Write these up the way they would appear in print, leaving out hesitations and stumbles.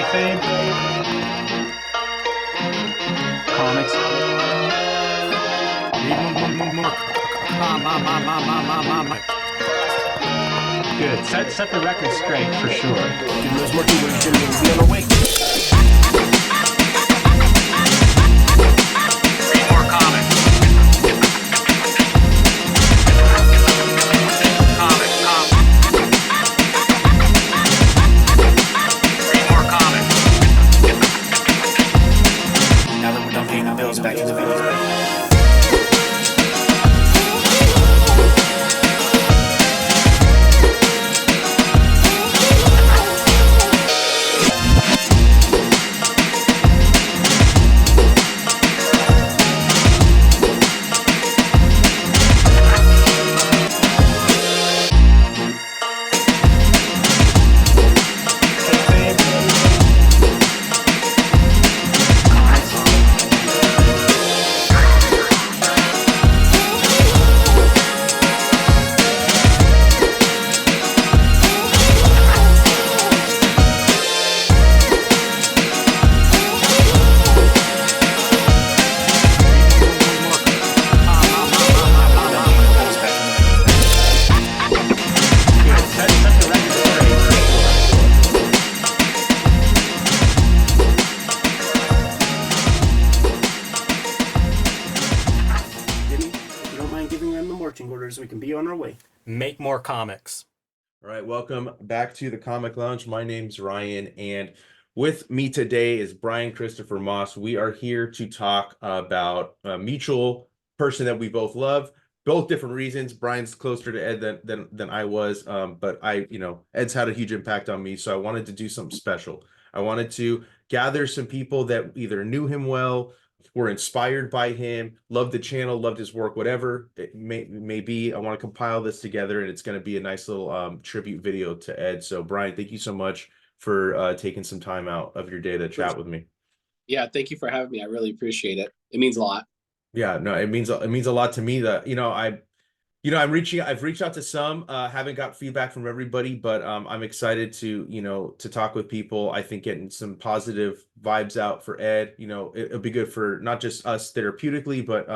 Kayfabe. Comics. Good. Set the record straight for sure. Back in the video. We can be on our way. Make more comics. All right, welcome back to the Comic Lounge. My name's Ryan, and with me today is Bryan Christopher Moss. We are here to talk about a mutual person that we both love, both different reasons. Bryan's closer to Ed than I was, but Ed's had a huge impact on me, so I wanted to do something special. I wanted to gather some people that either knew him well, were inspired by him, loved the channel, loved his work, whatever it may be. I want to compile this together, and it's going to be a nice little tribute video to Ed. So, Bryan, thank you so much for taking some time out of your day to chat with me. Yeah, thank you for having me. I really appreciate it. It means a lot. Yeah, no, it means a lot to me that I've reached out to some, haven't got feedback from everybody, but I'm excited to talk with people. I think getting some positive vibes out for Ed, it'll be good for not just us therapeutically, but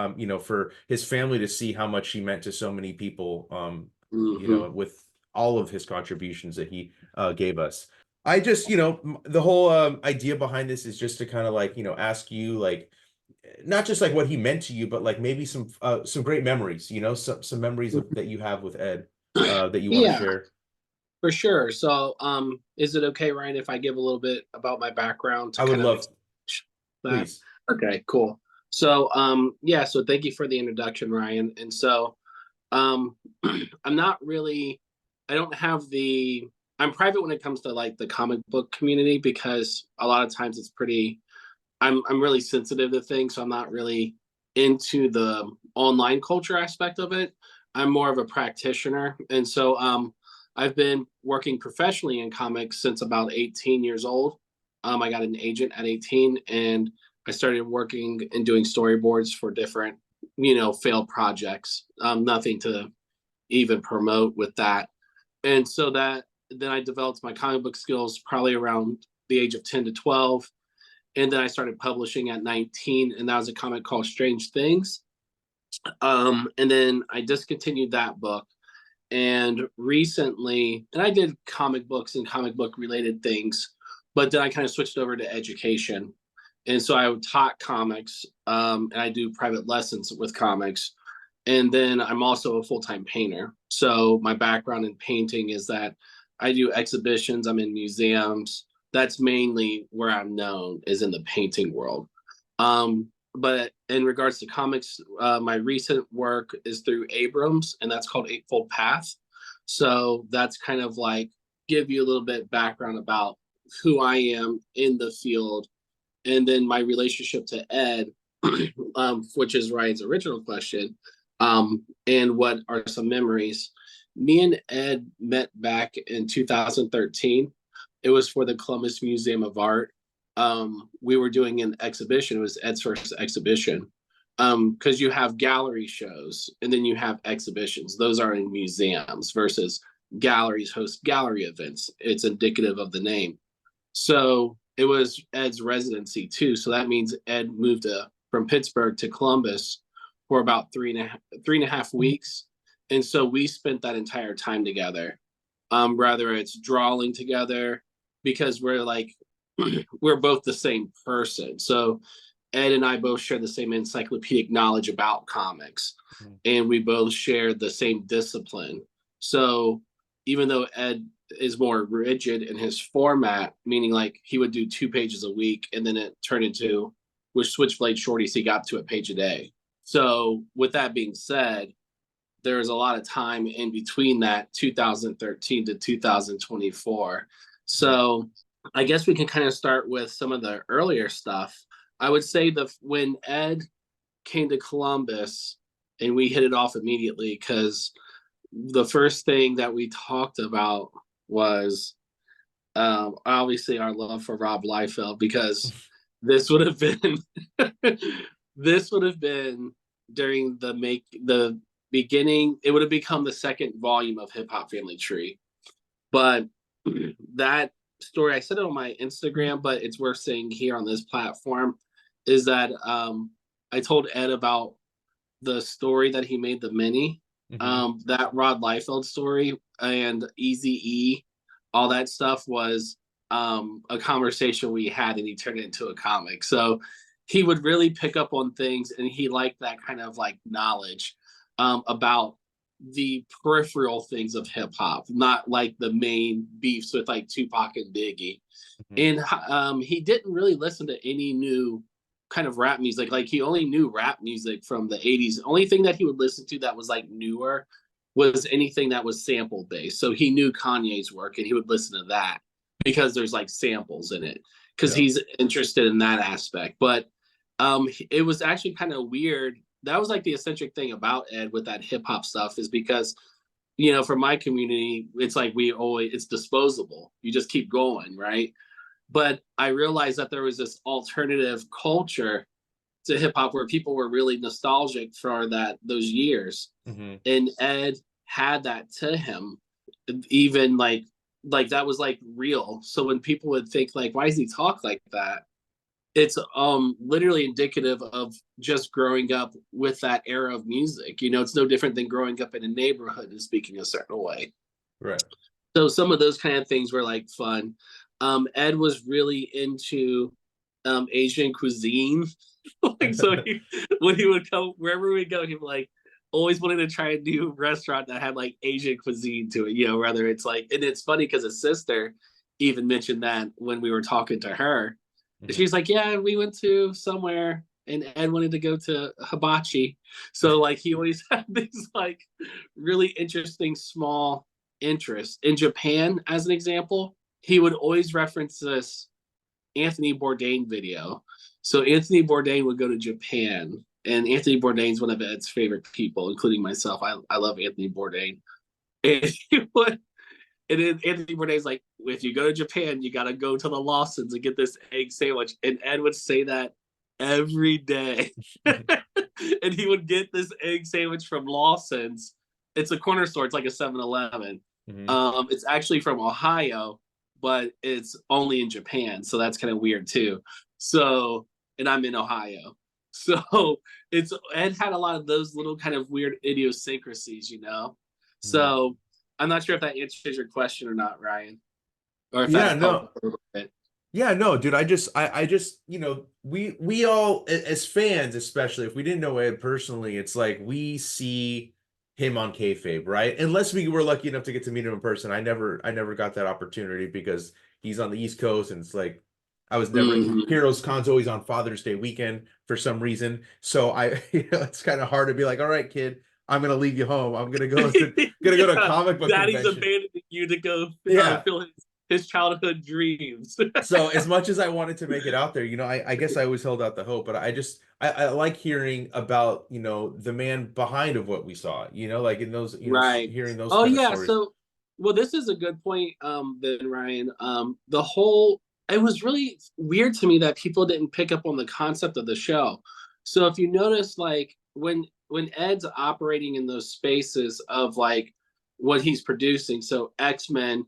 for his family to see how much he meant to so many people, with all of his contributions that he gave us. I just, the whole idea behind this is just to kind of ask you not just what he meant to you, but maybe some great memories, some memories that you have with Ed that you want to share. For sure. So is it okay, Ryan, if I give a little bit about my background? I would love that? Please. Okay, cool. So so thank you for the introduction, Ryan. And so I'm private when it comes to the comic book community, because a lot of times it's pretty I'm really sensitive to things, so I'm not really into the online culture aspect of it. I'm more of a practitioner. And so I've been working professionally in comics since about 18 years old. I got an agent at 18, and I started working and doing storyboards for different, failed projects. Nothing to even promote with that. And so then I developed my comic book skills probably around the age of 10 to 12. And then I started publishing at 19, and that was a comic called Strange Things. And then I discontinued that book. And recently, and I did comic books and comic book related things, but then I kind of switched over to education. And so I taught comics, and I do private lessons with comics. And then I'm also a full-time painter. So my background in painting is that I do exhibitions, I'm in museums. That's mainly where I'm known, is in the painting world. But in regards to comics, my recent work is through Abrams, and that's called Eightfold Path. So that's kind of give you a little bit background about who I am in the field. And then my relationship to Ed, which is Ryan's original question, and what are some memories. Me and Ed met back in 2013. It was for the Columbus Museum of Art. We were doing an exhibition. It was Ed's first exhibition. Because you have gallery shows and then you have exhibitions. Those are in museums versus galleries host gallery events. It's indicative of the name. So it was Ed's residency too. So that means Ed moved from Pittsburgh to Columbus for about 3.5 weeks. And so we spent that entire time together. Whether it's drawing together, because we're like, we're both the same person. So Ed and I both share the same encyclopedic knowledge about comics, and we both share the same discipline. So even though Ed is more rigid in his format, meaning like he would do 2 pages a week, and then it turned into, with Switchblade Shorties, he got to a page a day. So with that being said, there was a lot of time in between that 2013 to 2024. So I guess we can kind of start with some of the earlier stuff. I would say when Ed came to Columbus, and we hit it off immediately, because the first thing that we talked about was obviously our love for Rob Liefeld, because this would have been during the beginning. It would have become the second volume of Hip Hop Family Tree. But that story, I said it on my Instagram, but it's worth saying here on this platform, is that I told Ed about the story that he made, the mini, that Rod Liefeld story, and Eazy-E, all that stuff was a conversation we had, and he turned it into a comic. So he would really pick up on things, and he liked that kind of like knowledge about the peripheral things of hip hop, not like the main beefs with like Tupac and Biggie. And he didn't really listen to any new kind of rap music. Like he only knew rap music from the 80s. The only thing that he would listen to that was like newer was anything that was sample based. So he knew Kanye's work, and he would listen to that because there's like samples in it, because he's interested in that aspect. But it was actually kind of weird. That was like the eccentric thing about Ed with that hip hop stuff, is because, you know, for my community, it's like it's disposable. You just keep going, right? But I realized that there was this alternative culture to hip hop where people were really nostalgic for those years. And Ed had that to him, even like that was like real. So when people would think like, why does he talk like that? It's literally indicative of just growing up with that era of music. You know, it's no different than growing up in a neighborhood and speaking a certain way. Right. So some of those kind of things were like fun. Ed was really into Asian cuisine. Like, so when he would come, wherever we go, he would like always wanted to try a new restaurant that had like Asian cuisine to it, you know, whether it's like, and it's funny because his sister even mentioned that when we were talking to her. She's like, yeah, we went to somewhere, and Ed wanted to go to hibachi. So like he always had these like really interesting small interests. In Japan, as an example, he would always reference this Anthony Bourdain video. So Anthony Bourdain would go to Japan, and Anthony Bourdain's one of Ed's favorite people, including myself. I love Anthony Bourdain. And he would, and then Anthony Bourdain's like, if you go to Japan, you got to go to the Lawson's and get this egg sandwich. And Ed would say that every day. And he would get this egg sandwich from Lawson's. It's a corner store. It's like a 7-Eleven. It's actually from Ohio, but it's only in Japan. So that's kind of weird too. So, and I'm in Ohio. So Ed had a lot of those little kind of weird idiosyncrasies, you know? So I'm not sure if that answers your question or not, Ryan. Or if that helped a little bit. Yeah, no, dude. I just, you know, we all, as fans, especially if we didn't know Ed personally, it's like we see him on kayfabe, right? Unless we were lucky enough to get to meet him in person. I never got that opportunity because he's on the East Coast, and it's like I was never Heroes Con's always on Father's Day weekend for some reason. So you know, it's kind of hard to be like, all right, kid, I'm gonna leave you home. I'm gonna go to a comic book Daddy's convention. abandoning you to go fill his childhood dreams. So as much as I wanted to make it out there, you know, I guess I always held out the hope, but I like hearing about, you know, the man behind of what we saw, you know, like in those, you know, hearing those. Oh yeah. So, well, this is a good point, then, Ryan. It was really weird to me that people didn't pick up on the concept of the show. So if you notice, like when Ed's operating in those spaces of like what he's producing, so X-Men,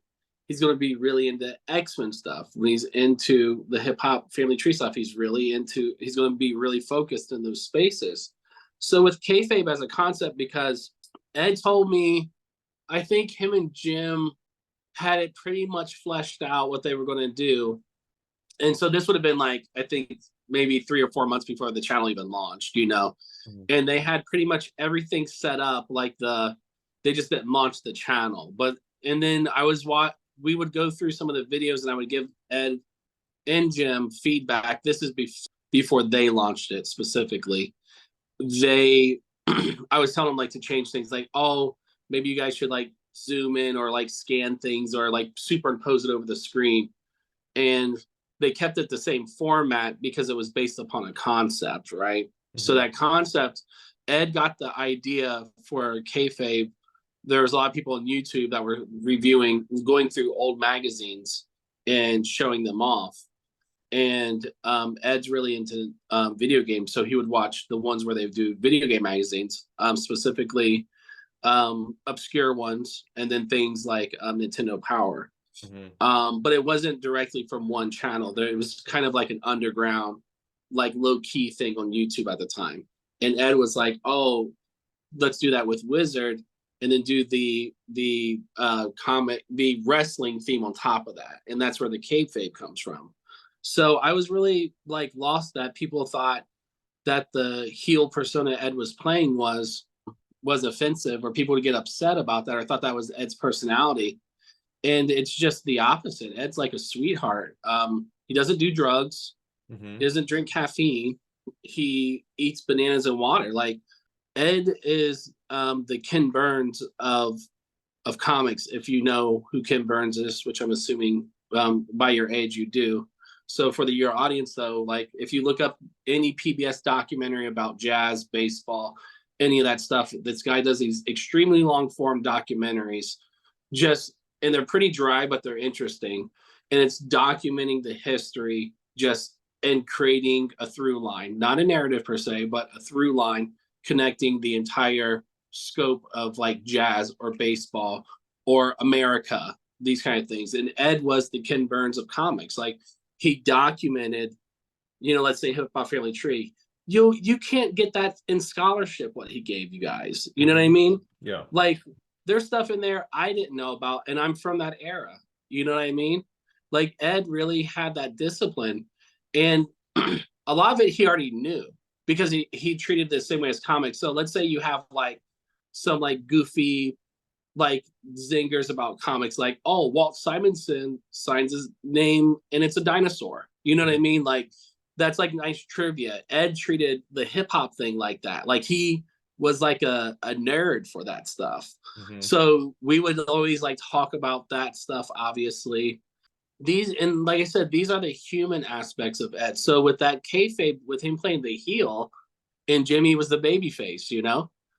he's going to be really into X-Men stuff. When he's into the hip hop family tree stuff, he's going to be really focused in those spaces. So with kayfabe as a concept, because Ed told me, I think him and Jim had it pretty much fleshed out what they were going to do. And so this would have been like, I think maybe 3 or 4 months before the channel even launched, and they had pretty much everything set up. Like they just didn't launch the channel, and then we would go through some of the videos and I would give Ed and Jim feedback. This is before they launched it specifically. I was telling them like to change things, like, oh, maybe you guys should like zoom in or like scan things or like superimpose it over the screen. And they kept it the same format because it was based upon a concept, right? Mm-hmm. So that concept, Ed got the idea for kayfabe. There was a lot of people on YouTube that were going through old magazines and showing them off. And Ed's really into video games, so he would watch the ones where they do video game magazines, specifically obscure ones, and then things like Nintendo Power. Mm-hmm. But it wasn't directly from one channel. It was kind of like an underground, like low-key thing on YouTube at the time. And Ed was like, oh, let's do that with Wizard, and then do the wrestling theme on top of that. And that's where the kayfabe comes from. So I was really like lost that people thought that the heel persona Ed was playing was offensive, or people would get upset about that, or thought that was Ed's personality. And it's just the opposite. Ed's like a sweetheart. He doesn't do drugs. Mm-hmm. He doesn't drink caffeine. He eats bananas and water. Like, Ed is the Ken Burns of comics, if you know who Ken Burns is, which I'm assuming by your age you do. So for your audience, though, like if you look up any PBS documentary about jazz, baseball, any of that stuff, this guy does these extremely long form documentaries, and they're pretty dry, but they're interesting. And it's documenting the history and creating a through line, not a narrative per se, but a through line connecting the entire scope of like jazz or baseball or America, these kind of things. And Ed was the Ken Burns of comics. Like, he documented, let's say Hip Hop Family Tree. You can't get that in scholarship, what he gave you guys. You know what I mean? Yeah. Like, there's stuff in there I didn't know about, and I'm from that era. You know what I mean? Like, Ed really had that discipline, and a lot of it he already knew because he treated the same way as comics. So let's say you have like some like goofy like zingers about comics, like, oh, Walt Simonson signs his name and it's a dinosaur. You know what I mean? Like, that's like nice trivia. Ed treated the hip hop thing like that. Like, he was like a nerd for that stuff. Mm-hmm. So we would always like talk about that stuff, obviously. And like I said, these are the human aspects of Ed. So with that kayfabe, with him playing the heel and Jimmy was the baby face,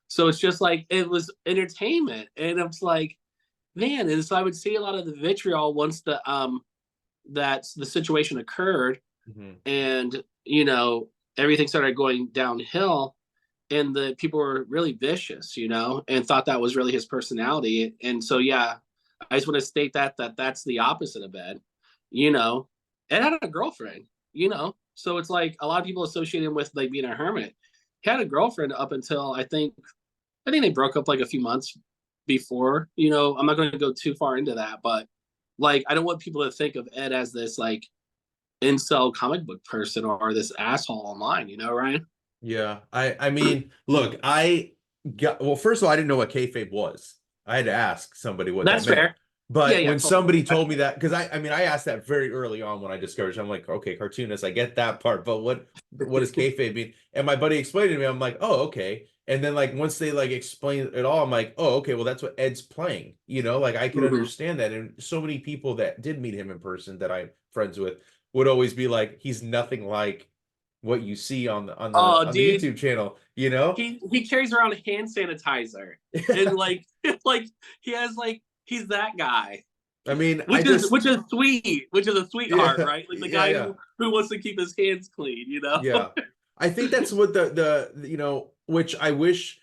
So it's just like, it was entertainment. And it's like, man, and so I would see a lot of the vitriol once the situation occurred. Mm-hmm. And, everything started going downhill, and the people were really vicious, and thought that was really his personality. And so, yeah, I just want to state that's the opposite of Ed. Ed had a girlfriend, so it's like a lot of people associate him with like being a hermit. He had a girlfriend up until I think they broke up like a few months before. I'm not going to go too far into that, but like, I don't want people to think of Ed as this like incel comic book person or this asshole online, Ryan? Yeah. I mean, look, first of all, I didn't know what kayfabe was. I had to ask somebody what that's that meant. Fair. But when somebody told me that, because I asked that very early on when I discovered it. I'm like, okay, cartoonist, I get that part, but what does kayfabe mean? And my buddy explained it to me. I'm like, oh, okay. And then like once they like explain it all, I'm like, oh, okay, well that's what Ed's playing. Like I can understand that. And so many people that did meet him in person that I'm friends with would always be like, he's nothing like what you see on the YouTube channel. He carries around hand sanitizer and like he has like, he's that guy. I mean, which is sweet, which is a sweetheart, right? Like the guy who wants to keep his hands clean, Yeah, I think that's what the which I wish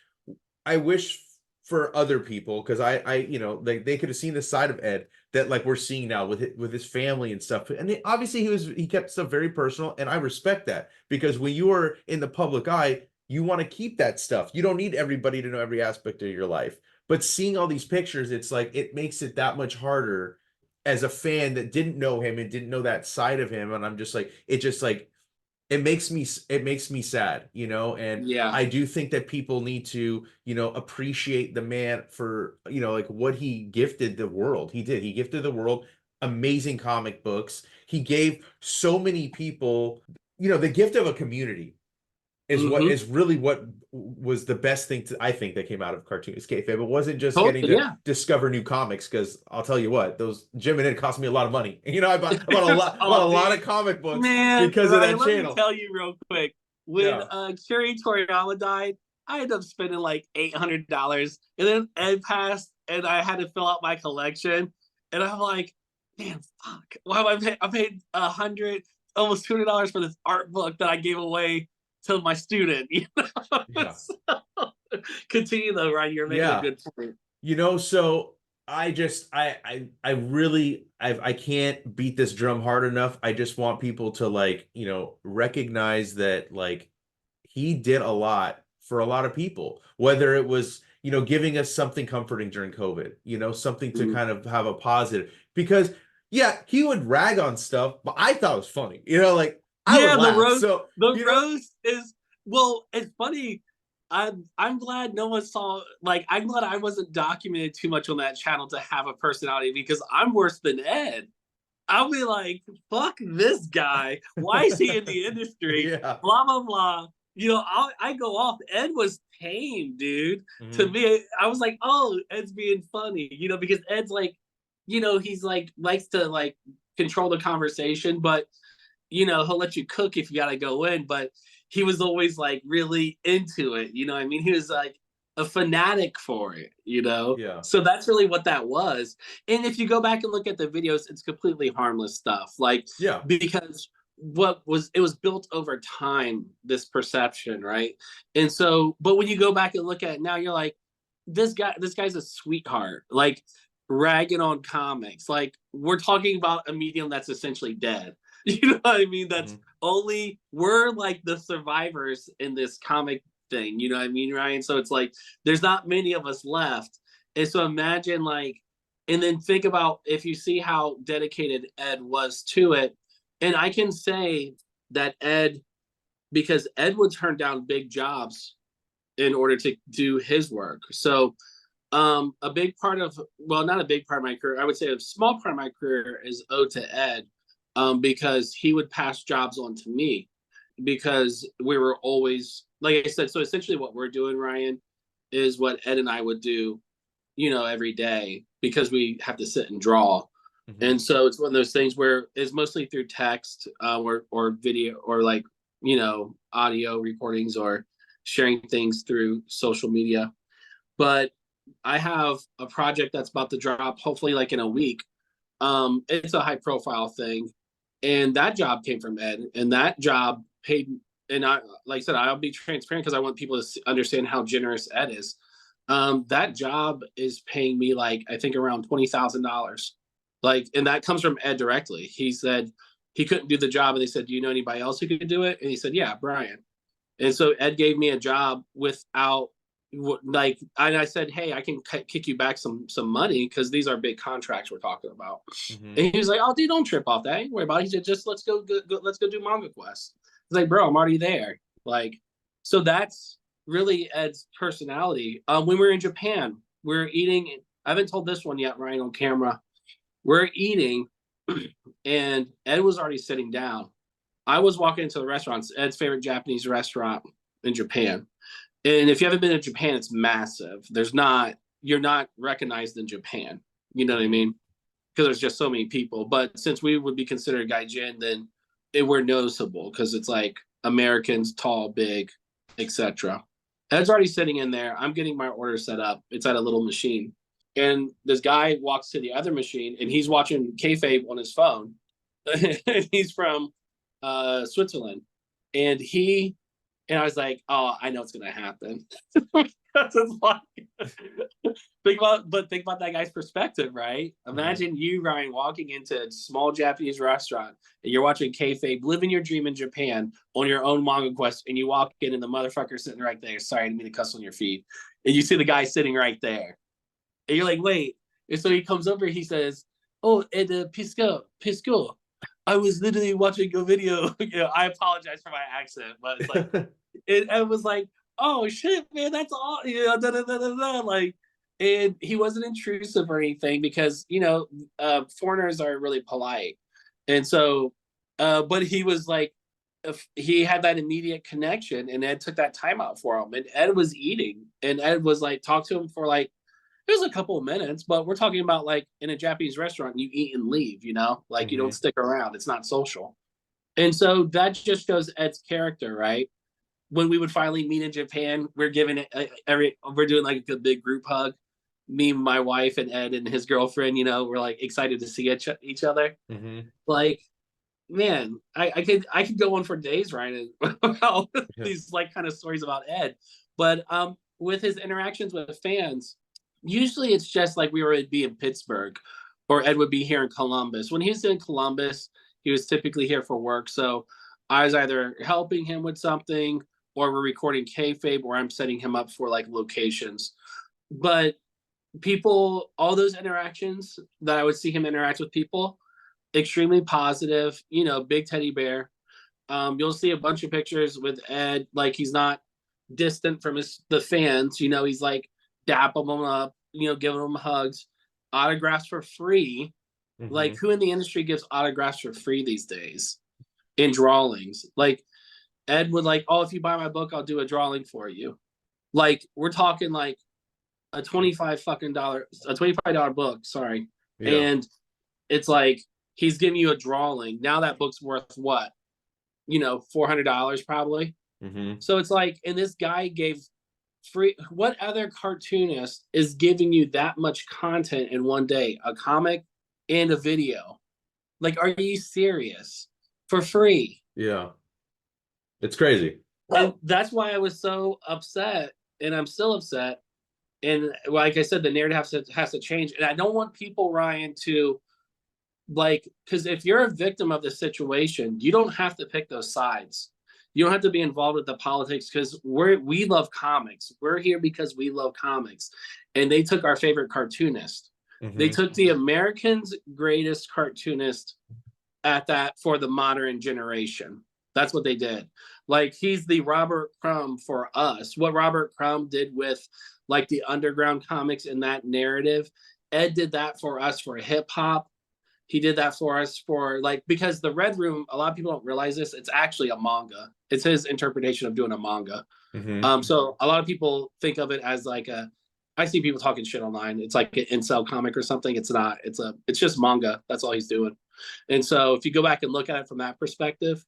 for other people, because I you know, they could have seen the side of Ed that like we're seeing now with his family and stuff. And obviously he kept stuff very personal, and I respect that, because when you are in the public eye, you want to keep that stuff. You don't need everybody to know every aspect of your life. But seeing all these pictures, it's like it makes it that much harder as a fan that didn't know him and didn't know that side of him. And I'm just like, it makes me sad, you know. And Yeah. I do think that people need to, you know, appreciate the man for, you know, like what he gifted the world. He gifted the world amazing comic books. He gave so many people, you know, the gift of a community is what is really what was the best thing I think that came out of Cartoonists Kayfabe. It wasn't just getting to discover new comics, because I'll tell you what, those Jim and Ed cost me a lot of money. You know, I bought a lot, bought a lot of comic books because of that channel. Let me tell you real quick. When Kiri Toriyama died, I ended up spending like $800, and then Ed passed, and I had to fill out my collection, and I'm like, man, fuck! Why am I paid $100, almost $200 for this art book that I gave away to my student, you know? So, continue though, Ryan. You're making a good point. You know, so I really can't beat this drum hard enough. I just want people to, like, you know, recognize that, like, he did a lot for a lot of people, whether it was, you know, giving us something comforting during COVID, you know, something to kind of have a positive, because he would rag on stuff, but I thought it was funny, you know, like, the roast is, well, it's funny. I'm glad no one saw, like, I'm glad I wasn't documented too much on that channel to have a personality, because I'm worse than Ed. I'll be like, fuck this guy. Why is he in the industry? Blah, blah, blah. You know, I go off. Ed was tame, dude. To me, I was like, oh, Ed's being funny, you know, because Ed's like, you know, he's like, likes to like control the conversation, but you know, he'll let you cook if you gotta go in, but he was always like really into it, you know what I mean? He was like a fanatic for it, you know? So that's really what that was. And if you go back and look at the videos, it's completely harmless stuff. Like, because it was built over time, this perception, right? And so, but when you go back and look at it now, you're like, this guy's a sweetheart, like ragging on comics. Like, we're talking about a medium that's essentially dead. You know what I mean? That's we're like the survivors in this comic thing. You know what I mean, Ryan? So it's like, there's not many of us left. And so imagine, like, and then think about if you see how dedicated Ed was to it. And I can say that because Ed would turn down big jobs in order to do his work. So a big part of, well, not a big part of my career, I would say a small part of my career is owed to Ed. Because he would pass jobs on to me, because we were always, like I said, so essentially what we're doing, Ryan, is what Ed and I would do, you know, every day, because we have to sit and draw. And so it's one of those things where it's mostly through text or video, or like, you know, audio recordings, or sharing things through social media. But I have a project that's about to drop, hopefully like in a week. It's a high profile thing. And that job came from Ed, and that job paid. And I, like I said, I'll be transparent because I want people to understand how generous Ed is. That job is paying me, like, I think around $20,000. Like, and that comes from Ed directly. He said he couldn't do the job, and they said, "Do you know anybody else who could do it?" And he said, "Yeah, Bryan." And so Ed gave me a job without, like, and I said, "Hey, I can kick you back some money, because these are big contracts we're talking about." And he was like, "Oh, dude, don't trip off that. Ain't worry about it." He said, "Just let's go do Manga Quest." He's like, "Bro, I'm already there." Like, so that's really Ed's personality. When we were in Japan, we were eating. I haven't told this one yet, Ryan, on camera. We're eating, and Ed was already sitting down. I was walking into the restaurant, Ed's favorite Japanese restaurant in Japan. And if you haven't been to Japan, it's massive. You're not recognized in Japan. You know what I mean? Because there's just so many people. But since we would be considered gaijin, then we're noticeable, because it's like Americans, tall, big, etc. Ed's already sitting in there. I'm getting my order set up. It's at a little machine. And this guy walks to the other machine, and he's watching kayfabe on his phone. He's from Switzerland. And I was like, oh, I know what's going to happen. It's like, think about that guy's perspective, right? Imagine you, Ryan, walking into a small Japanese restaurant and you're watching kayfabe, living your dream in Japan on your own manga quest, and you walk in and the motherfucker sitting right there. Sorry, I didn't mean to cuss on your feet. And you see the guy sitting right there, and you're like, wait. And so he comes over, he says, "Oh, Ed Piskor. I was literally watching a video." I apologize for my accent, but it's like it was like, "Oh shit, man, that's all." Da, da, da, da, da. Like, and he wasn't intrusive or anything because foreigners are really polite, and so, but he was like, if he had that immediate connection, and Ed took that time out for him, and Ed was eating, and Ed was like, talk to him for like. It was a couple of minutes, but we're talking about like in a Japanese restaurant, you eat and leave, like you don't stick around. It's not social. And so that just shows Ed's character, right? When we would finally meet in Japan, we're giving it we're doing like a big group hug. Me, my wife, and Ed and his girlfriend, we're like excited to see each other. Like, man, I could go on for days, Ryan, about these like kind of stories about Ed. But with his interactions with fans, usually it's just like we would be in Pittsburgh or Ed would be here in Columbus. When he was in Columbus, he was typically here for work. So I was either helping him with something or we're recording kayfabe or I'm setting him up for like locations. But people, all those interactions that I would see him interact with people, extremely positive, big teddy bear. You'll see a bunch of pictures with Ed, like he's not distant from the fans, he's like, dapping them up, giving them hugs, autographs for free. Like, who in the industry gives autographs for free these days? In drawings, like Ed would like, oh, if you buy my book, I'll do a drawing for you. Like, we're talking like a $25 book, sorry, and it's like he's giving you a drawing. Now that book's worth what? $400 probably. So it's like, and this guy gave free. What other cartoonist is giving you that much content in one day? A comic and a video. Like, are you serious? For free. Yeah. It's crazy. And that's why I was so upset, and I'm still upset. And like I said, the narrative has to change. And I don't want people, Ryan, to like, because if you're a victim of the situation, you don't have to pick those sides. You don't have to be involved with the politics because we love comics. We're here because we love comics. And they took our favorite cartoonist. They took the Americans' greatest cartoonist at that for the modern generation. That's what they did. Like, he's the Robert Crumb for us. What Robert Crumb did with like the underground comics in that narrative, Ed did that for us for hip hop. He did that for us for like, because the Red Room, a lot of people don't realize this, it's actually a manga. It's his interpretation of doing a manga. So a lot of people think of it as like I see people talking shit online. It's like an incel comic or something. It's not. It's just manga. That's all he's doing. And so if you go back and look at it from that perspective,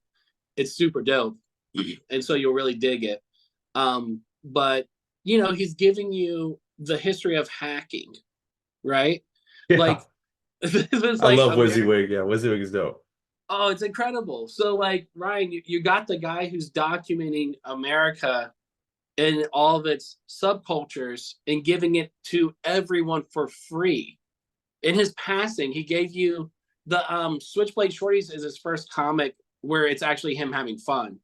it's super dope. And so you'll really dig it. But he's giving you the history of hacking, right? Yeah. Like, I love WYSIWYG. Yeah, WYSIWYG is dope. Oh, it's incredible. So like, Ryan, you got the guy who's documenting America and all of its subcultures and giving it to everyone for free. In his passing, he gave you the Switchblade Shorties is his first comic where it's actually him having fun.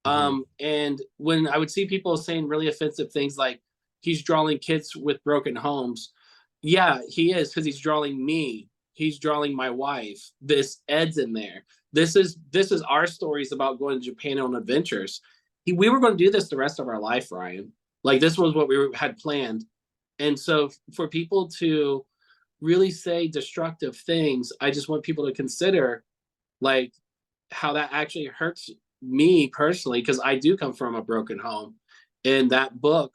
And when I would see people saying really offensive things like he's drawing kids with broken homes, yeah, he is, because he's drawing me. He's drawing my wife. This Ed's in there. This is our stories about going to Japan on adventures. We were going to do this the rest of our life, Ryan. Like, this was what we had planned. And so for people to really say destructive things, I just want people to consider like how that actually hurts me personally, because I do come from a broken home. In that book,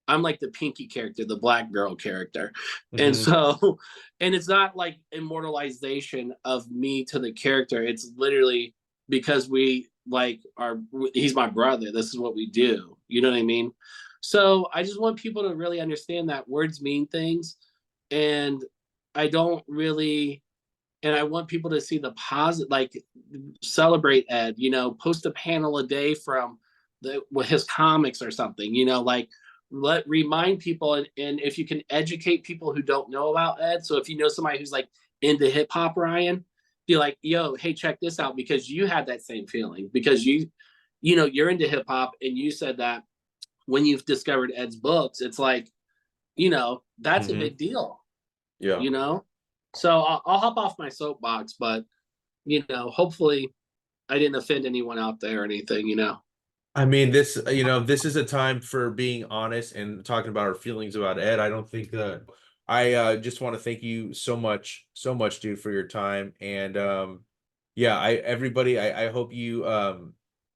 I'm like the Pinky character, the black girl character. And so, and it's not like immortalization of me to the character. It's literally because he's my brother. This is what we do. You know what I mean? So I just want people to really understand that words mean things. And I want people to see the positive, like celebrate Ed, post a panel a day from his comics or something, like remind people, and if you can educate people who don't know about Ed. So if you know somebody who's like into hip hop, Ryan, be like, yo, hey, check this out, because you had that same feeling, because you're into hip hop, and you said that when you've discovered Ed's books, it's like, that's a big deal. Yeah. So I'll hop off my soapbox, but hopefully I didn't offend anyone out there or anything. I mean, this is a time for being honest and talking about our feelings about Ed. I don't think that I just want to thank you so much, dude, for your time. And yeah, I hope you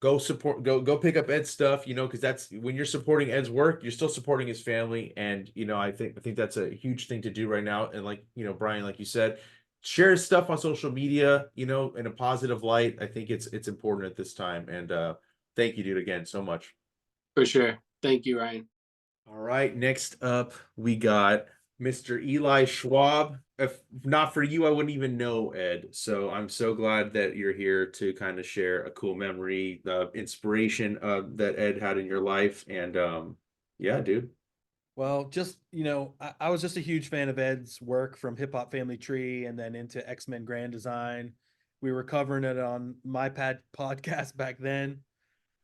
go pick up Ed's stuff, because that's when you're supporting Ed's work, you're still supporting his family. And I think that's a huge thing to do right now. And like, Bryan, like you said, share his stuff on social media, in a positive light. I think it's important at this time. And thank you, dude, again, so much. For sure. Thank you, Ryan. All right, next up, we got Mr. Eli Schwab. If not for you, I wouldn't even know Ed. So I'm so glad that you're here to kind of share a cool memory, the inspiration that Ed had in your life. And yeah, dude. Well, just, I was just a huge fan of Ed's work from Hip Hop Family Tree and then into X-Men Grand Design. We were covering it on my podcast back then.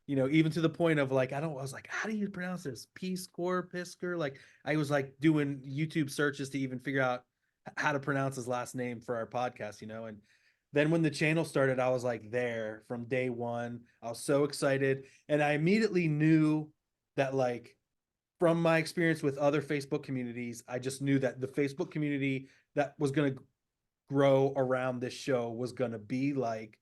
Even to the point of like, I was like, how do you pronounce this? Piskor? Like, I was like doing YouTube searches to even figure out how to pronounce his last name for our podcast, and then when the channel started, I was like there from day one. I was so excited. And I immediately knew that, like, from my experience with other Facebook communities, I just knew that the Facebook community that was going to grow around this show was going to be like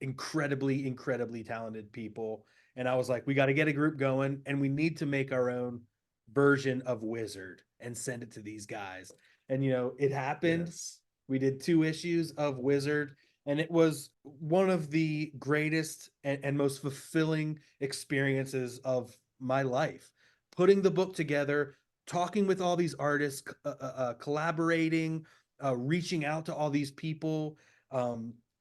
incredibly, incredibly talented people. And I was like, we got to get a group going, and we need to make our own version of Wizard and send it to these guys. And, it happened. Yes. We did 2 issues of Wizard, and it was one of the greatest and most fulfilling experiences of my life. Putting the book together, talking with all these artists, collaborating, reaching out to all these people,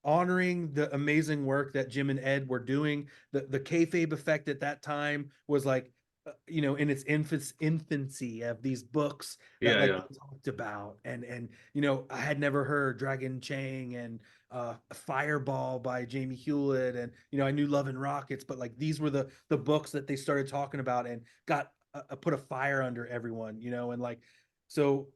honoring the amazing work that Jim and Ed were doing. The kayfabe effect at that time was like, in its infancy of these books that they talked about. And I had never heard Dragon Chang and Fireball by Jamie Hewlett. And, I knew Love and Rockets, but like these were the books that they started talking about and got put a fire under everyone, and like, so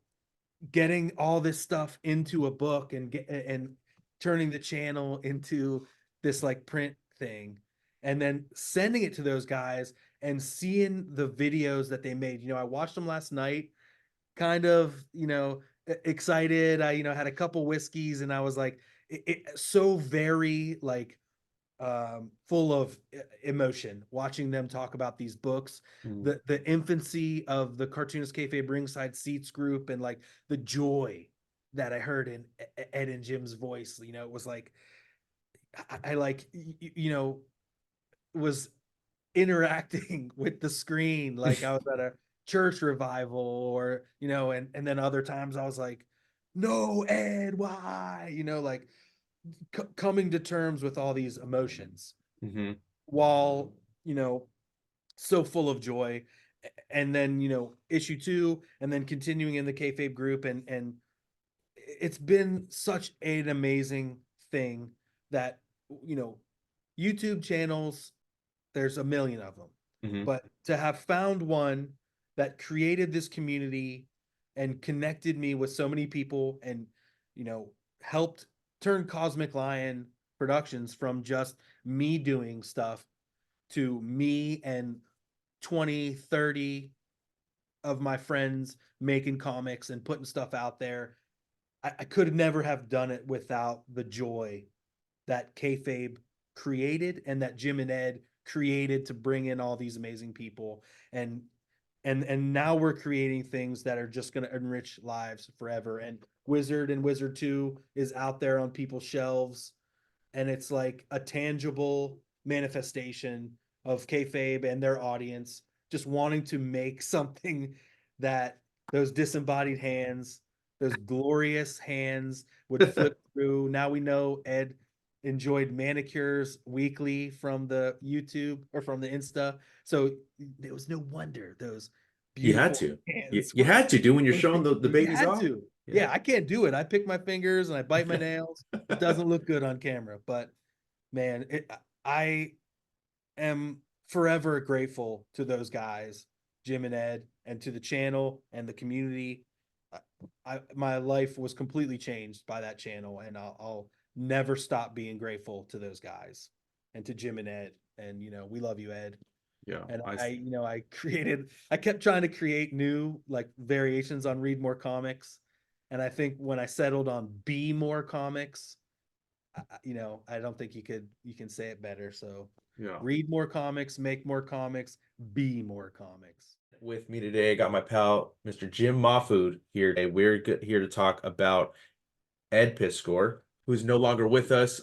getting all this stuff into a book and turning the channel into this like print thing, and then sending it to those guys and seeing the videos that they made. I watched them last night, kind of, excited. I, had a couple whiskeys, and I was like, so very like full of emotion watching them talk about these books, the infancy of the Cartoonist Kayfabe Ringside Seats group, and like the joy that I heard in Ed and Jim's voice. It was like, I like, was interacting with the screen like I was at a church revival, or, and then other times I was like, no, Ed, why? Like, coming to terms with all these emotions, while so full of joy. And then issue 2, and then continuing in the kayfabe group, and it's been such an amazing thing that YouTube channels, there's a million of them, but to have found one that created this community and connected me with so many people, and helped turn Cosmic Lion Productions from just me doing stuff to me and 20, 30 of my friends making comics and putting stuff out there. I could never have done it without the joy that kayfabe created, and that Jim and Ed created to bring in all these amazing people. And now we're creating things that are just going to enrich lives forever. And Wizard 2 is out there on people's shelves, and it's like a tangible manifestation of kayfabe and their audience just wanting to make something that those disembodied hands, those glorious hands, would flip through. Now we know Ed enjoyed manicures weekly from the YouTube or from the Insta. So there was no wonder those You had beautiful to. hands. You had to do when you're showing the You babies had off. to. Yeah, I can't do it. I pick my fingers and I bite my nails. It doesn't look good on camera, but man, I am forever grateful to those guys, Jim and Ed, and to the channel and the community. My life was completely changed by that channel, and I'll never stop being grateful to those guys and to Jim and Ed. And we love you, Ed. Yeah. And I kept trying to create new like variations on Read More Comics. And I think when I settled on Be More Comics, I don't think you can say it better. So Yeah. read more comics, make more comics, be more comics. With me today, I got my pal, Mr. Jim Mahfood here today. We're here to talk about Ed Piskor, who's no longer with us.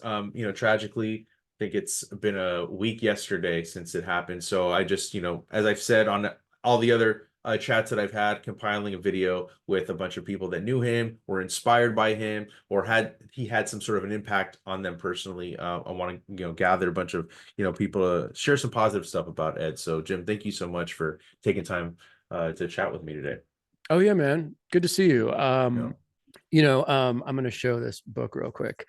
Tragically, I think it's been a week yesterday since it happened. So I just, as I've said on all the other chats that I've had, compiling a video with a bunch of people that knew him, were inspired by him, or he had some sort of an impact on them personally. I want to, gather a bunch of, people to share some positive stuff about Ed. So Jim, thank you so much for taking time to chat with me today. Oh yeah, man. Good to see you. Yeah. I'm going to show this book real quick.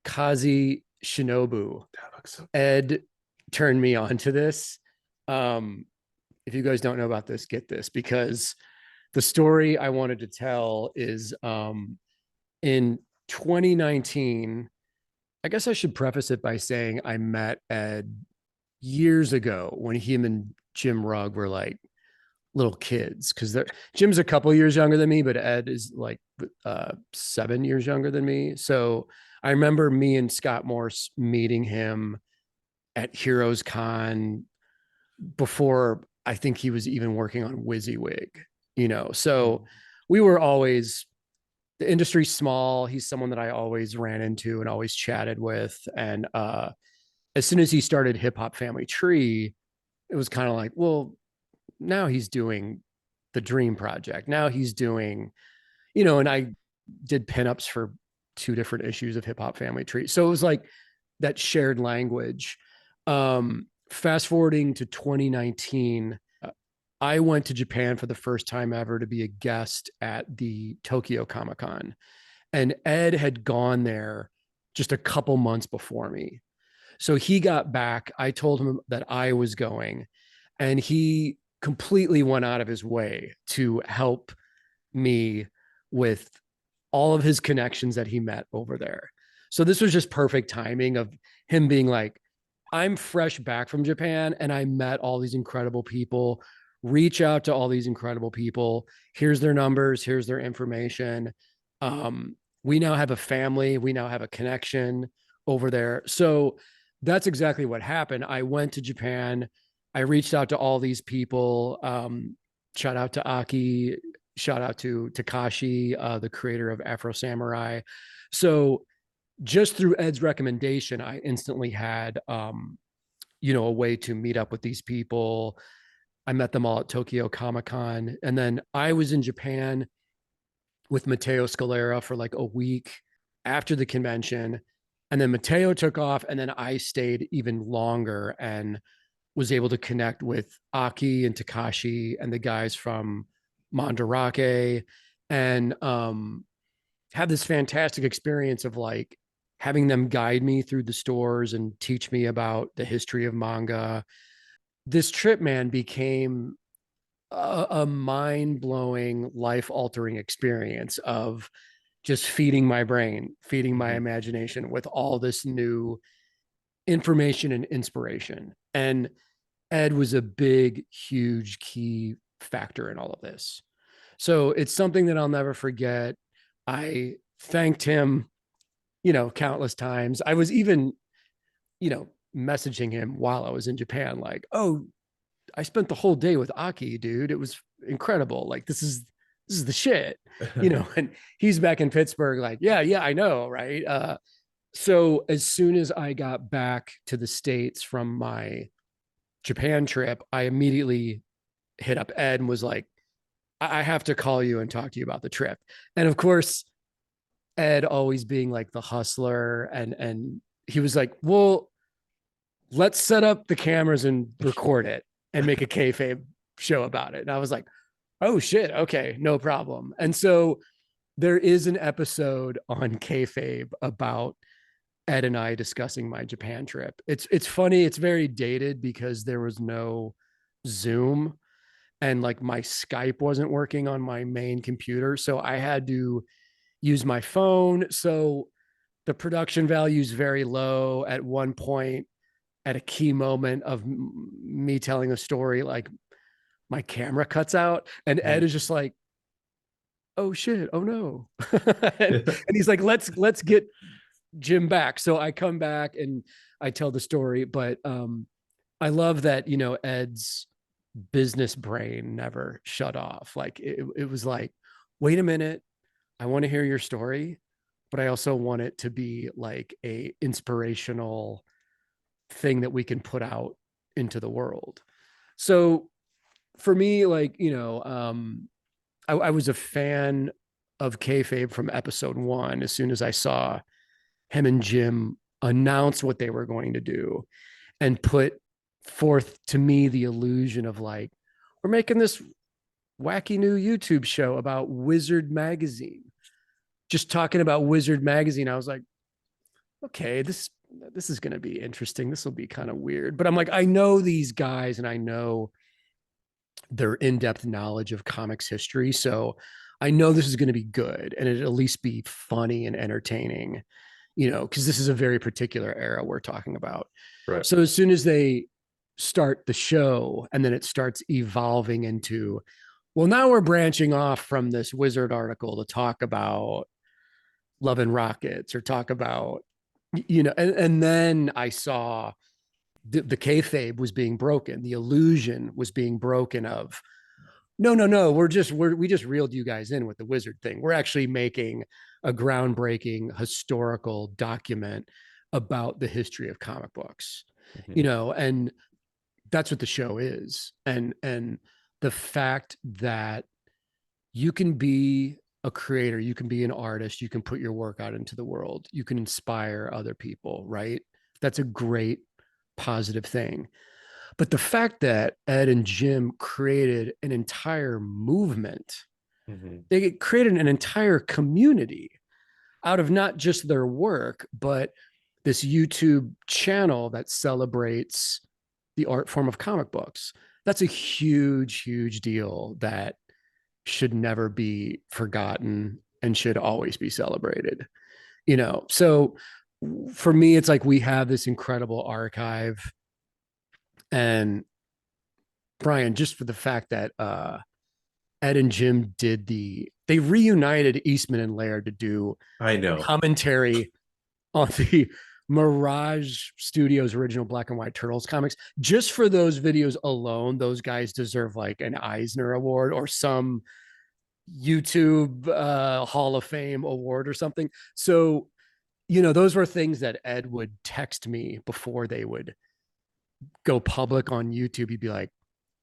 Kazi Shinobu. That looks so Ed turned me on to this. If you guys don't know about this, get this, because the story I wanted to tell is in 2019. I guess I should preface it by saying I met Ed years ago when him and Jim Rugg were like little kids, because Jim's a couple years younger than me, but Ed is like 7 years younger than me. So I remember me and Scott Morse meeting him at Heroes Con before I think he was even working on WYSIWYG, so we were always, the industry's small. He's someone that I always ran into and always chatted with. And as soon as he started Hip Hop Family Tree, it was kind of like, well, now he's doing the Dream Project. Now he's doing, and I did pinups for 2 different issues of Hip Hop Family Tree. So it was like that shared language. Fast forwarding to 2019, I went to Japan for the first time ever to be a guest at the Tokyo Comic Con. And Ed had gone there just a couple months before me. So he got back. I told him that I was going, and he completely went out of his way to help me with all of his connections that he met over there. So this was just perfect timing of him being like, I'm fresh back from Japan and I met all these incredible people. Reach out to all these incredible people. Here's their numbers. Here's their information. We now have a family. We now have a connection over there. So that's exactly what happened. I went to Japan. I reached out to all these people. Shout out to Aki. Shout out to Takashi, the creator of Afro Samurai. So just through Ed's recommendation, I instantly had, a way to meet up with these people. I met them all at Tokyo Comic Con. And then I was in Japan with Matteo Scalera for like a week after the convention. And then Matteo took off, and then I stayed even longer and was able to connect with Aki and Takashi and the guys from Mandarake, and had this fantastic experience of like having them guide me through the stores and teach me about the history of manga. This trip, man, became a mind-blowing, life-altering experience of just feeding my brain, feeding my imagination with all this new information and inspiration. And Ed was a big, huge key factor in all of this. So it's something that I'll never forget. I thanked him, countless times. I was even, messaging him while I was in Japan, like, oh, I spent the whole day with Aki, dude. It was incredible. Like, this is the shit, and he's back in Pittsburgh, like, yeah, I know. Right. So as soon as I got back to the States from my Japan trip, I immediately hit up Ed and was like, I have to call you and talk to you about the trip. And of course, Ed always being like the hustler, and he was like, well, let's set up the cameras and record it and make a kayfabe show about it. And I was like, oh shit, okay, no problem. And so there is an episode on Kayfabe about Ed and I discussing my Japan trip. It's funny, it's very dated because there was no Zoom and like my Skype wasn't working on my main computer. So I had to use my phone. So the production value is very low. At one point, at a key moment of me telling a story, like my camera cuts out and Ed is just like, oh shit, oh no. and he's like, let's get Jim back. So I come back and I tell the story, but I love that, you know, Ed's business brain never shut off. Like it was like, wait a minute, I want to hear your story, but I also want it to be like a inspirational thing that we can put out into the world. So for me, like, you know, I was a fan of kayfabe from episode 1. As soon as I saw him and Jim announce what they were going to do and put forth to me the illusion of like, we're making this wacky new YouTube show about Wizard Magazine. Just talking about Wizard Magazine, I was like, okay, this is going to be interesting. This will be kind of weird. But I'm like, I know these guys and I know their in-depth knowledge of comics history. So I know this is going to be good and it'll at least be funny and entertaining, you know, because this is a very particular era we're talking about. Right. So as soon as they start the show and then it starts evolving into, well, now we're branching off from this Wizard article to talk about Love and Rockets or talk about, you know, and then I saw the kayfabe was being broken. The illusion was being broken of, no, we just reeled you guys in with the Wizard thing. We're actually making a groundbreaking historical document about the history of comic books, you know, and that's what the show is. And the fact that you can be a creator, you can be an artist, you can put your work out into the world, you can inspire other people, right? That's a great positive thing. But the fact that Ed and Jim created an entire movement, they created an entire community out of not just their work, but this YouTube channel that celebrates the art form of comic books. That's a huge, huge deal that should never be forgotten and should always be celebrated, you know? So for me, it's like we have this incredible archive. And Bryan, just for the fact that Ed and Jim they reunited Eastman and Laird to do commentary on the Mirage Studios original Black and White Turtles comics. Just for those videos alone, those guys deserve like an Eisner Award or some YouTube Hall of Fame award or something. So, you know, those were things that Ed would text me before they would go public on YouTube. He'd be like,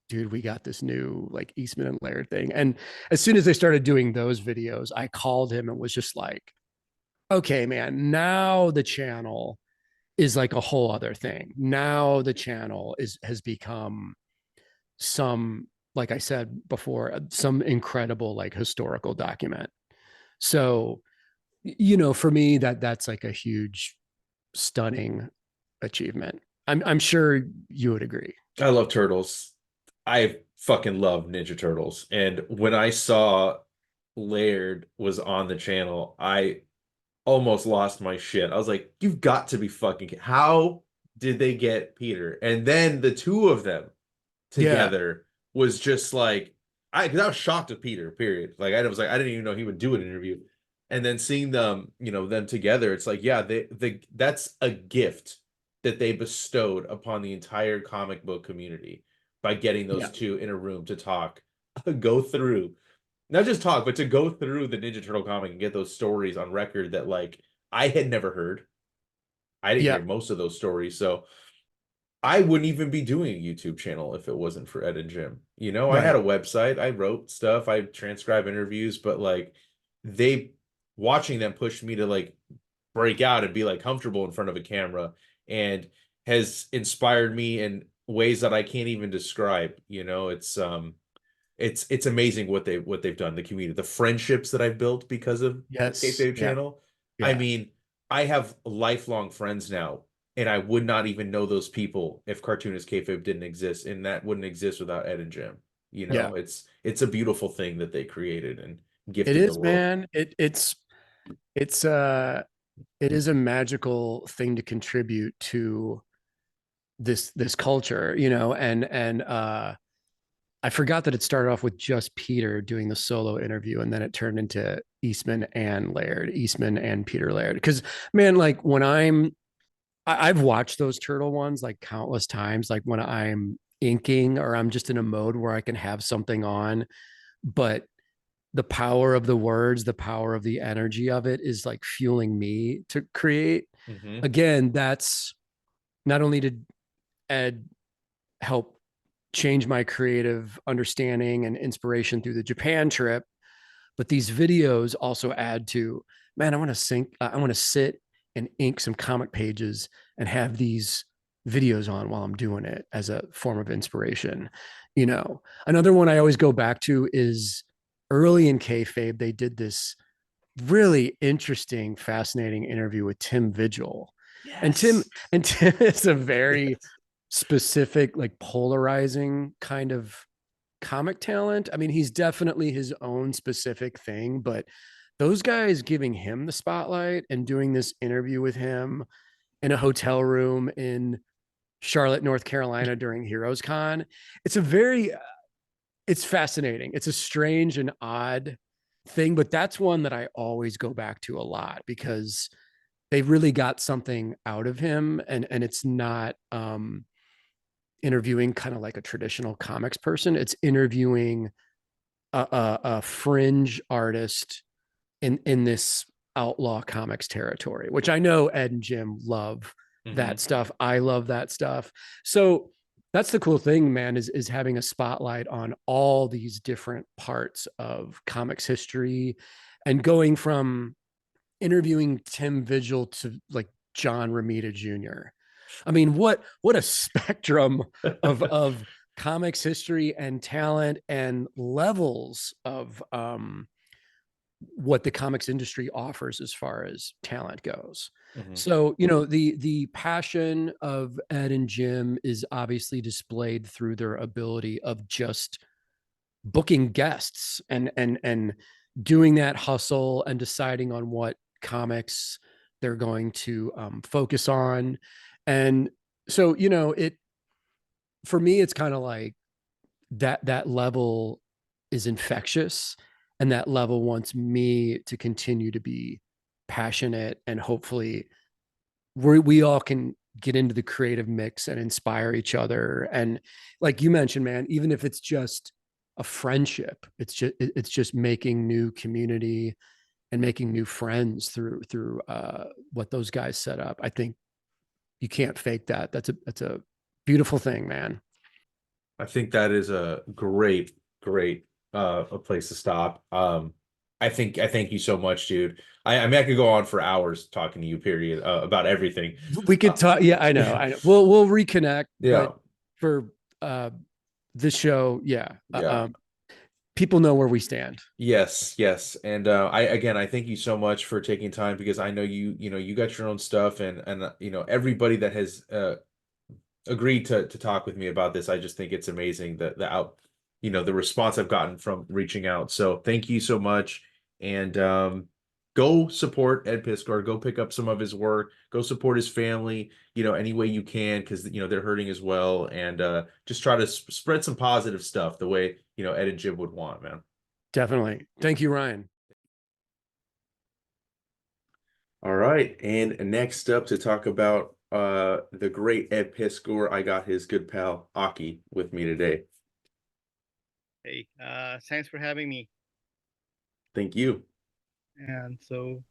dude, we got this new like Eastman and Laird thing. And as soon as they started doing those videos, I called him and was just like, okay, man, now the channel is like a whole other thing. Now the channel has become some, like I said before, some incredible like historical document. So, you know, for me, that's like a huge, stunning achievement. I'm sure you would agree. I love Turtles. I fucking love Ninja Turtles. And when I saw Laird was on the channel, I almost lost my shit. I was like, you've got to be fucking, how did they get Peter? And then the two of them together was just like, I was shocked at Peter, period. Like I was like, I didn't even know he would do an interview. And then seeing them, you know, them together, it's like, yeah, that's a gift that they bestowed upon the entire comic book community by getting those two in a room to talk, go through, not just talk, but to go through the Ninja Turtle comic and get those stories on record that like I had never heard. I didn't hear most of those stories. So I wouldn't even be doing a YouTube channel if it wasn't for Ed and Jim. You know, I had a website, I wrote stuff, I transcribe interviews, but like watching them pushed me to like break out and be like comfortable in front of a camera, and has inspired me and ways that I can't even describe. You know, it's amazing what they've done. The community, the friendships that I've built because of the Yes. kayfabe Yeah. channel. I Yeah. mean, I have lifelong friends now, and I would not even know those people if Cartoonist kayfabe didn't exist, and that wouldn't exist without Ed and Jim. You Yeah. know, it's a beautiful thing that they created and It gifted the is, world. man. It's it is a magical thing to contribute to this culture, you know, and I forgot that it started off with just Peter doing the solo interview, and then it turned into Eastman and Peter Laird. Because man, like when I've watched those turtle ones like countless times, like when I'm inking or I'm just in a mode where I can have something on, but the power of the words, the power of the energy of it is like fueling me to create. Hmm. Again, that's not only did Ed help change my creative understanding and inspiration through the Japan trip, but these videos also add to, man, I want to sit and ink some comic pages and have these videos on while I'm doing it as a form of inspiration. You know, another one I always go back to is early in kayfabe, they did this really interesting, fascinating interview with Tim Vigil. And Tim Yes. and Tim is a very specific, like polarizing kind of comic talent. I mean, he's definitely his own specific thing, but those guys giving him the spotlight and doing this interview with him in a hotel room in Charlotte, North Carolina during Heroes Con, it's a very it's fascinating. It's a strange and odd thing, but that's one that I always go back to a lot because they really got something out of him, and it's not interviewing kind of like a traditional comics person. It's interviewing a fringe artist in this outlaw comics territory, which I know Ed and Jim love that Hmm. stuff. I love that stuff. So that's the cool thing, man, is having a spotlight on all these different parts of comics history and going from interviewing Tim Vigil to like John Romita Jr. I mean, what a spectrum of comics history and talent and levels of what the comics industry offers as far as talent goes. Hmm. So, you know, the passion of Ed and Jim is obviously displayed through their ability of just booking guests and doing that hustle and deciding on what comics they're going to focus on. And so, you know, it for me, it's kind of like that level is infectious, and that level wants me to continue to be passionate, and hopefully we all can get into the creative mix and inspire each other. And like you mentioned, man, even if it's just a friendship, it's just making new community and making new friends through what those guys set up. I think you can't fake that. That's a beautiful thing, man. I think that is a great a place to stop. I thank you so much, dude. I mean I could go on for hours talking to you, period, about everything. We could Uh, talk. Yeah, I know. I know. We'll reconnect, yeah, but for uh this show, yeah, yeah. people know where we stand. Yes, yes. And I thank you so much for taking time because I know you know you got your own stuff and you know everybody that has agreed to talk with me about this. I just think it's amazing that the out you know the response I've gotten from reaching out. So thank you so much. And go support Ed Piskor. Go pick up some of his work. Go support his family, you know, any way you can because you know they're hurting as well. And just try to spread some positive stuff the way you know Ed and Jim would want, man. Definitely. Thank you, Ryan. All right, and next up to talk about the great Ed Piskor, I got his good pal Aki with me today. Hey, thanks for having me. Thank you. And so,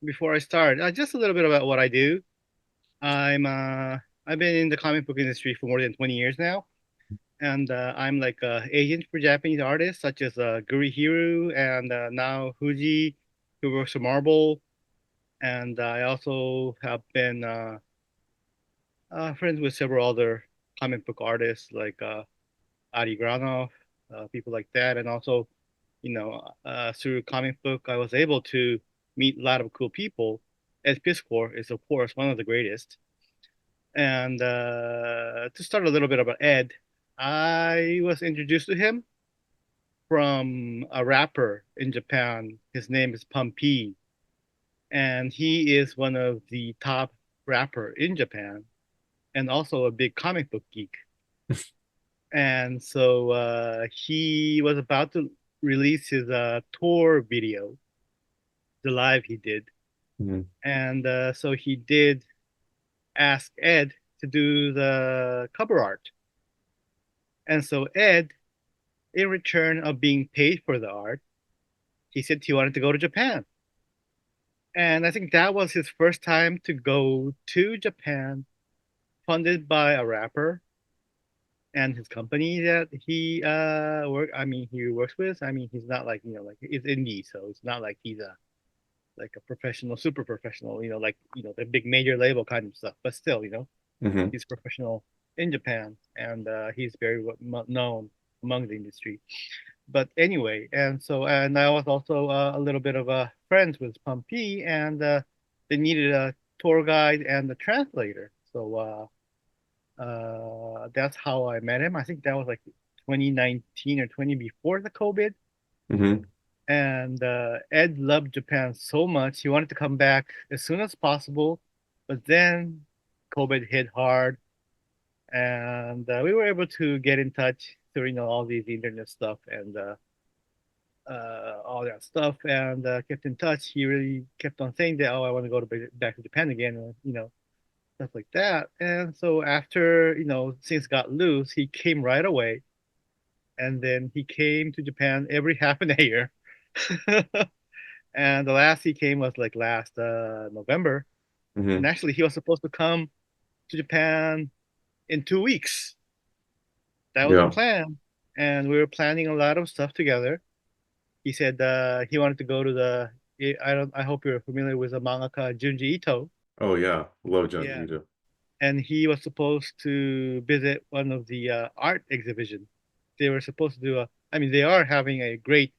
before I start, just a little bit about what I do. I've been in the comic book industry for more than 20 years now, and I'm like a agent for Japanese artists such as Gurihiru and now Fuji, who works for Marvel, and I also have been friends with several other comic book artists like Adi Granov, people like that, and also, through comic book, I was able to meet a lot of cool people. Ed Piskor is, of course, one of the greatest. And to start a little bit about Ed, I was introduced to him from a rapper in Japan. His name is Pumpy, and he is one of the top rapper in Japan, and also a big comic book geek. And so he was about to release his tour video, the live he did, and so he did ask Ed to do the cover art. And so Ed, in return of being paid for the art, he said he wanted to go to Japan. And I think that was his first time to go to Japan, funded by a rapper and his company that he he works with. I mean, he's not like, like it's indie, so it's not like he's a professional, super professional, like the big major label kind of stuff. But still, he's professional in Japan, and he's very known among the industry. But anyway, and I was also a little bit of a friends with Pumpy, and they needed a tour guide and a translator. So that's how I met him. I think that was like 2019 or 20 before the COVID. And Ed loved Japan so much he wanted to come back as soon as possible, but then COVID hit hard, and we were able to get in touch through all these internet stuff and all that stuff, and kept in touch. He really kept on saying that, oh, I want to go back to Japan again, stuff like that. And so after things got loose, he came right away, and then he came to Japan every half an year. And the last he came was like last November, and actually he was supposed to come to Japan in 2 weeks. That was the plan, and we were planning a lot of stuff together. He said he wanted to go to I hope you're familiar with the mangaka Junji Ito. Oh yeah, love Junji Ito. And he was supposed to visit one of the art exhibitions. They were supposed to do they are having a great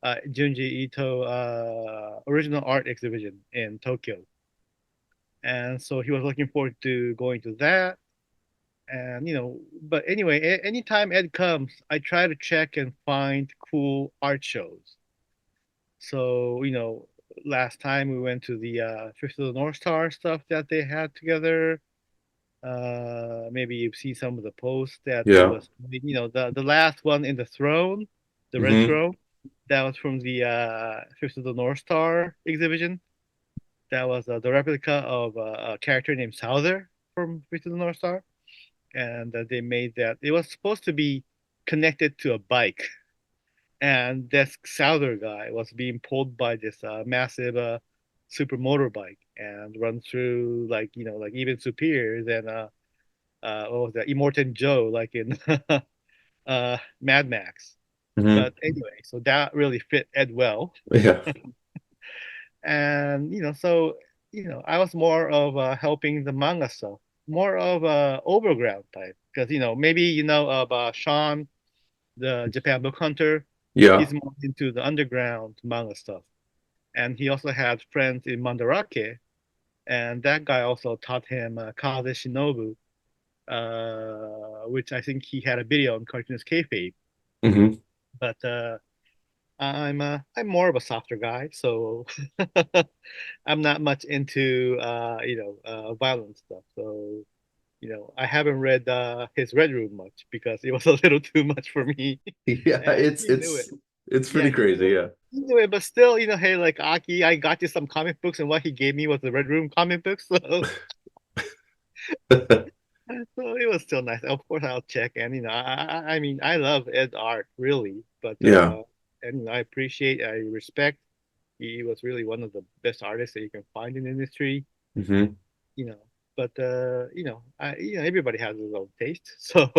Junji Ito original art exhibition in Tokyo. And so he was looking forward to going to that. And, but anyway, anytime Ed comes, I try to check and find cool art shows. So, last time we went to the Fifth of the North Star stuff that they had together. Maybe you've seen some of the posts that was, the last one in the throne, the red throne. That was from the Fifth of the North Star exhibition. That was the replica of a character named Souther from Fifth of the North Star. And they made that. It was supposed to be connected to a bike. And this Souther guy was being pulled by this massive super motorbike and run through like even superior than what was that, Immortan Joe, like in Mad Max. But anyway, so that really fit Ed well. And so I was more of helping the manga stuff, more of a overground type, because maybe of Shawn, the Japan book hunter. He's more into the underground manga stuff, and he also had friends in Mandarake, and that guy also taught him Kaze Shinobu, which I think he had a video on Cartoonists Kayfabe. But I'm more of a softer guy, so I'm not much into violent stuff. So I haven't read his Red Room much because it was a little too much for me. It's pretty crazy, yeah. Anyway, but still, hey, like Aki, I got you some comic books, and what he gave me was the Red Room comic books. So so it was still nice. Of course, I'll check, and I mean, I love Ed's art really, but and I appreciate, I respect. He was really one of the best artists that you can find in the industry. But everybody has his own taste. So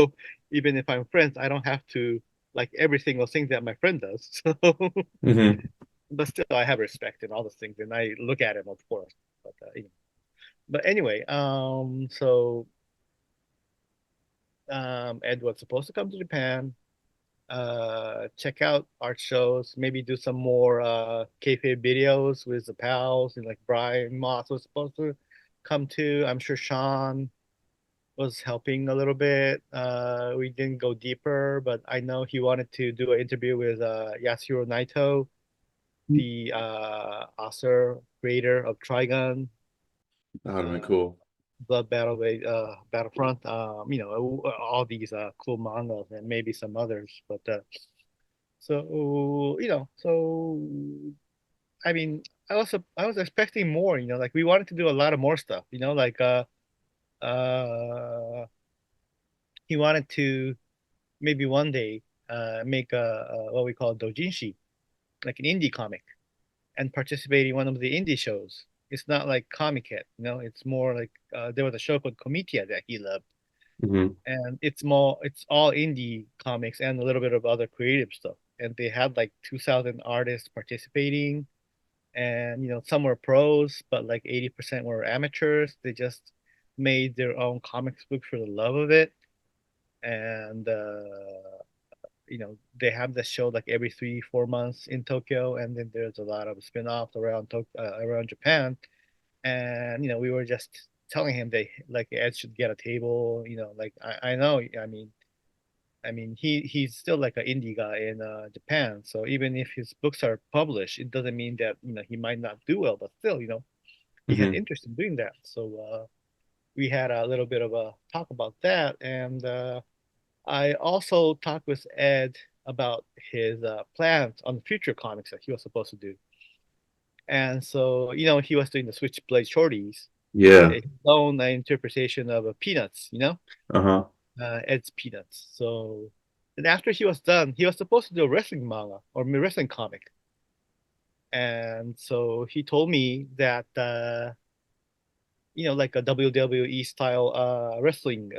even if I'm friends, I don't have to like every single thing that my friend does. So, but still, I have respect in all those things, and I look at him, of course. But but anyway, so Ed was supposed to come to Japan, check out art shows, maybe do some more kayfabe videos with the pals, and like Bryan Moss was supposed to come to. I'm sure Shawn was helping a little bit. We didn't go deeper, but I know he wanted to do an interview with Yasuhiro Naito, the author creator of Trigun, That would have been cool. Blood Battlefront. All these cool mangas and maybe some others. But so I mean, I was expecting more. Like we wanted to do a lot of more stuff. Like uh, he wanted to maybe one day make a what we call doujinshi, like an indie comic, and participate in one of the indie shows. It's not like Comic Hit, it's more like there was a show called Comitia that he loved, Hmm. and it's all indie comics and a little bit of other creative stuff. And they had like 2,000 artists participating, and some were pros, but like 80% were amateurs. They just made their own comics book for the love of it, and they have the show like every 3 4 months in Tokyo, and then there's a lot of spin-offs around Japan. And we were just telling him they like Ed should get a table. Like I know. I mean he's still like an indie guy in Japan. So even if his books are published, it doesn't mean that he might not do well. But still, he has Hmm. interest in doing that. So we had a little bit of a talk about that, and I also talked with Ed about his plans on the future comics that he was supposed to do. And so, he was doing the Switchblade Shorties, Yeah. his own interpretation of Peanuts, Uh-huh. Ed's Peanuts. So, and after he was done, he was supposed to do a wrestling manga or wrestling comic. And so he told me that, like a WWE style wrestling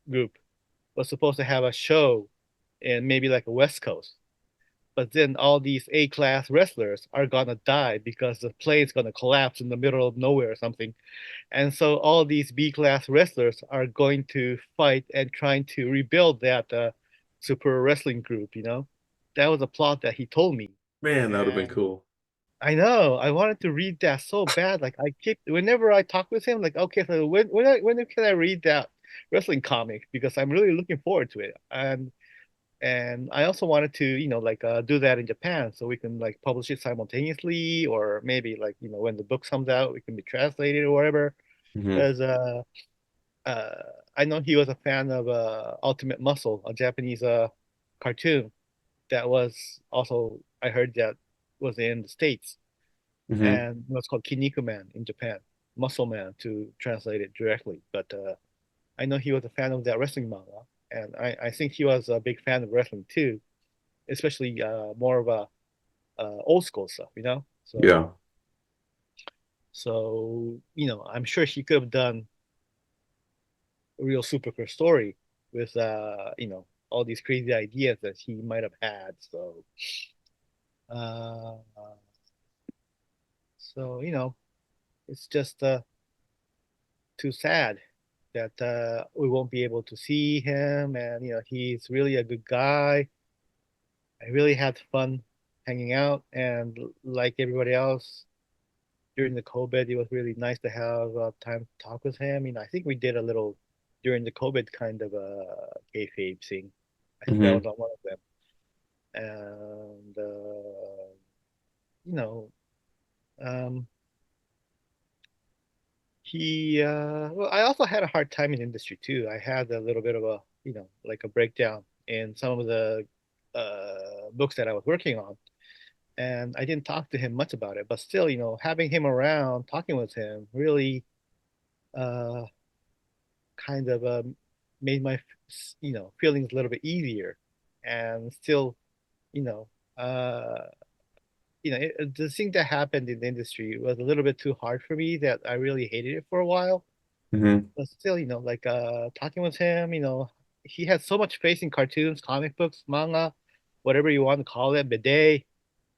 group was supposed to have a show in maybe like a West Coast. But then all these A-class wrestlers are gonna die because the plane's gonna collapse in the middle of nowhere or something. And so all these B-class wrestlers are going to fight and trying to rebuild that super wrestling group, That was a plot that he told me. Man, that would have been And cool. I know I wanted to read that so bad. Like I keep whenever I talk with him, like, okay, so when can I read that wrestling comic? Because I'm really looking forward to it. And I also wanted to, like do that in Japan so we can like publish it simultaneously, or maybe like, when the book comes out, it can be translated or whatever. Hmm. Because uh, I know he was a fan of Ultimate Muscle, a Japanese cartoon that was also, I heard that was in the States, Hmm. and it was called Kinniku Man in Japan, Muscle Man to translate it directly. But I know he was a fan of that wrestling manga, and I think he was a big fan of wrestling too, especially more of a old school stuff, So Yeah. I'm sure he could have done a real supercar story with all these crazy ideas that he might have had. Uh, so it's just too sad that we won't be able to see him, and he's really a good guy. I really had fun hanging out, and like everybody else during the COVID, it was really nice to have time to talk with him. I think we did a little during the COVID kind of a kayfabe thing. I think that was Hmm. on one of them, and you know, um, well, I also had a hard time in industry too. I had a little bit of a like a breakdown in some of the books that I was working on, and I didn't talk to him much about it. But still, having him around, talking with him, really uh, kind of made my feelings a little bit easier, and still, you know, uh, the thing that happened in the industry was a little bit too hard for me. That I really hated it for a while. Hmm. But still, like talking with him, he had so much faith in cartoons, comic books, manga, whatever you want to call it, bidet,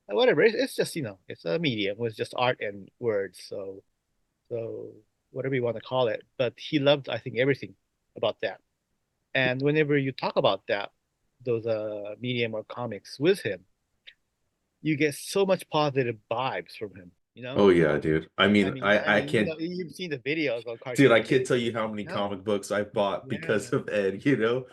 whatever. It's just it's a medium with just art and words. So whatever you want to call it. But he loved, I think, everything about that. And whenever you talk about those medium or comics with him, you get so much positive vibes from him. Oh yeah, dude. I mean, I You can't, know, you've seen the videos on dude, I Cartoonists. can't tell you how many No, comic books I bought yeah, because of Ed, you know?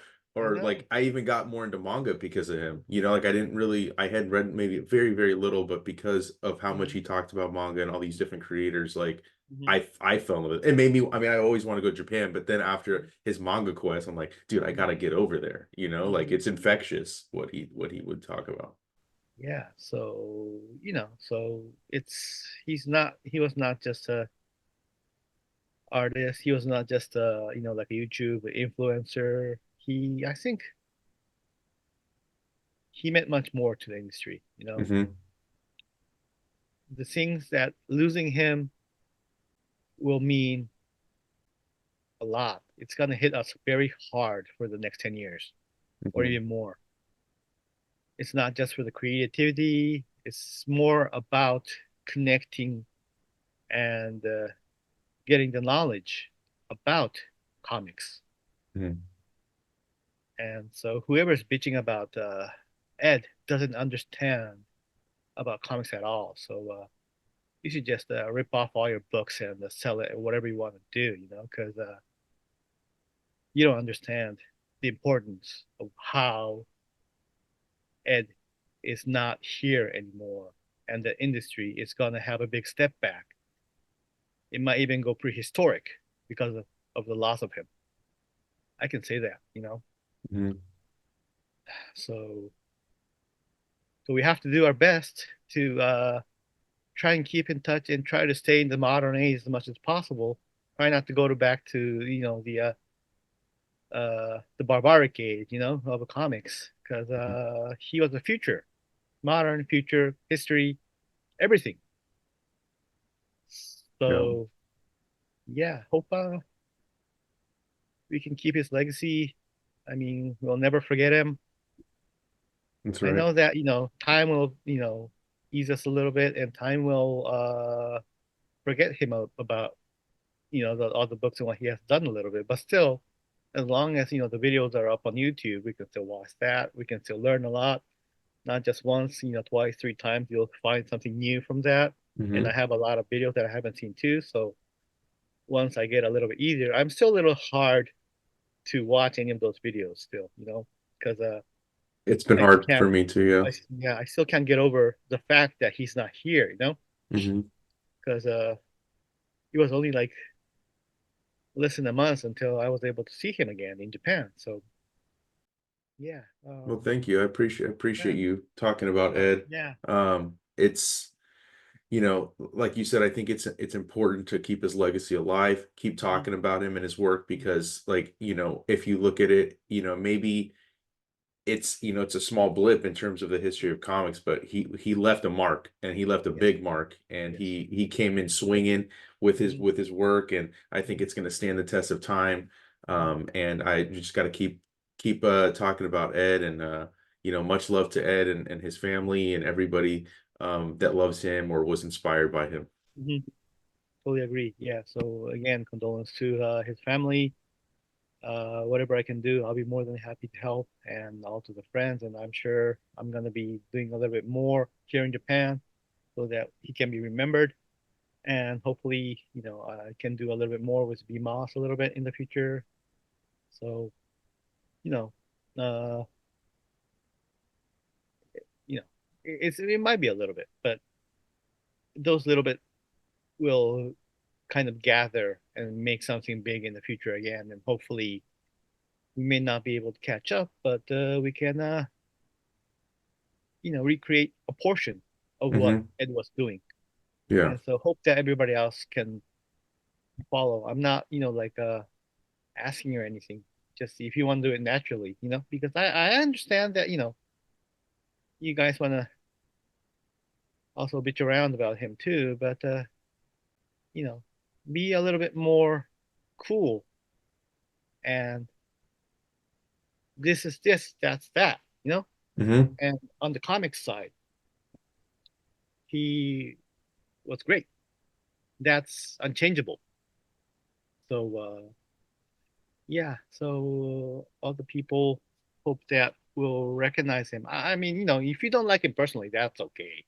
I Or know. like I even got more into manga because of him. You know, like I didn't really I had read maybe very, very little, but because of how much Mhm, he talked about manga and all these different creators, like mhm, I fell in love with it. It made me, I mean, I always want to go to Japan, but then after his manga quest, I'm like, dude, I gotta get over there. You know, like mhm. it's infectious what he would talk about. Yeah, so so he was not just a artist. He was not just a like a YouTube influencer. I think he meant much more to the industry. Hmm. The things that losing him will mean a lot. It's gonna hit us very hard for the next 10 years or Hmm. even more. It's not just for the creativity. It's more about connecting and getting the knowledge about comics. Hmm. And so whoever's bitching about Ed doesn't understand about comics at all. So you should just rip off all your books and sell it or whatever you want to do, because you don't understand the importance of how Ed is not here anymore, and the industry is gonna have a big step back. It might even go prehistoric because of the loss of him. I can say that. Hmm. So we have to do our best to try and keep in touch and try to stay in the modern age as much as possible. Try not to go back to the barbaric age, of the comics, because he was the future, modern future, history, everything. Yeah, So yeah, hope we can keep his legacy. I mean, we'll never forget him. that's I right. know that time will ease us a little bit, and time will forget him about all the books and what he has done a little bit. But still, as long as the videos are up on YouTube, we can still watch that. We can still learn a lot, not just once, twice, three times. You'll find something new from that. And I Hmm. have a lot of videos that I haven't seen too. So once I get a little bit easier, I'm still a little hard to watch any of those videos still, because It's been I hard for can't. me too, I still can't get over the fact that he's not here, yeah. Hmm. because it was only like less than a month until I was able to see him again in Japan. So yeah, Well, thank you. I yeah, appreciate you talking about Ed. yeah, It's, you know, like you said, I think it's important to keep his legacy alive, keep mhm, talking about him and his work because, like, you know, if you look at it, you know, maybe it's, you know, it's a small blip in terms of the history of comics, but he left a mark and he left a yes, big mark and yes, he came in swinging mhm, with his work, and I think mhm, it's going to stand the test of time. mhm, And I just got to keep talking about Ed, and you know, much love to Ed and his family and everybody that loves him or was inspired by him. mhm. Totally agree. Yeah. So again, condolence to his family. Whatever I can do, I'll be more than happy to help, and also the friends. And I'm sure I'm gonna be doing a little bit more here in Japan so that he can be remembered. And hopefully, I can do a little bit more with BMOS a little bit in the future. So, you know, uh, you know, it might be a little bit, but those little bit will kind of gather and make something big in the future again. And hopefully, we may not be able to catch up, but we can, recreate a portion of what Hmm. Ed was doing. Yeah. And so hope that everybody else can follow. I'm not, like asking or anything. Just if you want to do it naturally, because I understand that, you guys want to also bitch around about him too, but you know, be a little bit more cool. And this is this, that's that, Hmm. And on the comics side, he was great. That's unchangeable. So yeah, so all the people hope that will recognize him. I mean, if you don't like him personally, that's okay,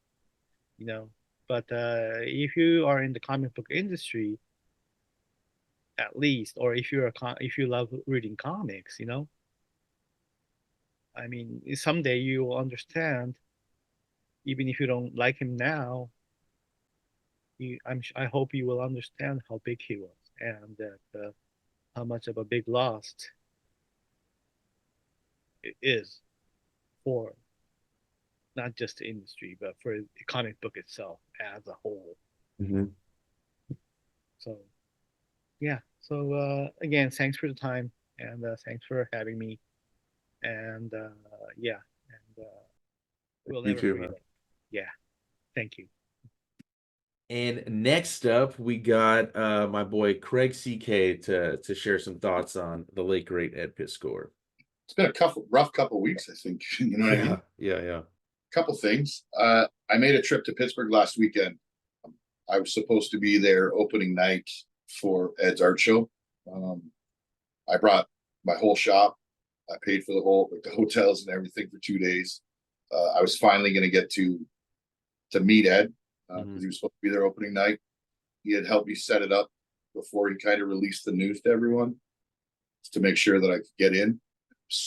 you know. But if you are in the comic book industry, at least, or if you love reading comics, I mean, someday you will understand, even if you don't like him now. I hope you will understand how big he was, and that how much of a big loss it is for not just the industry, but for the comic book itself as a whole. Mm-hmm. So yeah. So again, thanks for the time, and thanks for having me. And yeah, and we'll You never too, forget man. it. Yeah. Thank you. And next up, we got my boy Craig CK to share some thoughts on the late great Ed Piskor. It's been a rough couple weeks, I think. You know what I mean? Yeah. Couple things. I made a trip to Pittsburgh last weekend. I was supposed to be there opening night for Ed's art show. I brought my whole shop. I paid for the hotels and everything for 2 days. I was finally going to get to meet Ed because he was supposed to be there opening night. He had helped me set it up before he kind of released the news to everyone to make sure that I could get in.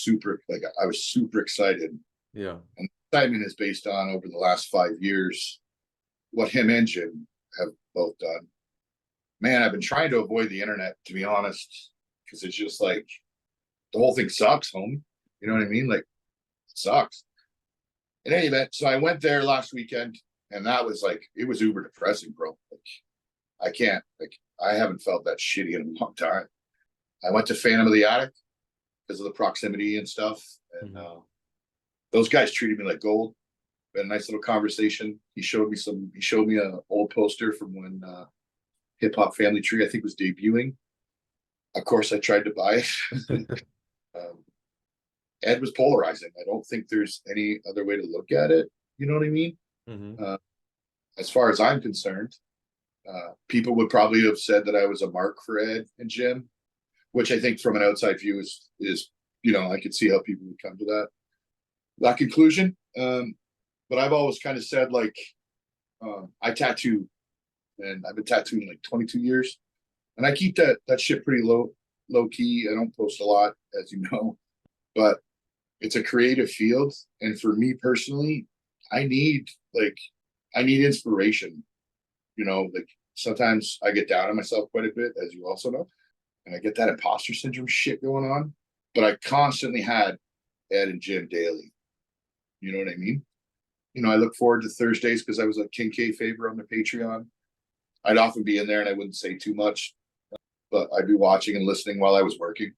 I was super excited. Yeah. And the excitement is based on over the last 5 years what him and Jim have both done. Man, I've been trying to avoid the internet, to be honest, because it's just like the whole thing sucks, homie. You know what I mean? Like, it sucks. In any event, so I went there last weekend, and that was like, it was uber depressing, bro. Like, I haven't felt that shitty in a long time. I went to Phantom of the Attic because of the proximity and stuff, and those guys treated me like gold. We had a nice little conversation. He showed me an old poster from when Hip Hop Family Tree, I think, was debuting. Of course, I tried to buy it. Ed was polarizing. I don't think there's any other way to look at it. You know what I mean? As far as I'm concerned, people would probably have said that I was a mark for Ed and Jim, which I think from an outside view is I could see how people would come to that conclusion. But I've always kind of said, like, I tattoo, and I've been tattooing like 22 years, and I keep that shit pretty low key. I don't post a lot, as you know, but it's a creative field, and for me personally, I need inspiration. Like, sometimes I get down on myself quite a bit, as you also know, and I get that imposter syndrome shit going on. But I constantly had Ed and Jim daily. You know what I mean? I look forward to Thursdays because I was a King K favor on the Patreon. I'd often be in there and I wouldn't say too much, but I'd be watching and listening while I was working.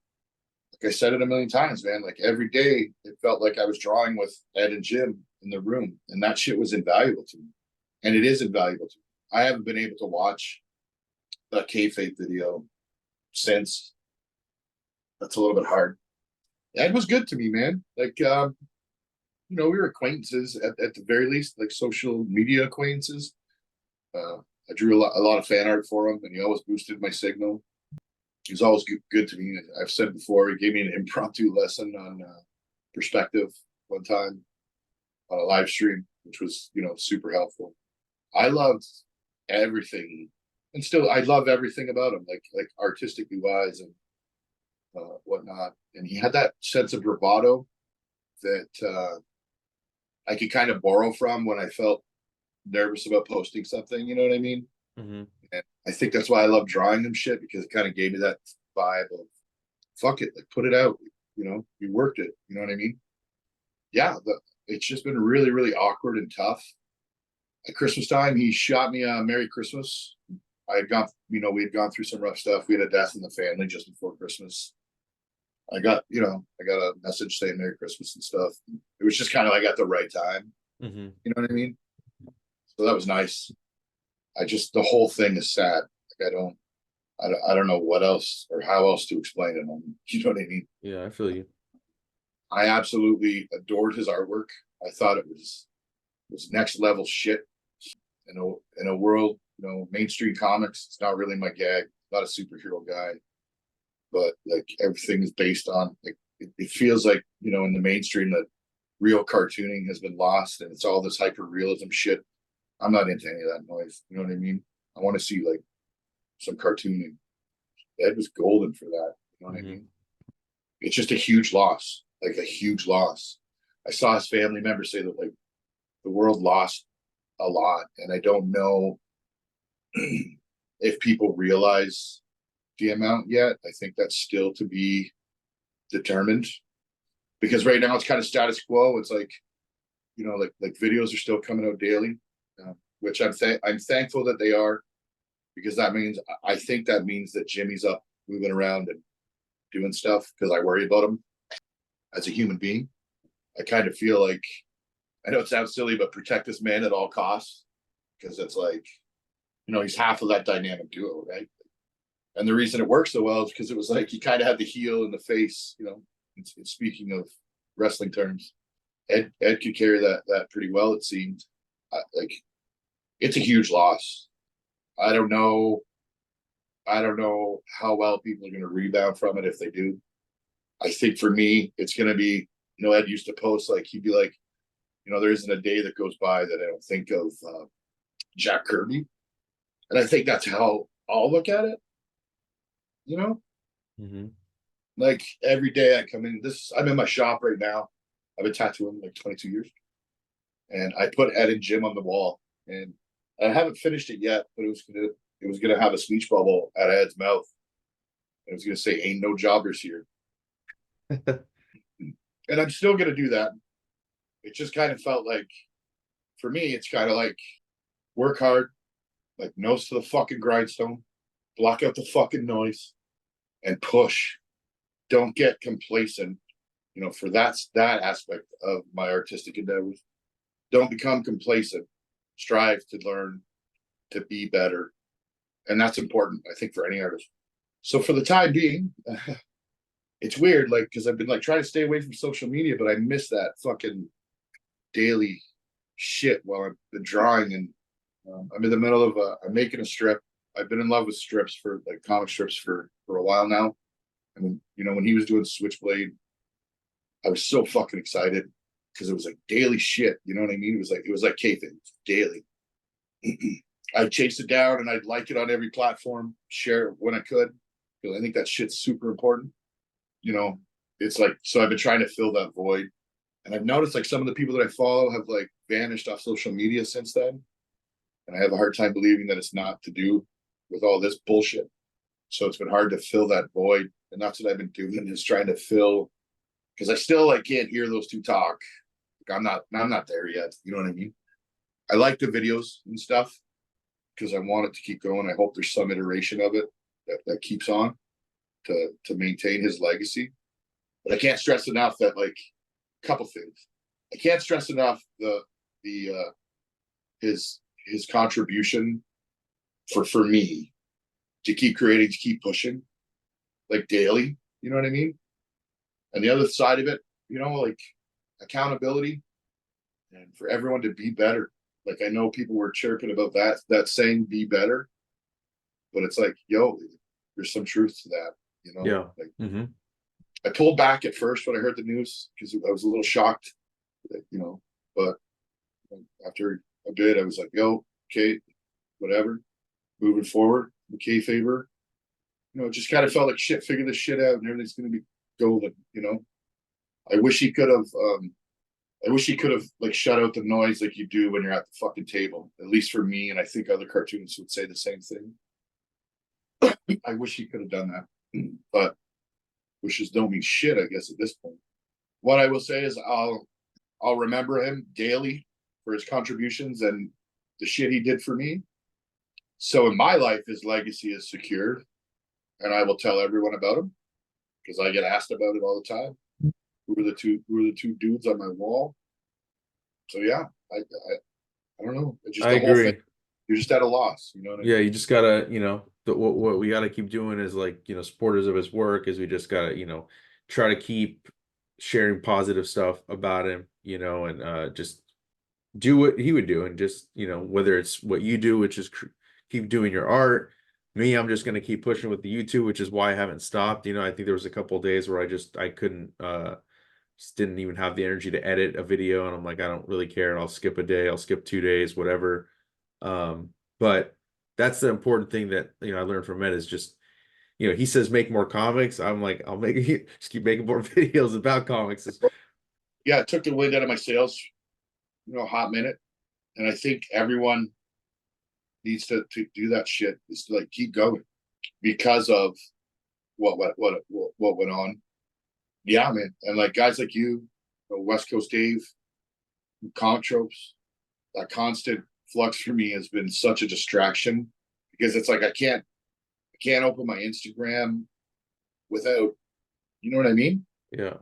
Like I said it a million times, man, like every day it felt like I was drawing with Ed and Jim in the room, and that shit was invaluable to me. And it is invaluable to me. I haven't been able to watch the kayfabe video since. That's a little bit hard. Ed was good to me, man. Like, we were acquaintances at the very least, like social media acquaintances. I drew a lot of fan art for him, and he always boosted my signal. He was always good to me. I've said before, he gave me an impromptu lesson on perspective one time on a live stream, which was, super helpful. I loved everything, and still I love everything about him, like artistically wise and whatnot. And he had that sense of bravado that I could kind of borrow from when I felt nervous about posting something. You know what I mean? And I think that's why I love drawing him shit, because it kind of gave me that vibe of fuck it, like put it out. You worked it. You know what I mean? Yeah, it's just been really, really awkward and tough. At Christmas time, he shot me a Merry Christmas. We had gone through some rough stuff. We had a death in the family just before Christmas. I got a message saying Merry Christmas and stuff. It was just kind of like at the right time. You know what I mean? So that was nice. The whole thing is sad. Like, I don't know what else or how else to explain it. You know what I mean? Yeah, I feel you. I absolutely adored his artwork. I thought it was next level shit. In a world, mainstream comics, it's not really my gag. Not a superhero guy. but like everything is based on like it feels like, you know, in the mainstream that real cartooning has been lost and it's all this hyper realism shit. I'm not into any of that noise. You know what I mean? I want to see like some cartooning. Ed was golden for that. You know what I mean? It's just a huge loss, like a huge loss. I saw his family members say that like the world lost a lot, and I don't know if people realize the amount yet. I think that's still to be determined, because right now it's kind of status quo. It's like, you know, like videos are still coming out daily, which I'm thankful that they are, because that means I think that means that Jimmy's up moving around and doing stuff, because I worry about him as a human being. I kind of feel like, I know it sounds silly, but protect this man at all costs, because it's like, you know, he's half of that dynamic duo, right? And the reason it works so well is because it was like he kind of had the heel in the face, you know. It's speaking of wrestling terms, Ed could carry that pretty well. It seemed like it's a huge loss. I don't know how well people are going to rebound from it if they do. I think for me, it's going to be, you know, Ed used to post like, he'd be like, you know, there isn't a day that goes by that I don't think of Jack Kirby. And I think that's how I'll look at it. You know, like every day I come in, I'm in my shop right now. I've been tattooing like 22 years. And I put Ed and Jim on the wall, and I haven't finished it yet, but it was gonna have a speech bubble at Ed's mouth. It was gonna say, "Ain't no jobbers here." And I'm still gonna do that. It just kind of felt like, for me, it's kind of like work hard, like nose to the fucking grindstone, block out the fucking noise, and push. Don't get complacent, you know, for that aspect of my artistic endeavors. Don't become complacent. Strive to learn, to be better. And that's important, I think, for any artist. So for the time being, it's weird, like, because I've been like trying to stay away from social media, but I miss that fucking daily shit while I've been drawing. And I'm in the middle of I'm making a strip. I've been in love with strips, for like comic strips for a while now. I mean, you know, when he was doing Switchblade, I was so fucking excited, because it was like daily shit. You know what I mean? It was like kayfabe, daily. I'd chase it down and I'd like it on every platform, share it when I could, because I think that shit's super important. You know, it's like, so I've been trying to fill that void. And I've noticed like some of the people that I follow have like vanished off social media since then. And I have a hard time believing that it's not to do with all this bullshit. So it's been hard to fill that void. And that's what I've been doing, is trying to fill, because I still like can't hear those two talk. Like, I'm not there yet. You know what I mean? I like the videos and stuff, because I want it to keep going. I hope there's some iteration of it that keeps on to maintain his legacy. But I can't stress enough that, like, a couple things. I can't stress enough his contribution for me to keep creating, to keep pushing, like daily. You know what I mean? And the other side of it, you know, like accountability, and for everyone to be better. Like, I know people were chirping about that saying, "Be better," but it's like, yo, there's some truth to that, you know? Yeah. Like, I pulled back at first when I heard the news, because I was a little shocked, you know, but after a bit, I was like, yo, okay, whatever, moving forward, the kayfaber, you know, it just kind of felt like shit, figure this shit out and everything's going to be golden, you know? I wish he could have like shut out the noise like you do when you're at the fucking table, at least for me. And I think other cartoonists would say the same thing. I wish he could have done that, but wishes don't mean shit, I guess, at this point. What I will say is I'll remember him daily for his contributions and the shit he did for me. So in my life, his legacy is secure, and I will tell everyone about him, because I get asked about it all the time. Who are the two dudes on my wall? So yeah, I don't know. I agree. You're just at a loss, you know what I mean? Yeah, you just gotta, you know, what we gotta keep doing is, like, you know, supporters of his work, is we just gotta, you know, try to keep sharing positive stuff about him, you know, and just do what he would do, and just, you know, whether it's what you do, which is keep doing your art, Me, I'm just gonna keep pushing with the YouTube, which is why I haven't stopped. I think there was a couple of days where I couldn't just didn't even have the energy to edit a video, and I'm like, I don't really care. I'll skip a day, I'll skip 2 days, whatever. But that's the important thing that I learned from Ed is just he says make more comics. I'm like, I'll make just keep making more videos about comics. Yeah, it took the wind out of my sails, a hot minute. And I think everyone needs to do that shit, is to like keep going because of what went on. Yeah, man. And like guys like you, West Coast Dave, comic tropes, that constant flux for me has been such a distraction because it's like I can't open my Instagram without, you know what I mean? Yeah.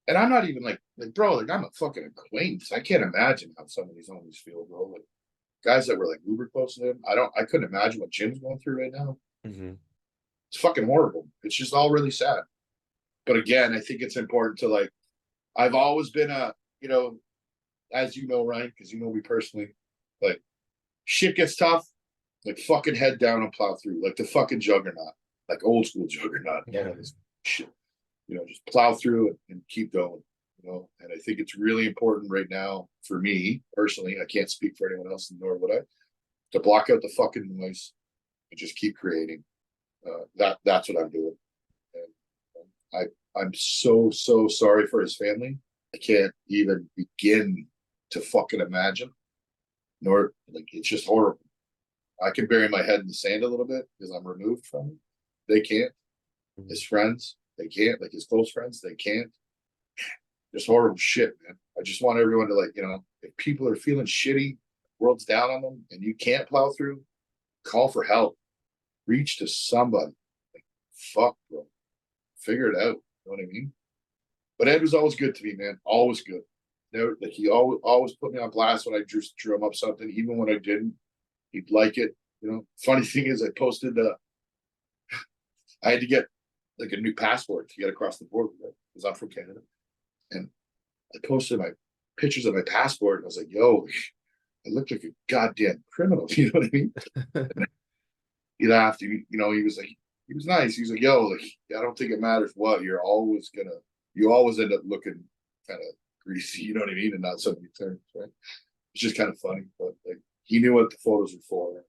And I'm not even like bro, like I'm a fucking acquaintance. I can't imagine how some of these homies feel, bro. Like guys that were like uber close to them. I couldn't imagine what Jim's going through right now. Mm-hmm. It's fucking horrible. It's just all really sad. But again, I think it's important to like, I've always been a, as you know, Ryan, because you know me personally, like shit gets tough, like fucking head down and plow through, like the fucking juggernaut, like old school juggernaut. Yeah. Shit, just plow through it and keep going, and I think it's really important right now for me personally. I can't speak for anyone else, nor would I, to block out the fucking noise and just keep creating. That's what I'm doing. And I'm so sorry for his family. I can't even begin to fucking imagine. Nor like it's just horrible. I can bury my head in the sand a little bit because I'm removed from him. They can't. His friends, they can't. Like his close friends, they can't. Just horrible shit, man. I just want everyone to like, if people are feeling shitty, world's down on them, and you can't plow through, call for help. Reach to somebody. Like, fuck, bro. Figure it out. You know what I mean? But Ed was always good to me, man. Always good. Like he always put me on blast when I drew him up something, even when I didn't. He'd like it. Funny thing is, I posted. I had to get like a new passport to get across the border because I'm from Canada, and I posted my pictures of my passport. And I was like, "Yo, I look like a goddamn criminal." You know what I mean? He laughed. He was like, he was nice. He was like, "Yo, like, I don't think it matters what. You always end up looking kind of greasy. You know what I mean? And not so many terms, right?" It's just kind of funny, but like he knew what the photos were for,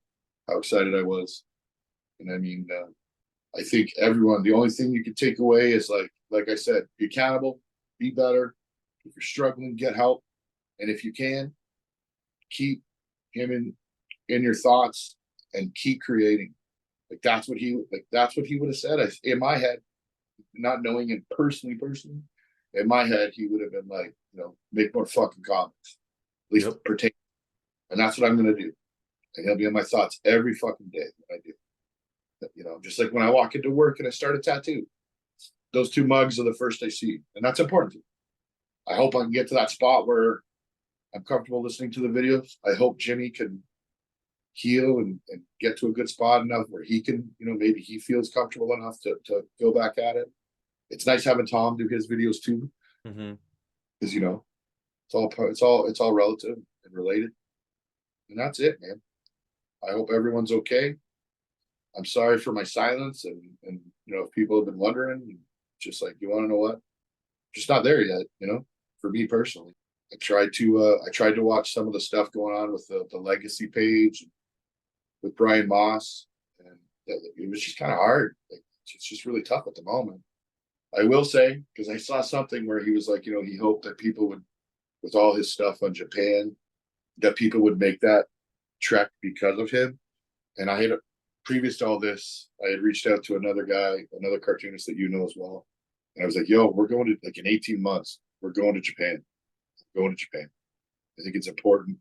how excited I was, and I mean, I think everyone. The only thing you can take away is like I said, be accountable, be better. If you're struggling, get help, and if you can, keep him in your thoughts and keep creating. Like that's what he would have said. In my head, not knowing him personally, in my head, he would have been like, make more fucking comics, at least pertain. And that's what I'm gonna do. And he'll be in my thoughts every fucking day when I do. Just like when I walk into work and I start a tattoo, those two mugs are the first I see, and that's important to me. I hope I can get to that spot where I'm comfortable listening to the videos. I hope Jimmy can heal and get to a good spot enough where he can, maybe he feels comfortable enough to go back at it. It's nice having Tom do his videos too, because it's all relative and related, and that's it, man. I hope everyone's okay. I'm sorry for my silence, and if people have been wondering, just like, you want to know what? Just not there yet, for me personally. I tried to watch some of the stuff going on with the legacy page with Brian Moss, and it was just kind of hard. Like, it's just really tough at the moment. I will say, because I saw something where he was like, he hoped that people would, with all his stuff on Japan, that people would make that trek because of him. And I had, previous to all this, I had reached out to another guy, another cartoonist that you know as well. And I was like, yo, we're going to, like, in 18 months, we're going to Japan. Going to Japan. I think it's important.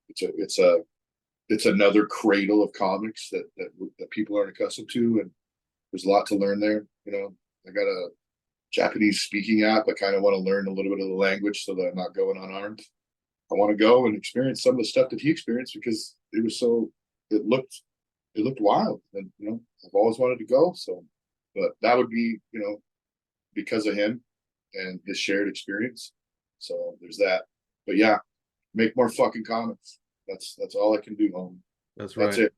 It's another cradle of comics that people aren't accustomed to, and there's a lot to learn there. I got a Japanese speaking app. I kind of want to learn a little bit of the language so that I'm not going unarmed. I want to go and experience some of the stuff that he experienced because it looked wild, and I've always wanted to go. So, but that would be because of him and his shared experience. So there's that. But yeah, make more fucking comics. That's all I can do, homie. That's right. That's it.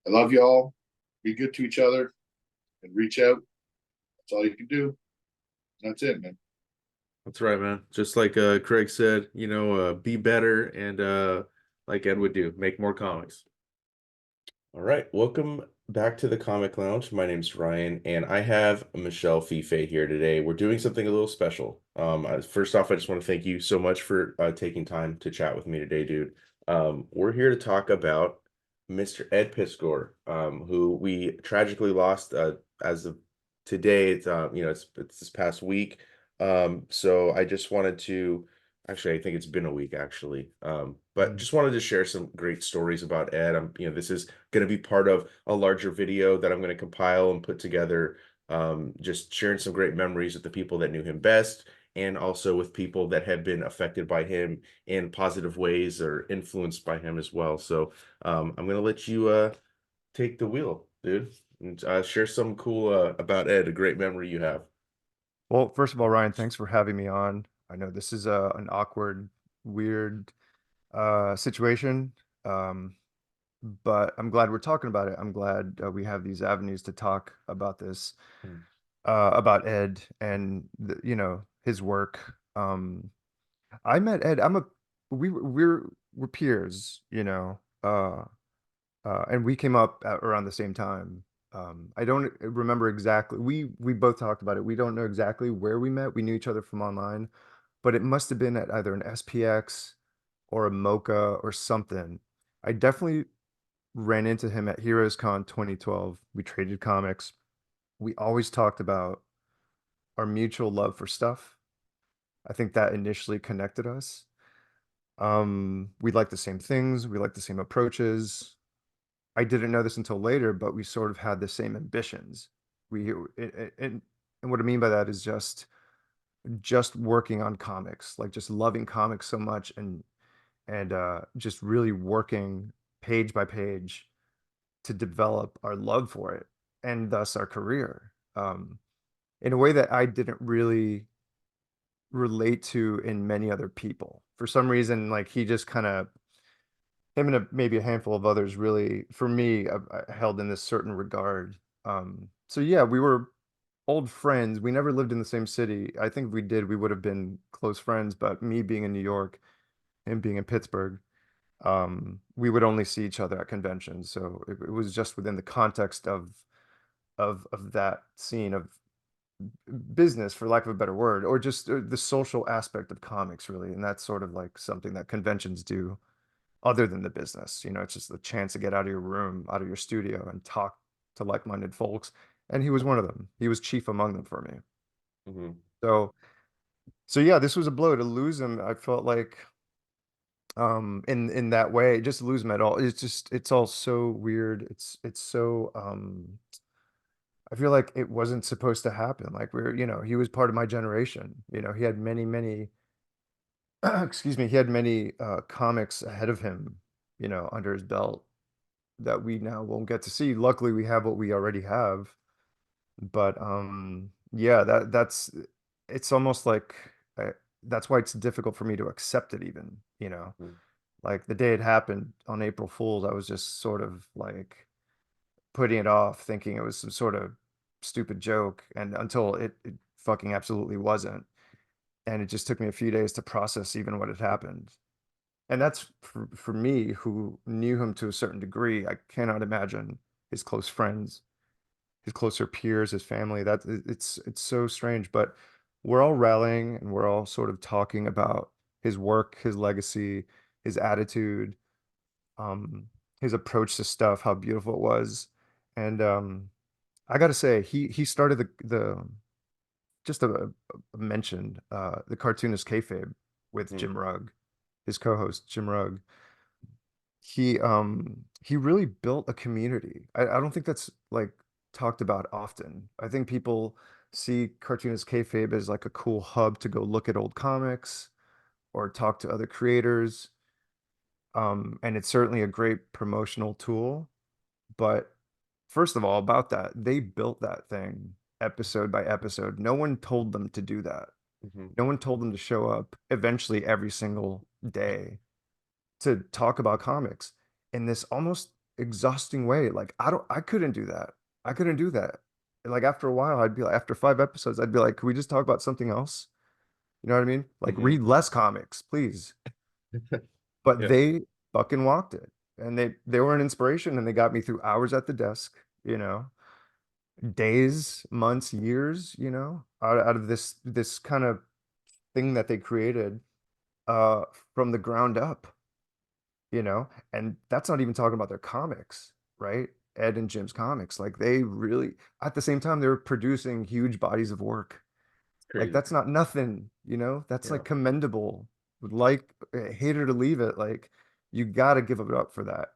I love y'all. Be good to each other and reach out. That's all you can do. That's it, man. That's right, man. Just like Craig said, be better and like Ed would do, make more comics. All right, welcome back to the Comic Lounge. My name's Ryan, and I have Michel Fiffe here today. We're doing something a little special. First off, I just want to thank you so much for taking time to chat with me today, dude. We're here to talk about Mr. Ed Piskor, who we tragically lost as of today. It's this past week. So I just wanted to. Actually, I think it's been a week actually. But just wanted to share some great stories about Ed. This is going to be part of a larger video that I'm going to compile and put together. Just sharing some great memories with the people that knew him best, and also with people that have been affected by him in positive ways or influenced by him as well. So I'm going to let you take the wheel, dude, and share some cool about Ed, a great memory you have. Well, first of all, Ryan, thanks for having me on. I know this is an awkward, weird situation, but I'm glad we're talking about it. I'm glad we have these avenues to talk about this, about Ed and his work. I met Ed. We're peers, and we came up around the same time. I don't remember exactly. We both talked about it. We don't know exactly where we met. We knew each other from online, but it must have been at either an SPX or a Mocha or something. I definitely ran into him at Heroes Con 2012. We traded comics. We always talked about our mutual love for stuff. I think that initially connected us. We like the same things. We like the same approaches. I didn't know this until later, but we sort of had the same ambitions. And what I mean by that is just working on comics, like just loving comics so much and just really working page by page to develop our love for it and thus our career, in a way that I didn't really relate to in many other people. For some reason, like he just kind of him and maybe a handful of others really, for me, held in this certain regard. So yeah, we were old friends. We never lived in the same city. I think if we did, we would have been close friends. But me being in New York and being in Pittsburgh, we would only see each other at conventions. So it was just within the context of that scene of business, for lack of a better word, or just the social aspect of comics, really. And that's sort of like something that conventions do other than the business. It's just the chance to get out of your room, out of your studio, and talk to like-minded folks. And he was one of them. He was chief among them for me. Mm-hmm. So yeah, this was a blow to lose him. I felt like, in that way, just to lose him at all. It's all so weird. It's so, I feel like it wasn't supposed to happen. Like he was part of my generation. He had many, excuse me, he had many comics ahead of him, under his belt that we now won't get to see. Luckily, we have what we already have. But yeah, that's it's almost like that's why it's difficult for me to accept it even, Mm. Like the day it happened on April Fool's, I was just sort of like putting it off, thinking it was some sort of stupid joke, and until it fucking absolutely wasn't. And it just took me a few days to process even what had happened. And that's for me, who knew him to a certain degree. I cannot imagine his close friends, his closer peers, his family. That it's so strange. But we're all rallying and we're all sort of talking about his work, his legacy, his attitude, um, his approach to stuff, how beautiful it was. And I gotta say, he started the just mentioned the cartoonist kayfabe with Jim Rugg, his co-host Jim Rugg. He really built a community. I don't think that's like talked about often. I think people see cartoonist kayfabe as like a cool hub to go look at old comics or talk to other creators. And it's certainly a great promotional tool. But first of all, about that, they built that thing episode by episode. No one told them to do that. Mm-hmm. No one told them to show up eventually every single day to talk about comics in this almost exhausting way. Like I couldn't do that. I couldn't do that. And like after a while, I'd be like, after 5 episodes, I'd be like, can we just talk about something else? You know what I mean? Like Mhm. read less comics, please. But Yeah. they fucking walked it. And they were an inspiration, and they got me through hours at the desk, days, months, years, out of this kind of thing that they created uh from the ground up, and that's not even talking about their comics, right? Ed and Jim's comics. Like they really, at the same time, they're producing huge bodies of work. Like Crazy. that's not nothing, that's Yeah. like commendable. Like hate it or leave it, like you got to give it up for that,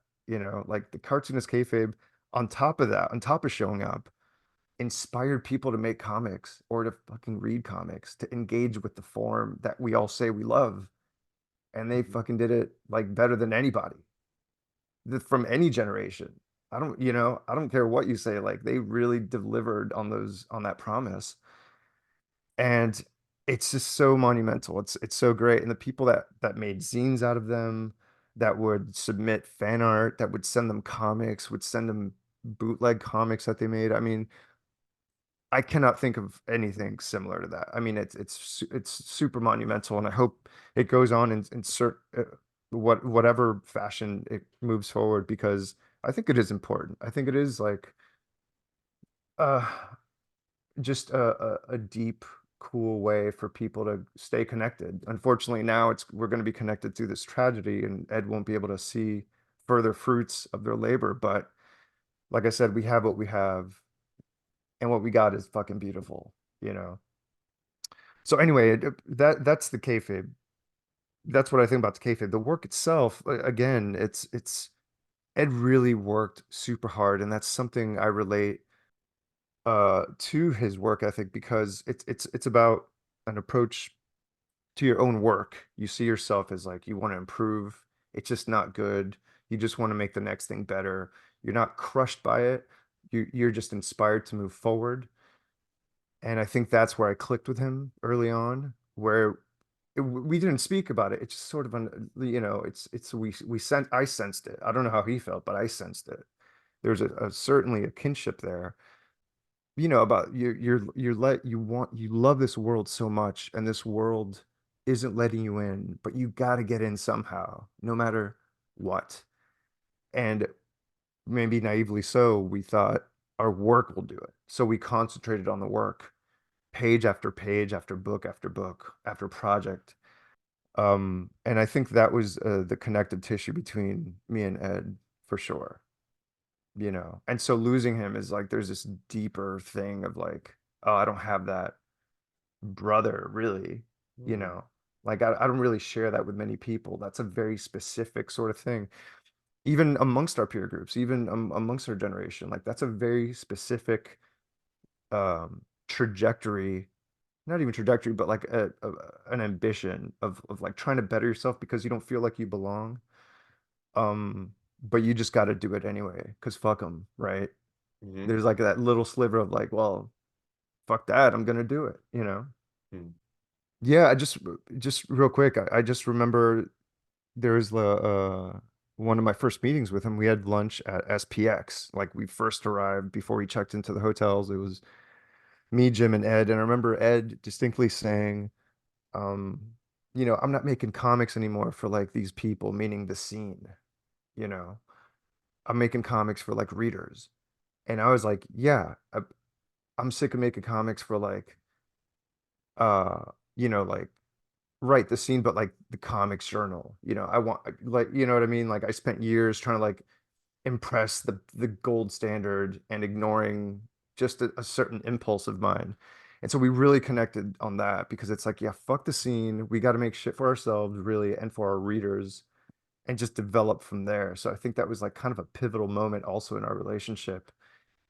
like the cartoonist kayfabe on top of that, on top of showing up, inspired people to make comics or to fucking read comics, to engage with the form that we all say we love. And they fucking did it like better than anybody from any generation. I don't care what you say, like they really delivered on that promise. And it's just so monumental. It's so great. And the people that made zines out of them, that would submit fan art, that would send them comics, would send them bootleg comics that they made. I mean, I cannot think of anything similar to that. I mean, it's super monumental, and I hope it goes on in whatever fashion it moves forward, because I think it is important. I think it is like uh just a deep, cool way for people to stay connected. Unfortunately, now we're going to be connected through this tragedy, and Ed won't be able to see further fruits of their labor. But like I said, we have what we have, and what we got is fucking beautiful, you know. So anyway, that's the kayfabe. That's what I think about the kayfabe. The work itself, again, it's Ed really worked super hard, and that's something I relate to his work ethic, because it's about an approach to your own work. You see yourself as like, you want to improve. It's just not good. You just want to make the next thing better. You're not crushed by it. You're just inspired to move forward. And I think that's where I clicked with him early on, where we didn't speak about it. It's just sort of I sensed it. I don't know how he felt, but I sensed it. There's certainly a kinship there, about you love this world so much, and this world isn't letting you in, but you got to get in somehow, no matter what. And maybe naively so, we thought our work will do it. So we concentrated on the work, page after page, after book, after project. And I think that was the connective tissue between me and Ed, for sure. And so losing him is like, there's this deeper thing of like, oh, I don't have that brother, really. you know like I don't really share that with many people. That's a very specific sort of thing, even amongst our peer groups, even amongst our generation. Like that's a very specific trajectory, not even trajectory, but like an ambition of like trying to better yourself because you don't feel like you belong. But you just got to do it anyway, because fuck them, right? Mhm. There's like that little sliver of like, well, fuck that, I'm gonna do it, Mm. Yeah, just real quick, I just remember there was one of my first meetings with him. We had lunch at SPX. Like we first arrived before we checked into the hotels. It was me, Jim, and Ed. And I remember Ed distinctly saying, um, I'm not making comics anymore for like these people, meaning the scene, you know. I'm making comics for like readers. And I was like, yeah, I'm sick of making comics for like uh, like right, the scene, but like the comics journal. I want, like, you know what I mean? Like I spent years trying to like impress the gold standard and ignoring just a certain impulse of mine. And so we really connected on that, because it's like, yeah, fuck the scene. We got to make shit for ourselves, really, and for our readers, and just develop from there. So I think that was like kind of a pivotal moment also in our relationship.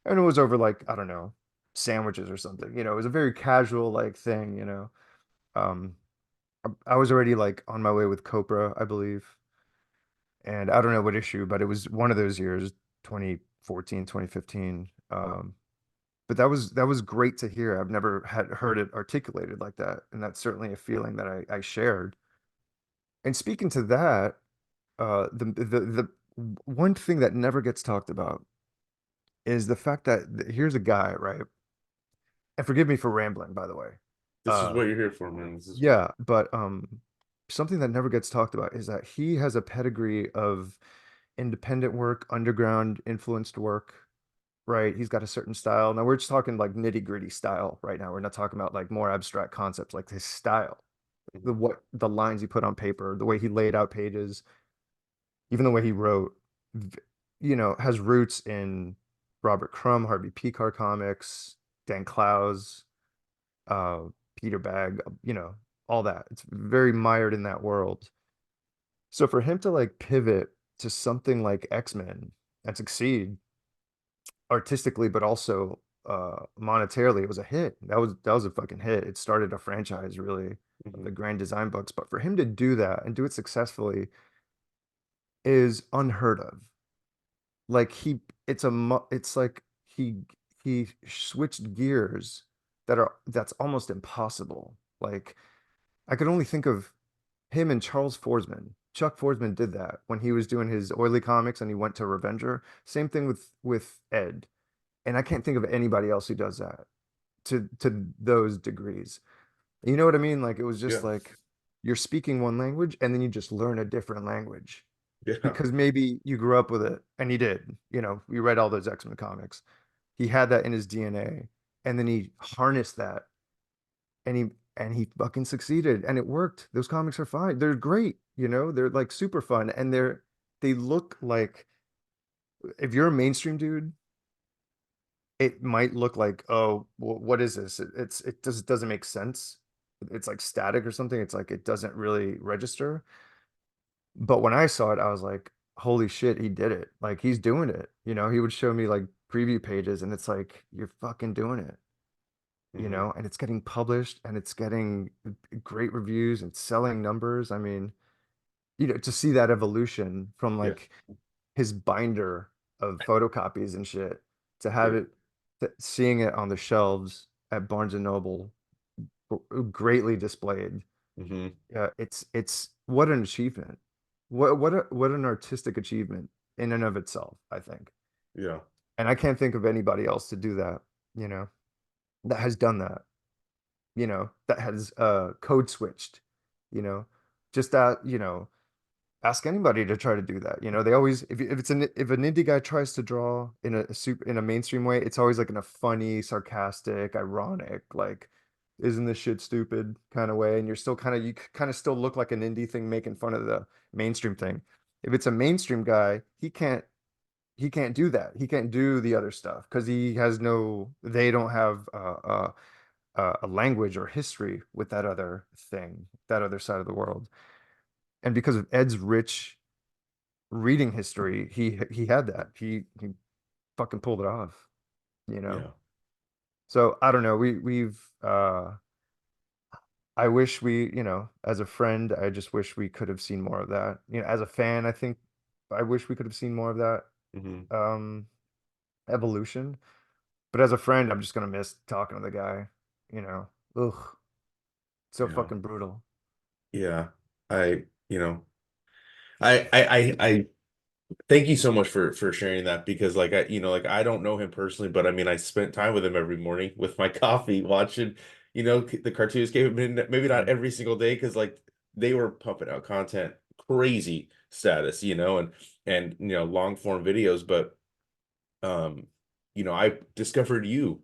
And it was over like, I don't know, sandwiches or something. It was a very casual like thing. Um, I was already like on my way with Copra, I believe. And I don't know what issue, but it was one of those years, 2014, 2015. But that was great to hear. I've never had heard it articulated like that. And that's certainly a feeling that I shared. And speaking to that, the one thing that never gets talked about is the fact that here's a guy, right? And forgive me for rambling, by the way. This is what you're here for, man. This is Yeah, but something that never gets talked about is that he has a pedigree of independent work, underground influenced work, right? He's got a certain style. Now we're just talking like nitty-gritty style right now. We're not talking about like more abstract concepts, like his style, the lines he put on paper, the way he laid out pages, even the way he wrote, has roots in Robert Crumb, Harvey Pekar comics, Dan Clowes, uh, Peter Bagg, all that. It's very mired in that world. So for him to like pivot to something like X-Men and succeed artistically, but also monetarily, it was a hit. That was a fucking hit. It started a franchise really of the Grand Design books. But for him to do that and do it successfully is unheard of. Like it's like he switched gears that's almost impossible. Like I could only think of him and Charles Forsman. Chuck Forsman did that when he was doing his oily comics and he went to Revenger. Same thing with Ed. And I can't think of anybody else who does that to those degrees. You know what I mean? Like it was just yeah, like you're speaking one language and then you just learn a different language yeah, because maybe you grew up with it and he did. You read all those X-Men comics. He had that in his DNA and then he harnessed that and he fucking succeeded and it worked. Those comics are fine. They're great, they're like super fun and they look like if you're a mainstream dude, it might look like, oh, what is this? It doesn't make sense. It's like static or something. It's like it doesn't really register. But when I saw it, I was like, holy shit, he did it. Like he's doing it. He would show me like preview pages and it's like, you're fucking doing it, and it's getting published and it's getting great reviews and selling numbers. I mean, to see that evolution from yeah, like his binder of photocopies and shit to have yeah. it, seeing it on the shelves at Barnes and Noble, greatly displayed. hmm Yeah, it's what an achievement. What an artistic achievement in and of itself, I think. Yeah. And I can't think of anybody else to do that, that has done that, that has code switched, you know, just that, ask anybody to try to do that. They always if an indie guy tries to draw in a mainstream way, it's always like in a funny, sarcastic, ironic, like, isn't this shit stupid kind of way. And you kind of still look like an indie thing making fun of the mainstream thing. If it's a mainstream guy, he can't do that. He can't do the other stuff because they don't have a language or history with that other thing, that other side of the world. And because of Ed's rich reading history, he had that. He fucking pulled it off. Yeah. So I don't know. We've I wish as a friend, I just wish we could have seen more of that. As a fan, I think I wish we could have seen more of that hmm um evolution. But as a friend, I'm just gonna miss talking to the guy, you know. Ugh, so Yeah. fucking brutal. Yeah. I, you know, I thank you so much for sharing that because like like I don't know him personally, but I mean I spent time with him every morning with my coffee watching, the cartoons came in maybe not Mhm. every single day because like they were pumping out content crazy status, and long form videos, but um I discovered you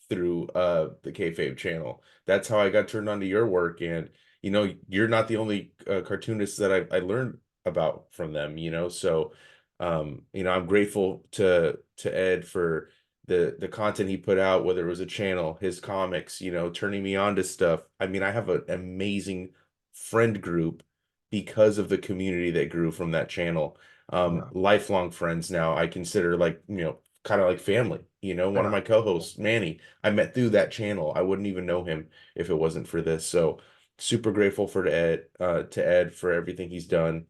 through the kayfabe channel. That's how I got turned on to your work, and you're not the only cartoonist that I learned about from them, so I'm grateful to Ed for the content he put out, whether it was a channel, his comics, turning me on to stuff. I mean, I have an amazing friend group because of the community that grew from that channel. Yeah, Lifelong friends now, I consider, like, kind of like family. One of yeah. my co-hosts, Manny, I met through that channel. I wouldn't even know him if it wasn't for this. So super grateful to Ed for everything he's done,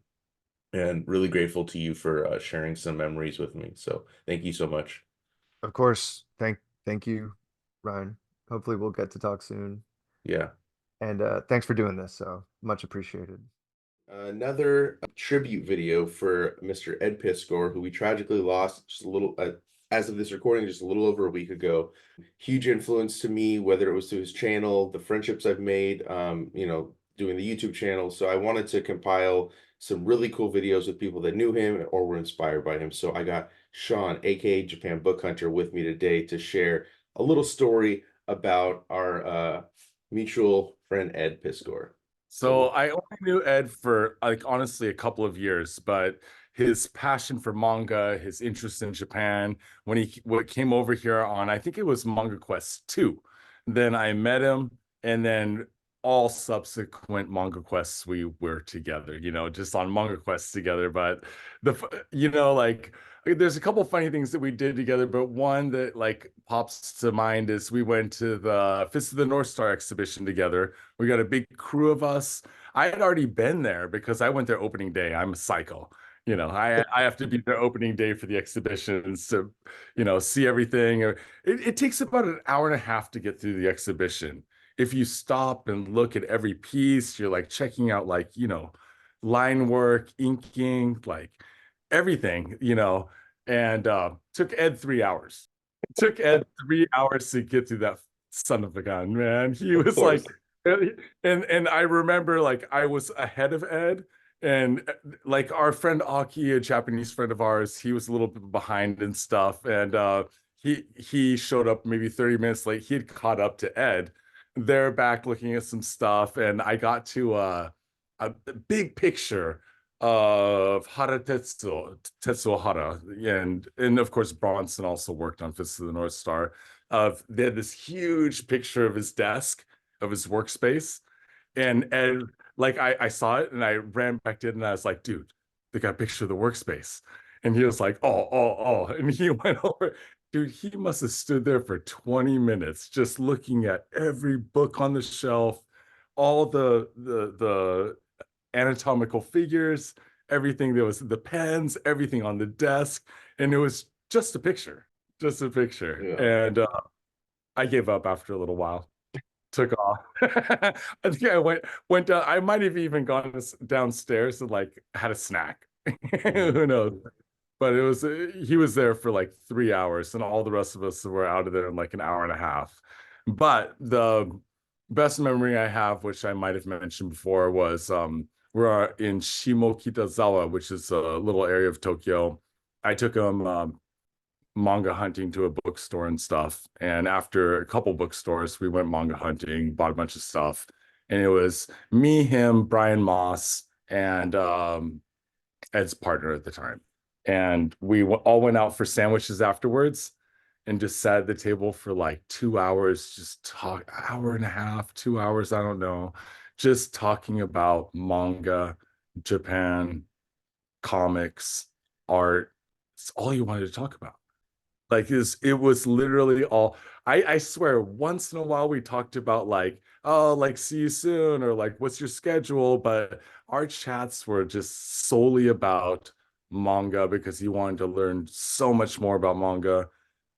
and really grateful to you for sharing some memories with me. So thank you so much. Of course. Thank you, Ryan. Hopefully we'll get to talk soon. Yeah. And thanks for doing this. So much appreciated. Another tribute video for Mr. Ed Piskor, who we tragically lost just a little, as of this recording, just a little over a week ago. Huge influence to me, whether it was to his channel, the friendships I've made, doing the YouTube channel. So I wanted to compile some really cool videos with people that knew him or were inspired by him. So I got Shawn, aka Japan Book Hunter, with me today to share a little story about our mutual friend Ed Piskor. So I only knew Ed for like honestly a couple of years, but his passion for manga, his interest in Japan, when he came over here on, I think it was Manga Quest 2, then I met him, and then all subsequent Manga Quests we were together, just on Manga Quests together. But like there's a couple funny things that we did together, but one that like pops to mind is we went to the Fist of the North Star exhibition together. We got a big crew of us. I had already been there because I went there opening day. I'm a psycho. I have to be there opening day for the exhibitions to, see everything. It takes about an hour and a half to get through the exhibition. If you stop and look at every piece, you're like checking out like, line work, inking, like everything, and took Ed 3 hours. It took Ed 3 hours to get through that son of a gun, man. He was like, and I remember like I was ahead of Ed, and like our friend Aki, a Japanese friend of ours, he was a little bit behind and stuff, and he showed up maybe 30 minutes late. He had caught up to Ed. They're back looking at some stuff, and I got to a big picture of Tetsuo Hara, and of course Bronson also worked on Fist of the North Star. They had this huge picture of his desk, of his workspace, and like I saw it and I ran back in and I was like, dude, they got a picture of the workspace. And he was like, oh, and he went over. Dude, he must have stood there for 20 minutes just looking at every book on the shelf, all the anatomical figures, everything. There was the pens, everything on the desk, and it was just a picture. Yeah. And I gave up after a little while. Took off. I think I went down. I might have even gone downstairs and like had a snack. Who knows? But it was he was there for like 3 hours, and all the rest of us were out of there in like an hour and a half. But the best memory I have, which I might have mentioned before, was we're in Shimokitazawa, which is a little area of Tokyo. I took him manga hunting to a bookstore and stuff. And after a couple bookstores, we went manga hunting, bought a bunch of stuff. And it was me, him, Bryan Moss, and Ed's partner at the time. And we all went out for sandwiches afterwards and just sat at the table for like 2 hours, just talk, hour and a half, 2 hours, I don't know, just talking about manga, Japan, comics, art. It's all you wanted to talk about. Like it was literally all. I swear, once in a while we talked about like, oh, like see you soon, or like what's your schedule, but our chats were just solely about manga because he wanted to learn so much more about manga,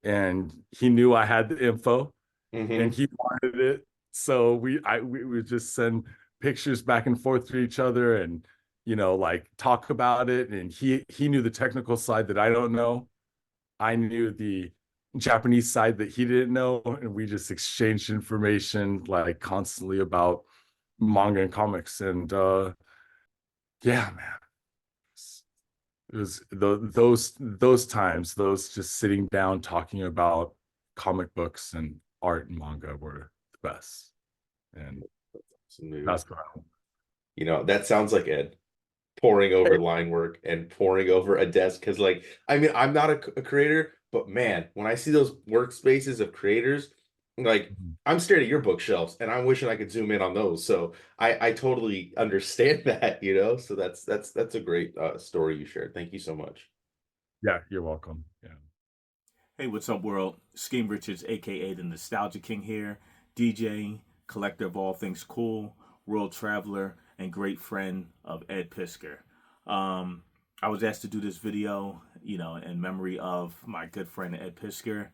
and he knew I had the info, and he wanted it. So we would just send pictures back and forth to each other, and like talk about it. And he knew the technical side that I don't know. I knew the Japanese side that he didn't know, and we just exchanged information like constantly about manga and comics. And yeah, man, it was those times, those just sitting down talking about comic books and art and manga were the best. And that's what that sounds like Ed poring over line work and poring over a desk, because like I mean I'm not a creator, but man, when I see those workspaces of creators, like I'm staring at your bookshelves and I'm wishing I could zoom in on those. So I totally understand that, so that's a great story you shared. Thank you so much. Yeah, you're welcome. Yeah. Hey, what's up, world? Skeme Richards, aka the Nostalgia King here, DJ, collector of all things cool, world traveler, and great friend of Ed Piskor. I was asked to do this video, in memory of my good friend Ed Piskor,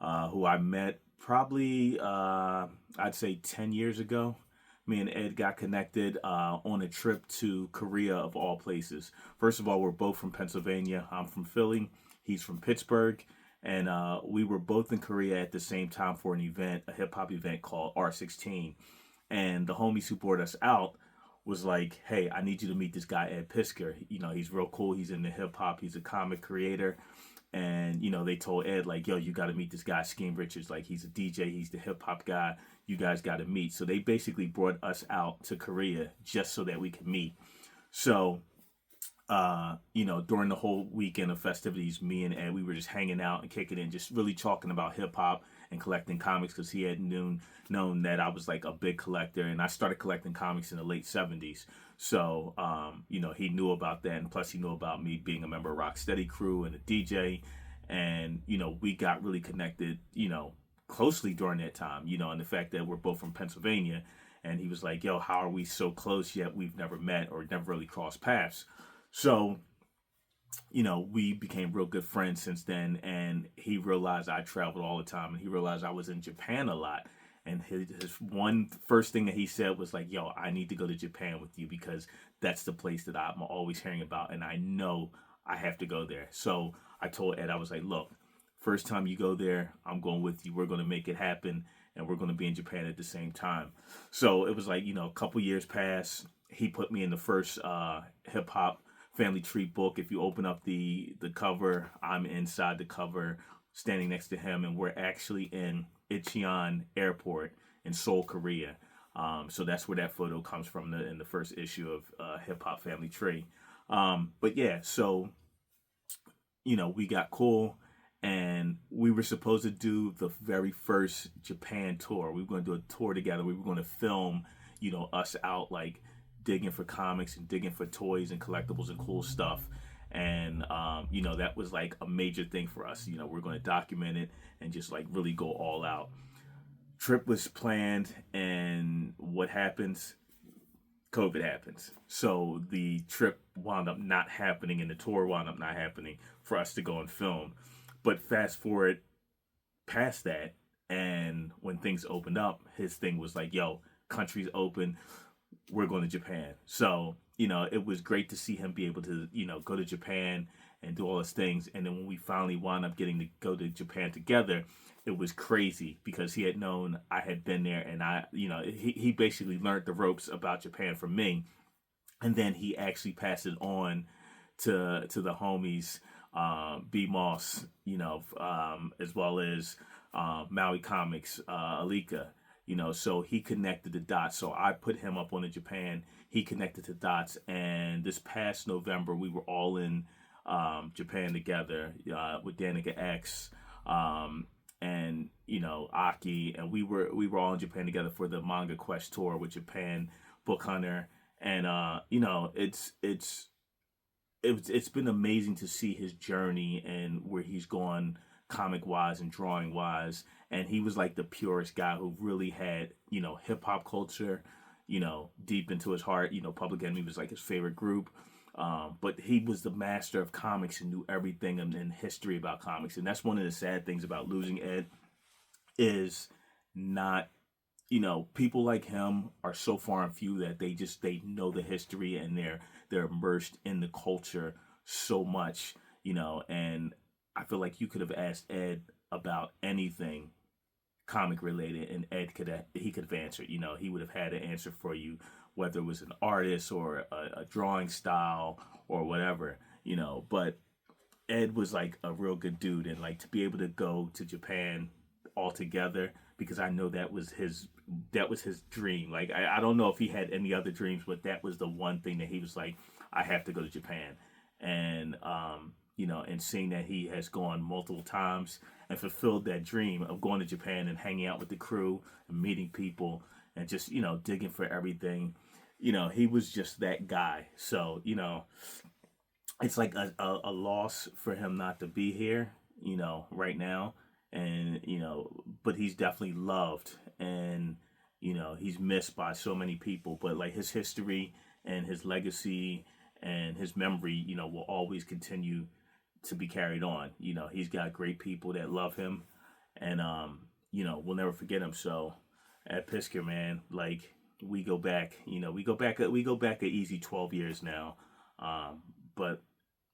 who I met probably, I'd say 10 years ago. me and Ed got connected on a trip to Korea, of all places. First of all, we're both from Pennsylvania. I'm from Philly. He's from Pittsburgh. And we were both in Korea at the same time for an event, a hip hop event called R16. And the homies who brought us out was like, hey, I need you to meet this guy, Ed Piskor. You know, he's real cool. He's into hip hop. He's a comic creator. And, you know, they told Ed, like, yo, you got to meet this guy, Skeme Richards. Like, he's a DJ. He's the hip hop guy. You guys got to meet. So they basically brought us out to Korea just so that we could meet. So, you know, during the whole weekend of festivities, me and Ed, we were just hanging out and kicking it, just really talking about hip hop and collecting comics, because he had known that I was like a big collector, and I started collecting comics in the late 70s. So, you know, he knew about that, and plus he knew about me being a member of Rocksteady Crew and a DJ, and, you know, we got really connected, you know, closely during that time, you know, and the fact that we're both from Pennsylvania, and he was like, yo, how are we so close yet we've never met or never really crossed paths? So, you know, we became real good friends since then, and he realized I traveled all the time, and he realized I was in Japan a lot. And his first thing that he said was like, yo, I need to go to Japan with you, because that's the place that I'm always hearing about, and I know I have to go there. So I told Ed, I was like, look, first time you go there, I'm going with you. We're going to make it happen, and we're going to be in Japan at the same time. So it was like, you know, a couple years passed. He put me in the first hip hop family tree book. If you open up the cover, I'm inside the cover standing next to him, and we're actually in Incheon Airport in Seoul, Korea. So that's where that photo comes from, in the first issue of Hip Hop Family Tree. But yeah, so, you know, we got cool, and we were supposed to do the very first Japan tour. We were going to do a tour together. We were going to film, you know, us out, like, digging for comics and digging for toys and collectibles and cool stuff. And, you know, that was like a major thing for us. You know, we're going to document it and just like really go all out. Trip was planned, and what happens? COVID happens. So the trip wound up not happening, and the tour wound up not happening for us to go and film. But fast forward past that, and when things opened up, his thing was like, yo, country's open, we're going to Japan. So, you know, it was great to see him be able to, you know, go to Japan and do all his things. And then when we finally wound up getting to go to Japan together, it was crazy, because he had known I had been there, and I, you know, he basically learned the ropes about Japan from me. And then he actually passed it on to the homies, B Moss, you know, as well as Maui Comics, Alika. You know, so he connected the dots. So I put him up on the Japan. He connected the dots. And this past November, we were all in Japan together with Danica X and, you know, Aki. And we were all in Japan together for the Manga Quest tour with Japan Book Hunter. And, you know, it's been amazing to see his journey and where he's gone comic wise and drawing wise. And he was like the purest guy who really had, you know, hip hop culture, you know, deep into his heart. You know, Public Enemy was like his favorite group. But he was the master of comics and knew everything in history about comics. And that's one of the sad things about losing Ed, is not, you know, people like him are so far and few that they know the history, and they're immersed in the culture so much, you know. And I feel like you could have asked Ed about anything comic related, and Ed could have answered. You know, he would have had an answer for you, whether it was an artist or a drawing style or whatever, you know. But Ed was like a real good dude, and like to be able to go to Japan all together, because I know that was his dream. Like I don't know if he had any other dreams, but that was the one thing that he was like, I have to go to Japan. And you know, and seeing that he has gone multiple times and fulfilled that dream of going to Japan and hanging out with the crew and meeting people and just, you know, digging for everything. You know, he was just that guy. So, you know, it's like a loss for him not to be here, you know, right now. And, you know, but he's definitely loved, and, you know, he's missed by so many people. But like his history and his legacy and his memory, you know, will always continue to be carried on. You know, he's got great people that love him, and you know, we'll never forget him. So Ed Piskor, man, like, we go back, we go back a easy 12 years now. But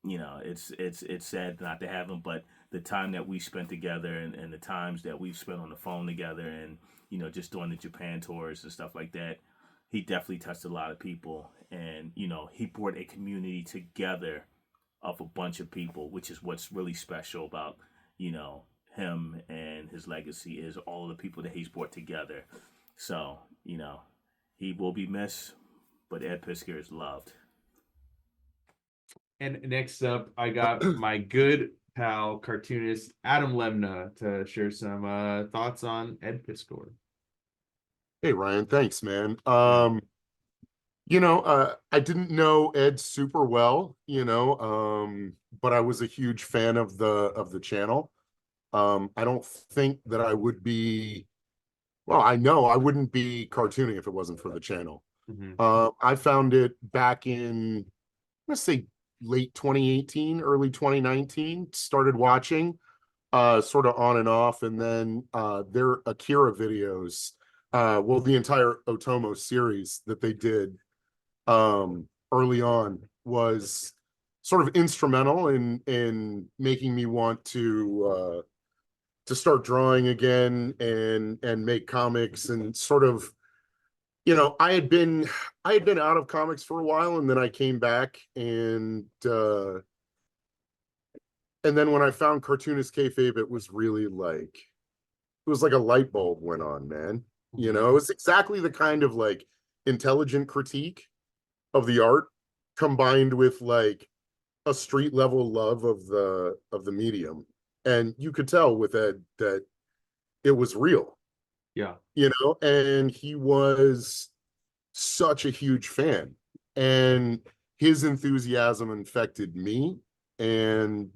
it's sad not to have him, but the time that we spent together and the times that we've spent on the phone together and, just doing the Japan tours and stuff like that, he definitely touched a lot of people. And, he brought a community together of a bunch of people, which is what's really special about, him and his legacy is all of the people that he's brought together. So, he will be missed, but Ed Piskor is loved. And next up, I got my good pal, cartoonist Adam Lemna, to share some thoughts on Ed Piskor. Hey, Ryan, thanks, man. I didn't know Ed super well, but I was a huge fan of the channel. I don't think that I would be, well, I know I wouldn't be cartooning if it wasn't for the channel. I found it back in, let's say, late 2018, early 2019, started watching sort of on and off, and then their Akira videos, the entire Otomo series that they did early on was sort of instrumental in making me want to start drawing again and make comics, and sort of, I had been out of comics for a while, and then I came back, and then when I found Cartoonist Kayfabe, it was really like, it was like a light bulb went on, man. It was exactly the kind of like intelligent critique of the art combined with like a street level love of the medium. And you could tell with Ed that it was real. Yeah. And he was such a huge fan, and his enthusiasm infected me. And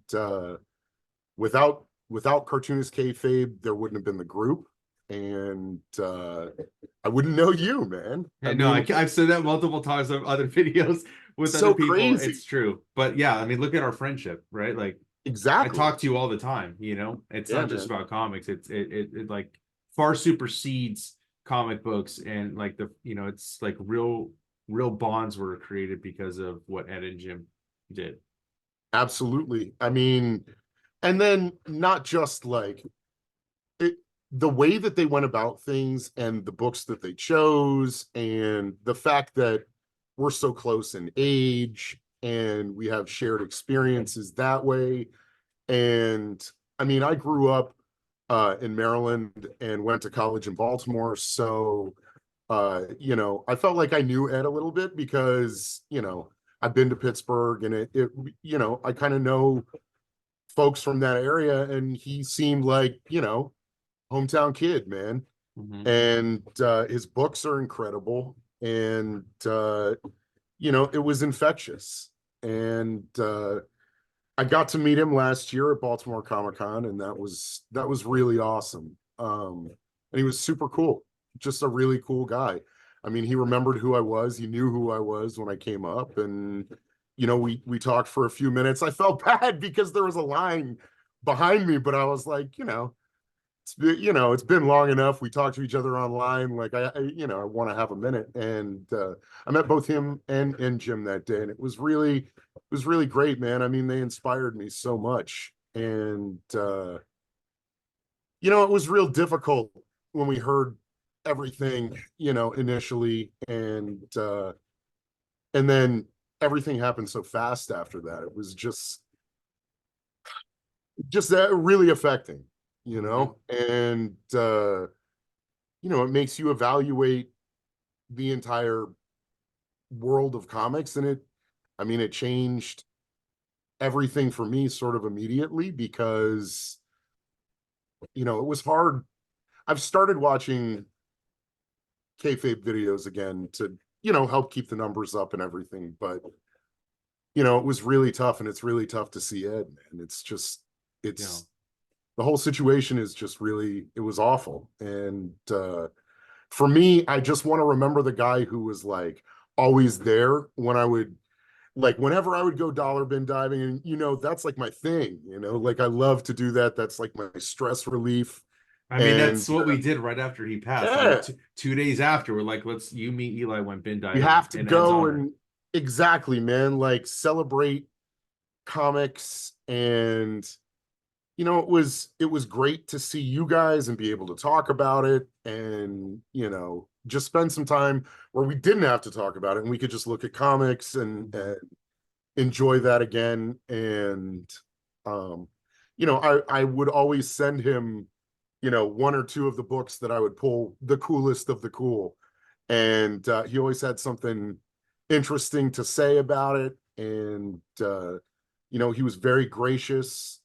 without Cartoonist Kayfabe, there wouldn't have been the group, and I wouldn't know you, man. I've said that multiple times on other videos with so other people. crazy. It's true, but yeah, I mean, look at our friendship, right? Like, exactly. I talk to you all the time. It's not just about comics. It like far supersedes comic books, and like it's like real bonds were created because of what Ed and Jim did. Absolutely. I mean, and then not just like the way that they went about things and the books that they chose, and the fact that we're so close in age and we have shared experiences that way. And I mean, I grew up in Maryland and went to college in Baltimore. So, I felt like I knew Ed a little bit because, I've been to Pittsburgh, and I kind of know folks from that area, and he seemed like, hometown kid, man. And his books are incredible, and it was infectious. And I got to meet him last year at Baltimore Comic-Con, and that was really awesome. And he was super cool, just a really cool guy. I mean, he remembered who I was. He knew who I was when I came up, and we talked for a few minutes. I felt bad because there was a line behind me, but I was like, it's been long enough. We talked to each other online. Like I want to have a minute. And I met both him and Jim that day, and it was really great, man. I mean, they inspired me so much. And it was real difficult when we heard everything, initially, and then everything happened so fast after that. It was just really affecting. And it makes you evaluate the entire world of comics, and it changed everything for me sort of immediately, because it was hard. I've started watching kayfabe videos again to help keep the numbers up and everything, but it was really tough, and it's really tough to see Ed, man. The whole situation is just really, it was awful. And for me, I just want to remember the guy who was like always there when I would, like, whenever I would go dollar bin diving, and that's like my thing, like I love to do that. That's like my stress relief. I mean, And that's what we did right after he passed. yeah, Like 2 days after, we're like, you meet Eli when Ben died. you have to in Ed's go honor. and exactly, man, like celebrate comics. And it was great to see you guys and be able to talk about it, and just spend some time where we didn't have to talk about it and we could just look at comics and enjoy that again. And I would always send him one or two of the books that I would pull the coolest of the cool, and he always had something interesting to say about it. And he was very gracious.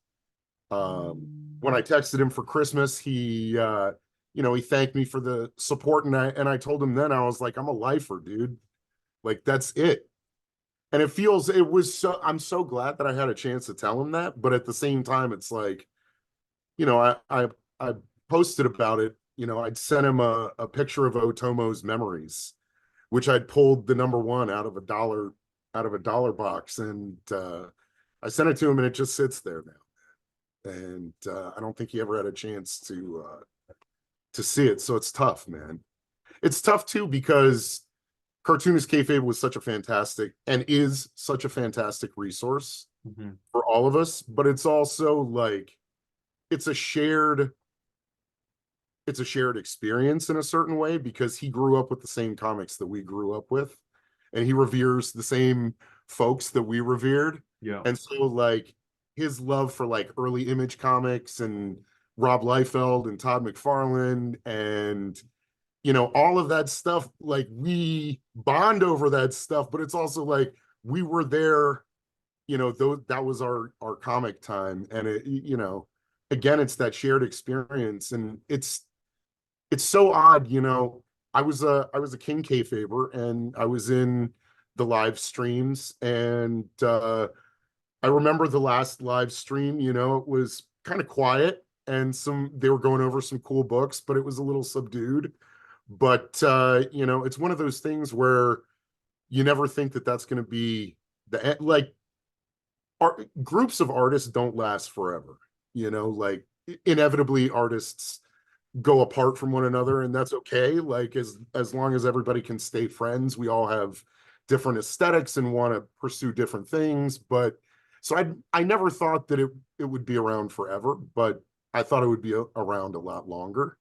When I texted him for Christmas, he thanked me for the support, and I told him then, I was like, I'm a lifer, dude. Like, that's it. And I'm so glad that I had a chance to tell him that, but at the same time, it's like, I posted about it. I'd sent him a picture of Otomo's Memories, which I'd pulled the #1 out of a dollar box, and I sent it to him, and it just sits there now. And I don't think he ever had a chance to see it. So it's tough, man. It's tough too, because Cartoonist Kayfabe was such a fantastic and is such a fantastic resource for all of us, but it's also like it's a shared experience in a certain way, because he grew up with the same comics that we grew up with, and he reveres the same folks that we revered. Yeah. And so like his love for like early Image comics and Rob Liefeld and Todd McFarlane and all of that stuff, like we bond over that stuff, but it's also like we were there, that was our comic time. And it, again, it's that shared experience, and it's so odd. I was a King Kayfaber, and I was in the live streams, and I remember the last live stream, it was kind of quiet, and they were going over some cool books, but it was a little subdued. But it's one of those things where you never think that that's going to be like groups of artists don't last forever. Like inevitably artists go apart from one another, and that's okay. Like as long as everybody can stay friends, we all have different aesthetics and want to pursue different things. But so I never thought that it would be around forever, but I thought it would be around a lot longer.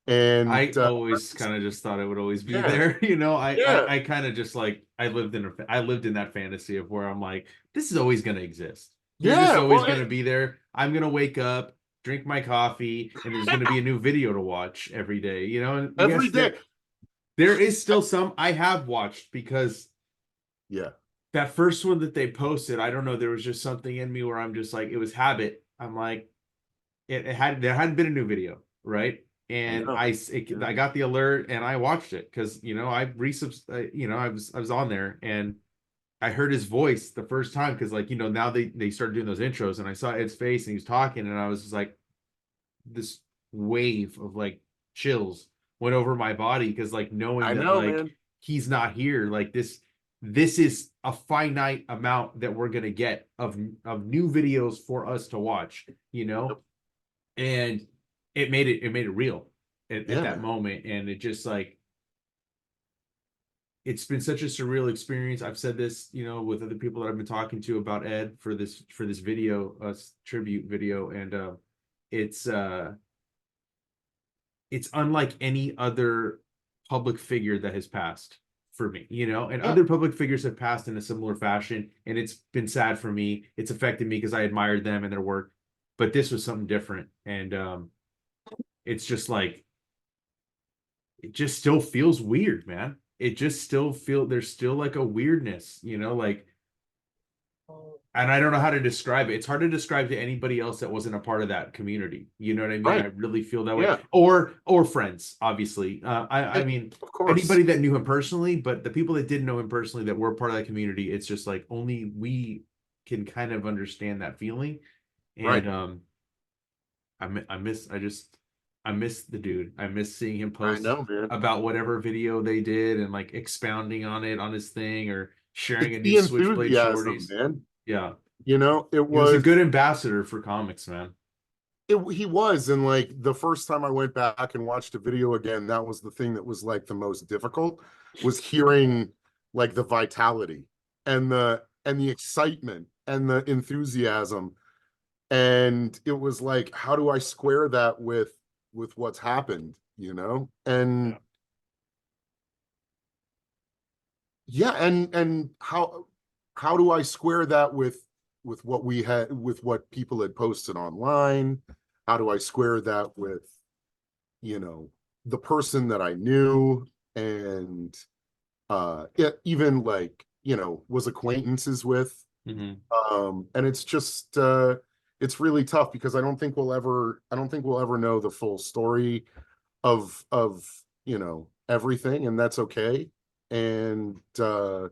And I always kind of just thought it would always be Yeah. there. Yeah. I kind of just like I lived in that fantasy of where I'm like, this is always going to exist. They're just always going to be there. I'm going to wake up, drink my coffee, and there's going to be a new video to watch every day. And every day. There is still some I have watched, because that first one that they posted, I don't know, there was just something in me where I'm just like, it was habit. I'm like, there hadn't been a new video, right? And I got the alert and I watched it because I was on there, and I heard his voice the first time, because now they started doing those intros, and I saw Ed's face and he was talking, and I was just like, this wave of like chills went over my body, because knowing that he's not here, like this is a finite amount that we're gonna get of new videos for us to watch, and it made it real at that moment. And it just like, it's been such a surreal experience. I've said this, with other people that I've been talking to about Ed for this video, tribute video. And it's unlike any other public figure that has passed for me, and other public figures have passed in a similar fashion, and it's been sad for me. It's affected me because I admired them and their work, but this was something different. And it's just like, it just still feels weird, man. It just still there's still like a weirdness, like, and I don't know how to describe it. It's hard to describe to anybody else that wasn't a part of that community. You know what I mean? Right. I really feel that way. Or friends, obviously. I mean, of course, anybody that knew him personally, but the people that didn't know him personally that were part of that community, it's just like only we can kind of understand that feeling. And I miss the dude. I miss seeing him post about whatever video they did and like expounding on it on his thing, or sharing a new Switchblade shorties. Man. Yeah. It He was a good ambassador for comics, man. He was, and like the first time I went back and watched a video again, that was the thing that was like the most difficult, was hearing like the vitality and the excitement and the enthusiasm. And it was like, how do I square that with what's happened, you know? And yeah, and how do I square that with what we had, with what people had posted online? How do I square that with, you know, the person that I knew and even like, you know, was acquaintances with? And it's just it's really tough because I don't think we'll ever know the full story of you know, everything, and that's okay. And but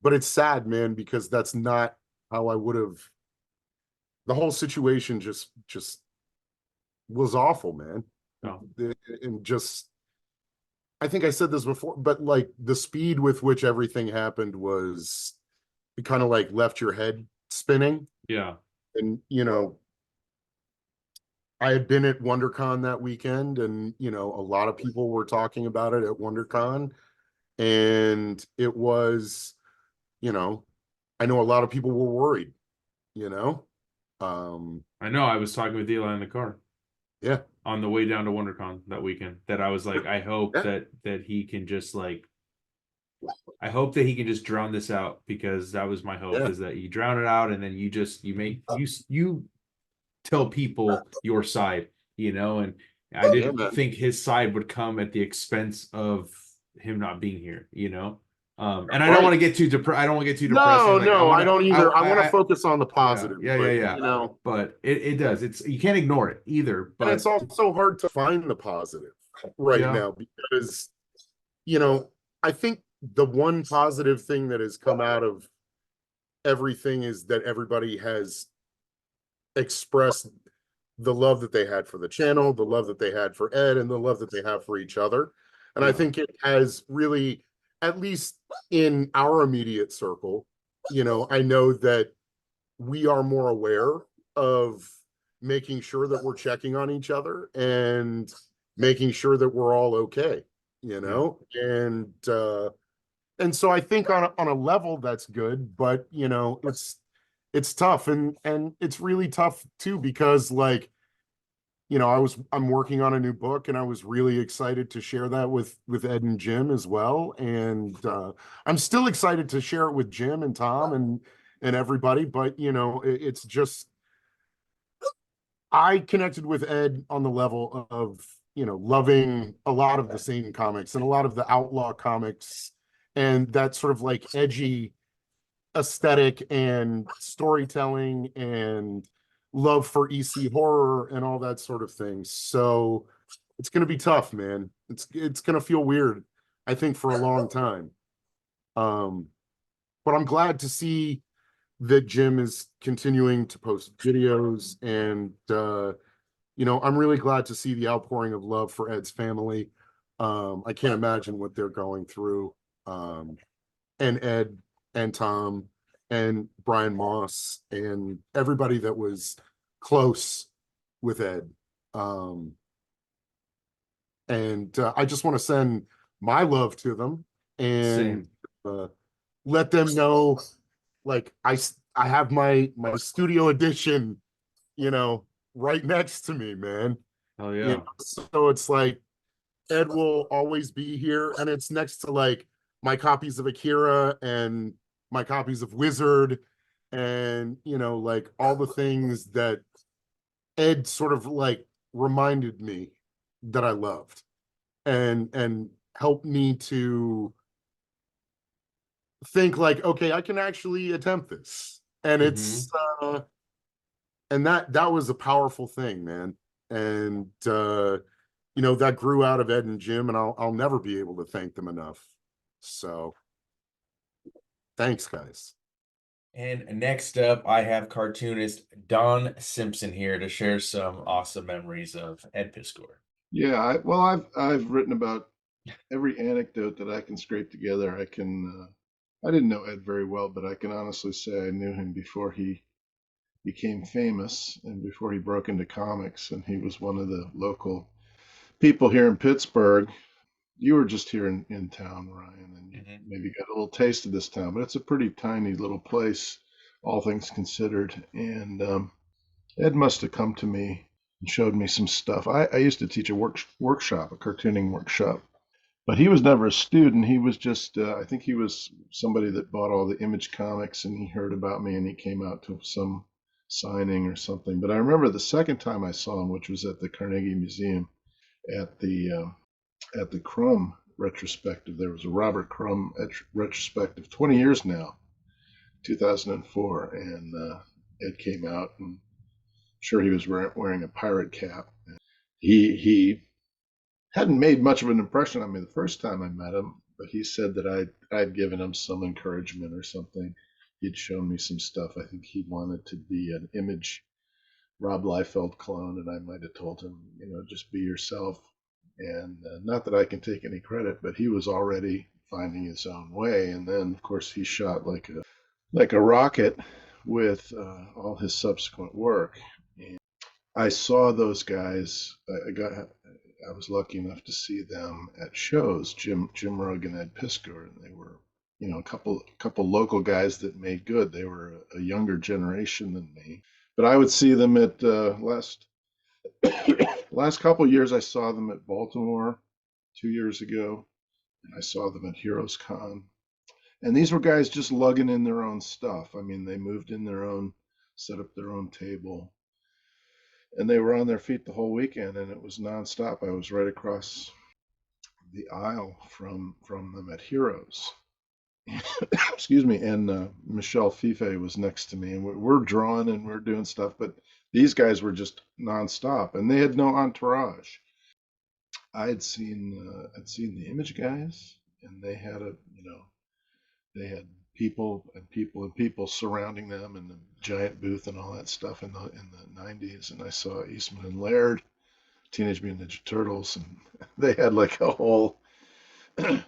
it's sad, man, because that's not how I would have. The whole situation just was awful, man. Oh. And just, I think I said this before, but like the speed with which everything happened was, it kind of like left your head spinning. Yeah. And you know, I had been at WonderCon that weekend, and you know, a lot of people were talking about it at WonderCon, and it was, you know, I know a lot of people were worried, you know. I know. I was talking with Eli in the car. Yeah. On the way down to WonderCon that weekend, that I was like, I hope Yeah. that he can just like, I hope that he can just drown this out, because that was my hope, is that you drown it out and then you tell people your side, you know. And I didn't think his side would come at the expense of him not being here, you know. And I don't want to get too I don't want to get too depressing. Like, I don't either. I want to I- focus on the positive. Yeah. You know, but it does. It's, you can't ignore it either. But and it's also hard to find the positive right now, because, you know, I think the one positive thing that has come out of everything is that everybody has expressed the love that they had for the channel, the love that they had for Ed, and the love that they have for each other. And I think it has really, at least in our immediate circle, you know, I know that we are more aware of making sure that we're checking on each other and making sure that we're all okay, you know. And so I think on a level that's good, but you know, it's tough, and it's really tough too, because like, you know, I'm working on a new book, and I was really excited to share that with Ed and Jim as well. And I'm still excited to share it with Jim and Tom and everybody, but you know, it's just, I connected with Ed on the level of, you know, loving a lot of the same comics and a lot of the outlaw comics, and that sort of like edgy aesthetic and storytelling and love for EC horror and all that sort of thing. So it's going to be tough, man. It's going to feel weird, I think, for a long time. But I'm glad to see that Jim is continuing to post videos, and you know, I'm really glad to see the outpouring of love for Ed's family. I can't imagine what they're going through. And Ed and Tom and Brian Moss and everybody that was close with Ed. And I just want to send my love to them, and let them know, like, I have my studio edition, you know, right next to me, man. Oh You yeah. know, so it's like Ed will always be here, and it's next to like my copies of Akira and my copies of Wizard, and you know, like all the things that Ed sort of like reminded me that I loved, and helped me to think like, okay, I can actually attempt this. And it's and that was a powerful thing, man. And you know, that grew out of Ed and Jim, and I'll never be able to thank them enough. So thanks, guys. And next up, I have cartoonist Don Simpson here to share some awesome memories of Ed Piskor. Yeah, well, I've written about every anecdote that I can scrape together. I can I didn't know Ed very well, but I can honestly say I knew him before he became famous and before he broke into comics, and he was one of the local people here in Pittsburgh. You were just here in town, Ryan, and you maybe got a little taste of this town, but it's a pretty tiny little place, all things considered. And Ed must have come to me and showed me some stuff. I used to teach a workshop, a cartooning workshop, but he was never a student. He was just, I think he was somebody that bought all the Image comics, and he heard about me and he came out to some signing or something. But I remember the second time I saw him, which was at the Carnegie Museum at the Crumb retrospective. There was a Robert Crumb retrospective, 20 years now, 2004, and Ed came out, and I'm sure he was wearing a pirate cap. He hadn't made much of an impression on me the first time I met him, but he said that I'd given him some encouragement or something. He'd shown me some stuff. I think he wanted to be an Image Rob Liefeld clone, and I might have told him, just be yourself. And not that I can take any credit, but he was already finding his own way. And then, of course, he shot like a rocket with all his subsequent work. And I saw those guys. I was lucky enough to see them at shows. Jim Rugg and Ed Piskor, and they were, a couple local guys that made good. They were a younger generation than me, but I would see them at last couple of years. I saw them at Baltimore 2 years ago, and I saw them at Heroes Con. And these were guys just lugging in their own stuff. I mean, they moved in their own, set up their own table, and they were on their feet the whole weekend, and it was nonstop. I was right across the aisle from them at Heroes. Excuse me. And Michel Fiffe was next to me, and we're drawing and we're doing stuff, but these guys were just nonstop, and they had no entourage. I'd seen the Image guys, and they had they had people and people and people surrounding them in the giant booth and all that stuff in the 90s. And I saw Eastman and Laird, Teenage Mutant Ninja Turtles, and they had like a whole.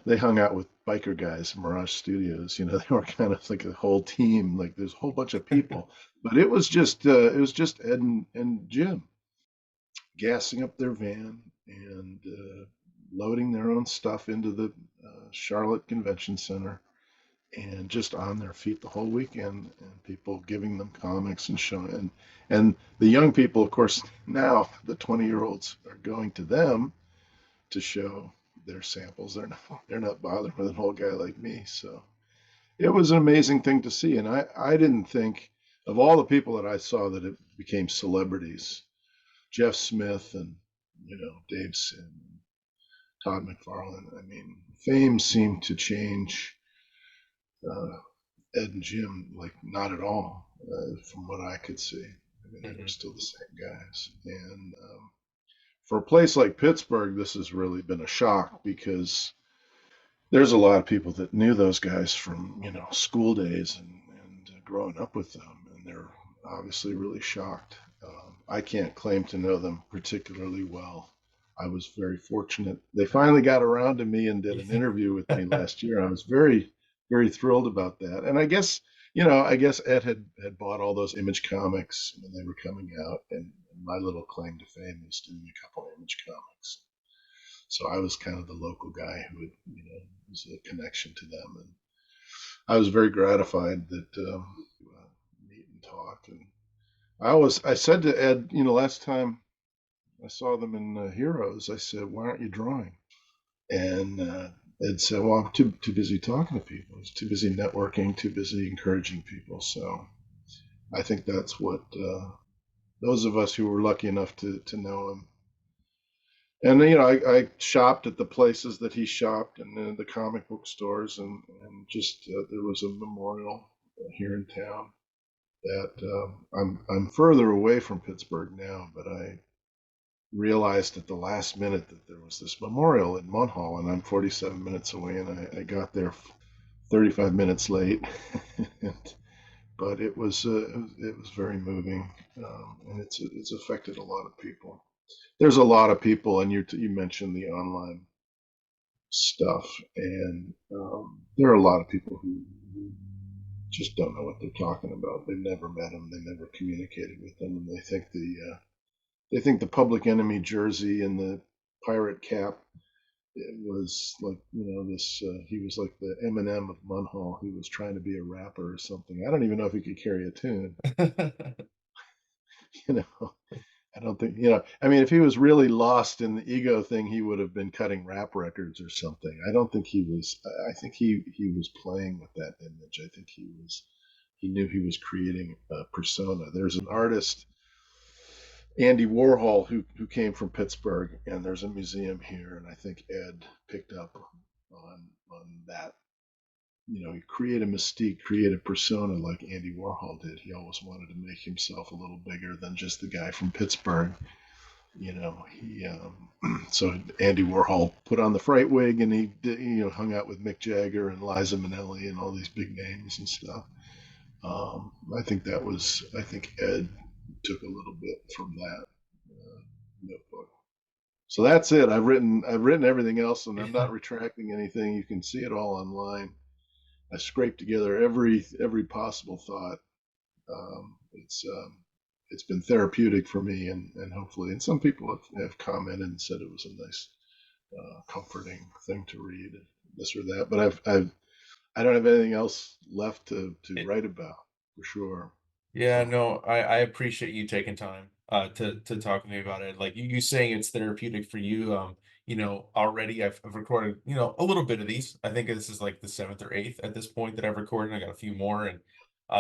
They hung out with biker guys in Mirage Studios. They were kind of like a whole team. Like there's a whole bunch of people, but it was just Ed and Jim gassing up their van and loading their own stuff into the Charlotte Convention Center, and just on their feet the whole weekend, and people giving them comics and showing. And the young people, of course, now the 20-year-olds are going to them to show their samples. They're not bothered with an old guy like me. So it was an amazing thing to see. And I didn't think, of all the people that I saw that it became celebrities, Jeff Smith and Dave Sim, Todd McFarlane. I mean, fame seemed to change Ed and Jim like not at all, from what I could see. I mean, they were still the same guys. And for a place like Pittsburgh, this has really been a shock, because there's a lot of people that knew those guys from school days and growing up with them, and they're obviously really shocked. I can't claim to know them particularly well. I was very fortunate. They finally got around to me and did an interview with me last year. I was very, very thrilled about that. And I guess Ed had bought all those Image comics when they were coming out, and my little claim to fame was doing a couple of Image comics. So I was kind of the local guy who was a connection to them, and I was very gratified that meet and talk. And I said to Ed, last time I saw them in Heroes, I said, "Why aren't you drawing?" And Ed said, "Well, I'm too busy talking to people. I was too busy networking, too busy encouraging people." So I think that's what those of us who were lucky enough to know him. And I shopped at the places that he shopped, and the comic book stores, and just there was a memorial here in town that I'm further away from Pittsburgh now, but I realized at the last minute that there was this memorial in Munhall, and I'm 47 minutes away, and I got there 35 minutes late. But it was very moving, and it's affected a lot of people. There's a lot of people, and you mentioned the online stuff, and there are a lot of people who just don't know what they're talking about. They've never met him. They never communicated with them, and they think the Public Enemy jersey and the pirate cap, it was like, this. He was like the Eminem of Munhall. He was trying to be a rapper or something. I don't even know if he could carry a tune. you know, I don't think, I mean, if he was really lost in the ego thing, he would have been cutting rap records or something. I don't think he was. I think he was playing with that image. I think he knew he was creating a persona. There's an artist, Andy Warhol, who came from Pittsburgh, and there's a museum here, and I think Ed picked up on that. Create a mystique, create a persona like Andy Warhol did. He always wanted to make himself a little bigger than just the guy from Pittsburgh. So Andy Warhol put on the fright wig, and he hung out with Mick Jagger and Liza Minnelli and all these big names and stuff. I think Ed took a little bit from that notebook. So that's it. I've written everything else, and I'm not retracting anything. You can see it all online. I scraped together every possible thought. It's been therapeutic for me, and hopefully, and some people have commented and said it was a nice, comforting thing to read, this or that. But I don't have anything else left to write about, for sure. Yeah, no, I appreciate you taking time to talk to me about it. Like you saying it's therapeutic for you. Already I've recorded, a little bit of these. I think this is like the seventh or eighth at this point that I've recorded. I got a few more, and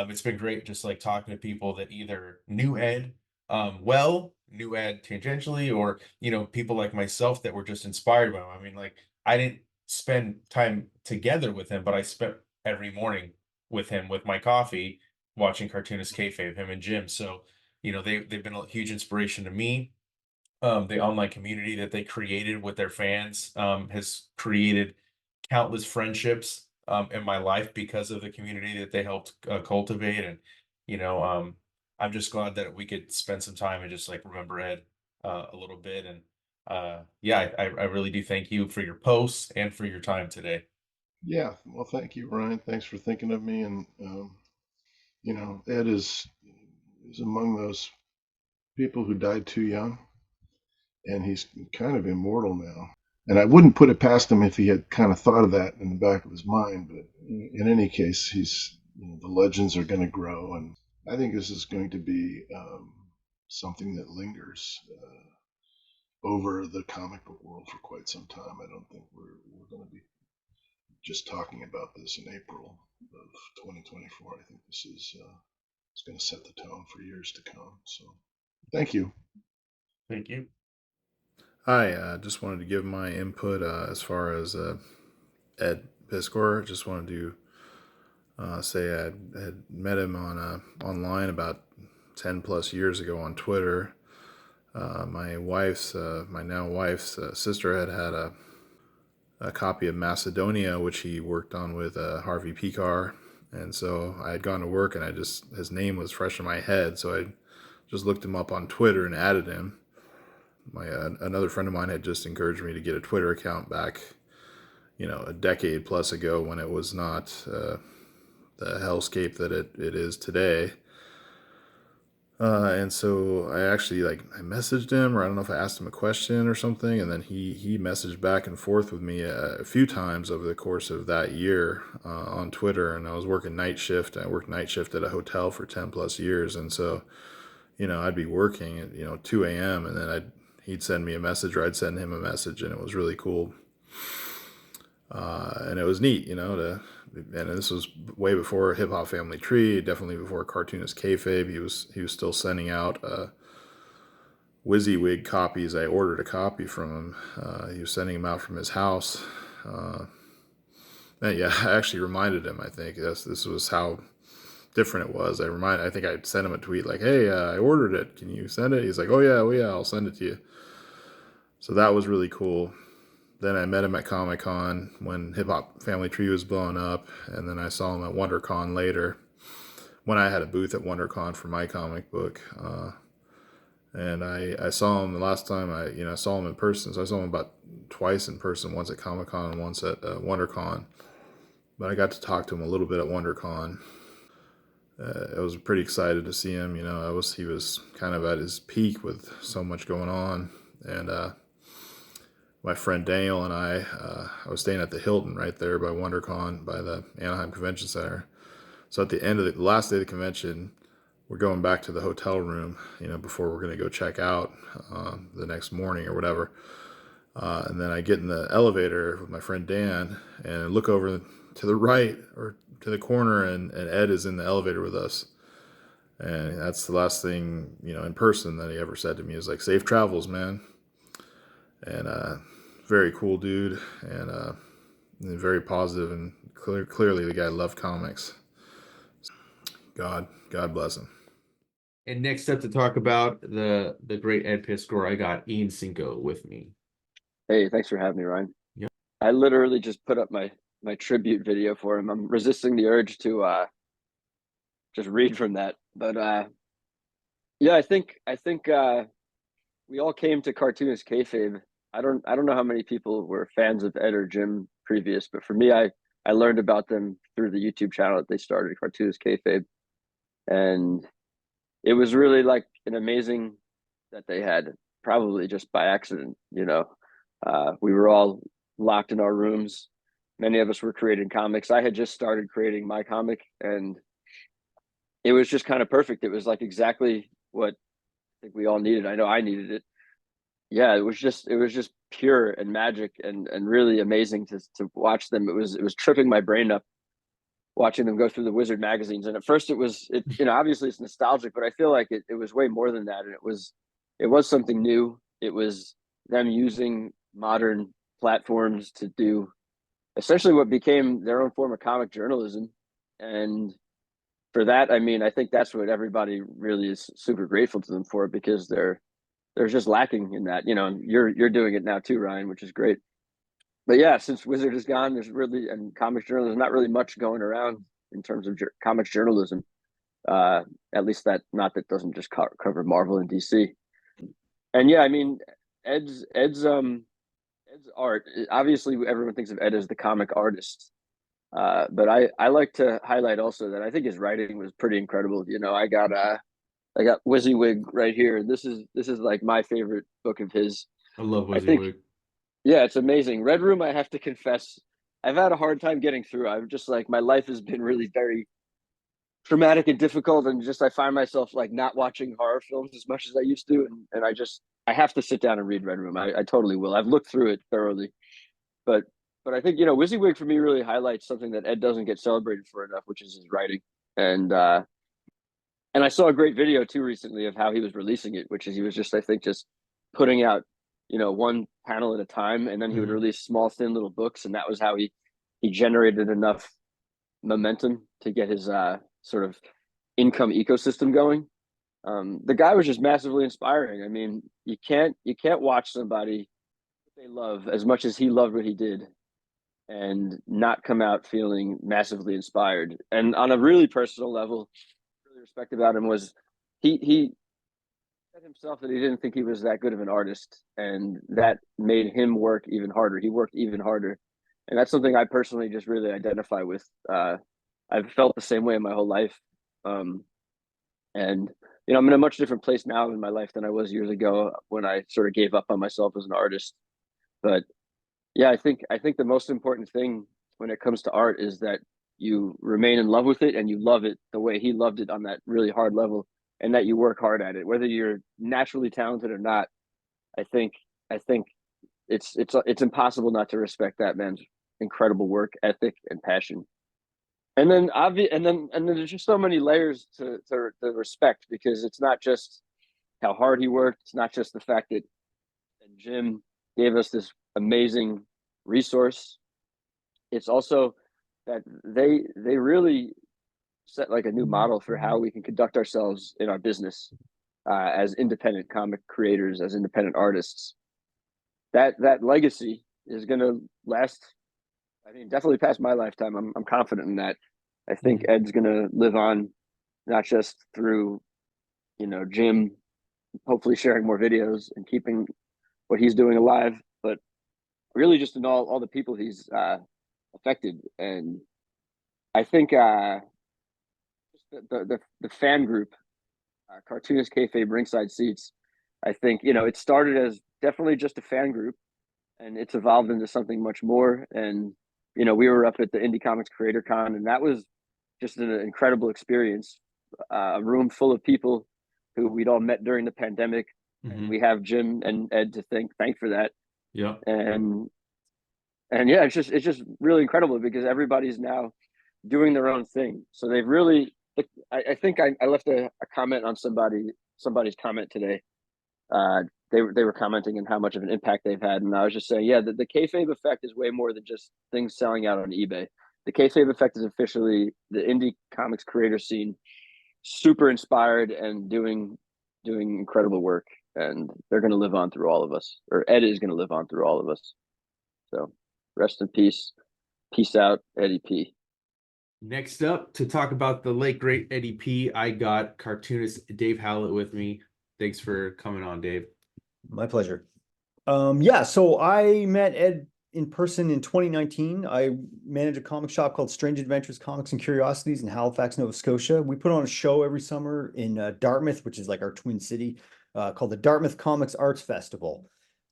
it's been great just like talking to people that either knew Ed knew Ed tangentially, or people like myself that were just inspired by him. I mean, like I didn't spend time together with him, but I spent every morning with him with my coffee watching Cartoonist Kayfabe, him and Jim. So, they've been a huge inspiration to me. The online community that they created with their fans has created countless friendships in my life because of the community that they helped cultivate. And, I'm just glad that we could spend some time and just like remember Ed a little bit. And I really do thank you for your posts and for your time today. Yeah, well, thank you, Ryan. Thanks for thinking of me. And Ed is among those people who died too young, and he's kind of immortal now. And I wouldn't put it past him if he had kind of thought of that in the back of his mind. But in any case, the legends are going to grow, and I think this is going to be something that lingers over the comic book world for quite some time. I don't think we're going to be just talking about this in April of 2024. I think this is it's going to set the tone for years to come. So, thank you. Thank you. Hi, just wanted to give my input as far as Ed Piskor. Just wanted to say I had met him on online about 10 plus years ago on Twitter. My now wife's sister had a copy of Macedonia, which he worked on with Harvey Picar. And so I had gone to work, and his name was fresh in my head. So I just looked him up on Twitter and added him. Another friend of mine had just encouraged me to get a Twitter account back, a decade plus ago, when it was not the hellscape that it is today. And so I actually I messaged him, or I don't know if I asked him a question or something, and then he messaged back and forth with me a few times over the course of that year on Twitter. And I was working night shift. I worked night shift at a hotel for 10 plus years, and so I'd be working at 2 a.m. and then he'd send me a message, or I'd send him a message, and it was really cool. And it was neat, and this was way before Hip Hop Family Tree, definitely before Cartoonist Kayfabe. He was still sending out WYSIWYG copies. I ordered a copy from him. He was sending them out from his house. And I actually reminded him, I think this was how different it was. I think I sent him a tweet like, "Hey, I ordered it. Can you send it?" He's like, "Oh yeah, I'll send it to you." So that was really cool. Then I met him at Comic-Con when Hip Hop Family Tree was blowing up, and then I saw him at WonderCon later when I had a booth at WonderCon for my comic book. And I saw him the last time I saw him in person. So I saw him about twice in person, once at Comic-Con and once at WonderCon. But I got to talk to him a little bit at WonderCon. I was pretty excited to see him. He was kind of at his peak with so much going on, and my friend Daniel and I was staying at the Hilton right there by WonderCon by the Anaheim Convention Center. So at the end of the last day of the convention, we're going back to the hotel room, before we're going to go check out the next morning or whatever. And then I get in the elevator with my friend Dan and look over to the right or to the corner, and Ed is in the elevator with us. And that's the last thing, in person that he ever said to me, is like, safe travels, man. And very cool dude, and very positive, and clearly the guy loved comics. God bless him. And next up to talk about the great Ed Piskor, I got Ian Cinco with me. Hey, thanks for having me, Ryan. Yeah. I literally just put up my tribute video for him. I'm resisting the urge to just read from that. But yeah, I think we all came to Cartoonist kayfabe. I don't know how many people were fans of Ed or Jim previous, but for me, I learned about them through the YouTube channel that they started, Cartoonist kayfabe, and it was really like an amazing that they had, probably just by accident. We were all locked in our rooms. Many of us were creating comics. I had just started creating my comic, and it was just kind of perfect. It was like exactly what I think we all needed. I know I needed it. Yeah, it was just pure and magic and really amazing to watch them. It was tripping my brain up watching them go through the Wizard magazines. And at first it obviously it's nostalgic, but I feel like it was way more than that. And it was something new. It was them using modern platforms to do essentially what became their own form of comic journalism. And for that, I mean, I think that's what everybody really is super grateful to them for, because they're just lacking in that. You're doing it now too, Ryan, which is great. But yeah, since Wizard is gone, and comics journalism, not really much going around in terms of comics journalism. At least that doesn't just cover Marvel and DC. And yeah, I mean, Ed's art. Obviously, everyone thinks of Ed as the comic artist, but I like to highlight also that I think his writing was pretty incredible. I got WYSIWYG right here. This is like my favorite book of his. I love WYSIWYG. Yeah, it's amazing. Red Room, I have to confess, I've had a hard time getting through. I've just like, my life has been really very traumatic and difficult, and just I find myself like not watching horror films as much as I used to, and I have to sit down and read Red Room. I totally will. I've looked through it thoroughly, but I think WYSIWYG for me really highlights something that Ed doesn't get celebrated for enough, which is his writing. And I saw a great video too recently of how he was releasing it, which is he was just, I think, just putting out one panel at a time, and then he would release small thin little books, and that was how he generated enough momentum to get his sort of income ecosystem going. The guy was just massively inspiring. I mean, you can't watch somebody they love as much as he loved what he did and not come out feeling massively inspired. And on a really personal level, really respect about him was he said himself that he didn't think he was that good of an artist, and that made him work even harder. He worked even harder, and that's something I personally just really identify with. I've felt the same way in my whole life, and I'm in a much different place now in my life than I was years ago when I sort of gave up on myself as an artist. But yeah, I think the most important thing when it comes to art is that you remain in love with it, and you love it the way he loved it on that really hard level, and that you work hard at it, whether you're naturally talented or not. I think it's impossible not to respect that man's incredible work ethic and passion. And then and then there's just so many layers to respect, because it's not just how hard he worked. It's not just the fact that Jim gave us this amazing resource. It's also that they really set like a new model for how we can conduct ourselves in our business as independent comic creators, as independent artists. That legacy is going to last. I mean, definitely past my lifetime. I'm confident in that. I think Ed's going to live on, not just through, Jim, hopefully sharing more videos and keeping what he's doing alive, but really just in all the people he's affected. And I think the fan group, Cartoonist Kayfabe Ringside Seats. I think, you know, it started as definitely just a fan group, and it's evolved into something much more. And, you know, we were up at the Indie Comics Creator Con, and that was just an incredible experience. A room full of people who we'd all met during the pandemic. And we have Jim and Ed to thank for that. Yeah. And yeah, it's just really incredible because everybody's now doing their own thing. So they've really, I think I left a comment on somebody's comment today. They were commenting on how much of an impact they've had, and I was just saying, yeah, the kayfabe effect is way more than just things selling out on eBay. The kayfabe effect is officially the indie comics creator scene, super inspired and doing incredible work, and they're going to live on through all of us, or Ed is going to live on through all of us. So rest in peace. Peace out, Eddie P. Next up, to talk about the late great Eddie P, I got cartoonist Dave Howlett with me. Thanks for coming on, Dave. My pleasure. Yeah, so I met Ed in person in 2019. I manage a comic shop called Strange Adventures Comics and Curiosities in Halifax, Nova Scotia. We put on a show every summer in Dartmouth, which is like our twin city, called the Dartmouth Comics Arts Festival.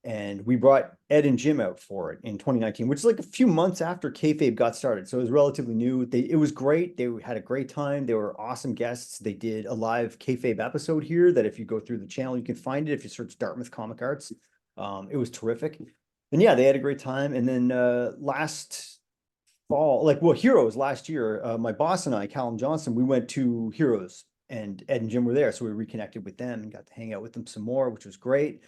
And we brought Ed and Jim out for it in 2019, which is like a few months after kayfabe got started. So it was relatively new. It was great. They had a great time. They were awesome guests. They did a live kayfabe episode here that if you go through the channel, you can find it if you search Dartmouth Comic Arts. It was terrific. And yeah, they had a great time. And then last fall, Heroes last year, my boss and I, Callum Johnson, we went to Heroes, and Ed and Jim were there. So we reconnected with them and got to hang out with them some more, which was great.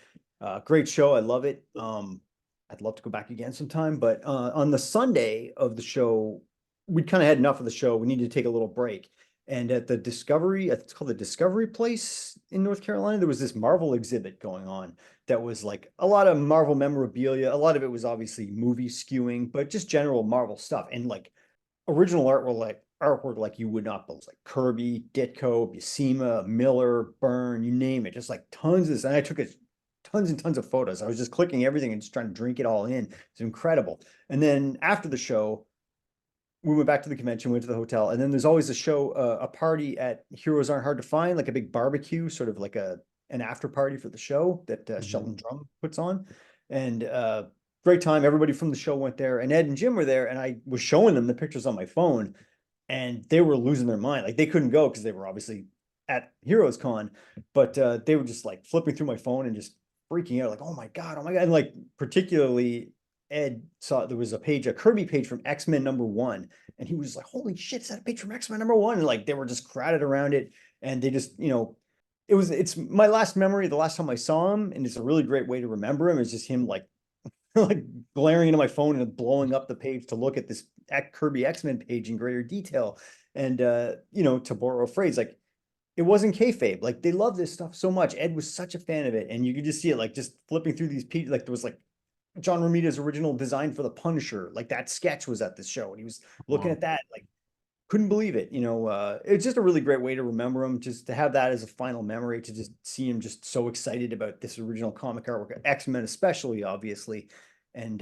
Great show. I love it. I'd love to go back again sometime, but on the Sunday of the show, we kind of had enough of the show. We needed to take a little break. And at the Discovery, it's called the Discovery Place in North Carolina, there was this Marvel exhibit going on that was like a lot of Marvel memorabilia. A lot of it was obviously movie skewing, but just general Marvel stuff. And like original artwork like you would not believe, like Kirby, Ditko, Buscema, Miller, Byrne, you name it, just like tons of this. And I took tons and tons of photos. I was just clicking everything and just trying to drink it all in. It's incredible. And then after the show, we went back to the convention, went to the hotel, and then there's always a show, a party at Heroes Aren't Hard to Find, like a big barbecue, sort of like an after party for the show that Sheldon Drum puts on. And great time. Everybody from the show went there, and Ed and Jim were there, and I was showing them the pictures on my phone, and they were losing their mind. Like they couldn't go because they were obviously at Heroes Con, but they were just like flipping through my phone and just freaking out, like, oh my God. And like particularly Ed saw there was a Kirby page from X-Men #1, and he was like, holy shit, is that a page from X-Men #1? And like they were just crowded around it, and they just, it's my last memory, the last time I saw him, and it's a really great way to remember him. It's just him like like glaring into my phone and blowing up the page to look at this Kirby X-Men page in greater detail. And to borrow a phrase, like it wasn't kayfabe. Like they love this stuff so much. Ed was such a fan of it, and you could just see it like just flipping through these pages. Like there was like John Romita's original design for the Punisher, like that sketch was at this show, and he was looking at that, like couldn't believe it. It's just a really great way to remember him, just to have that as a final memory, to just see him just so excited about this original comic artwork, X-Men especially, obviously. And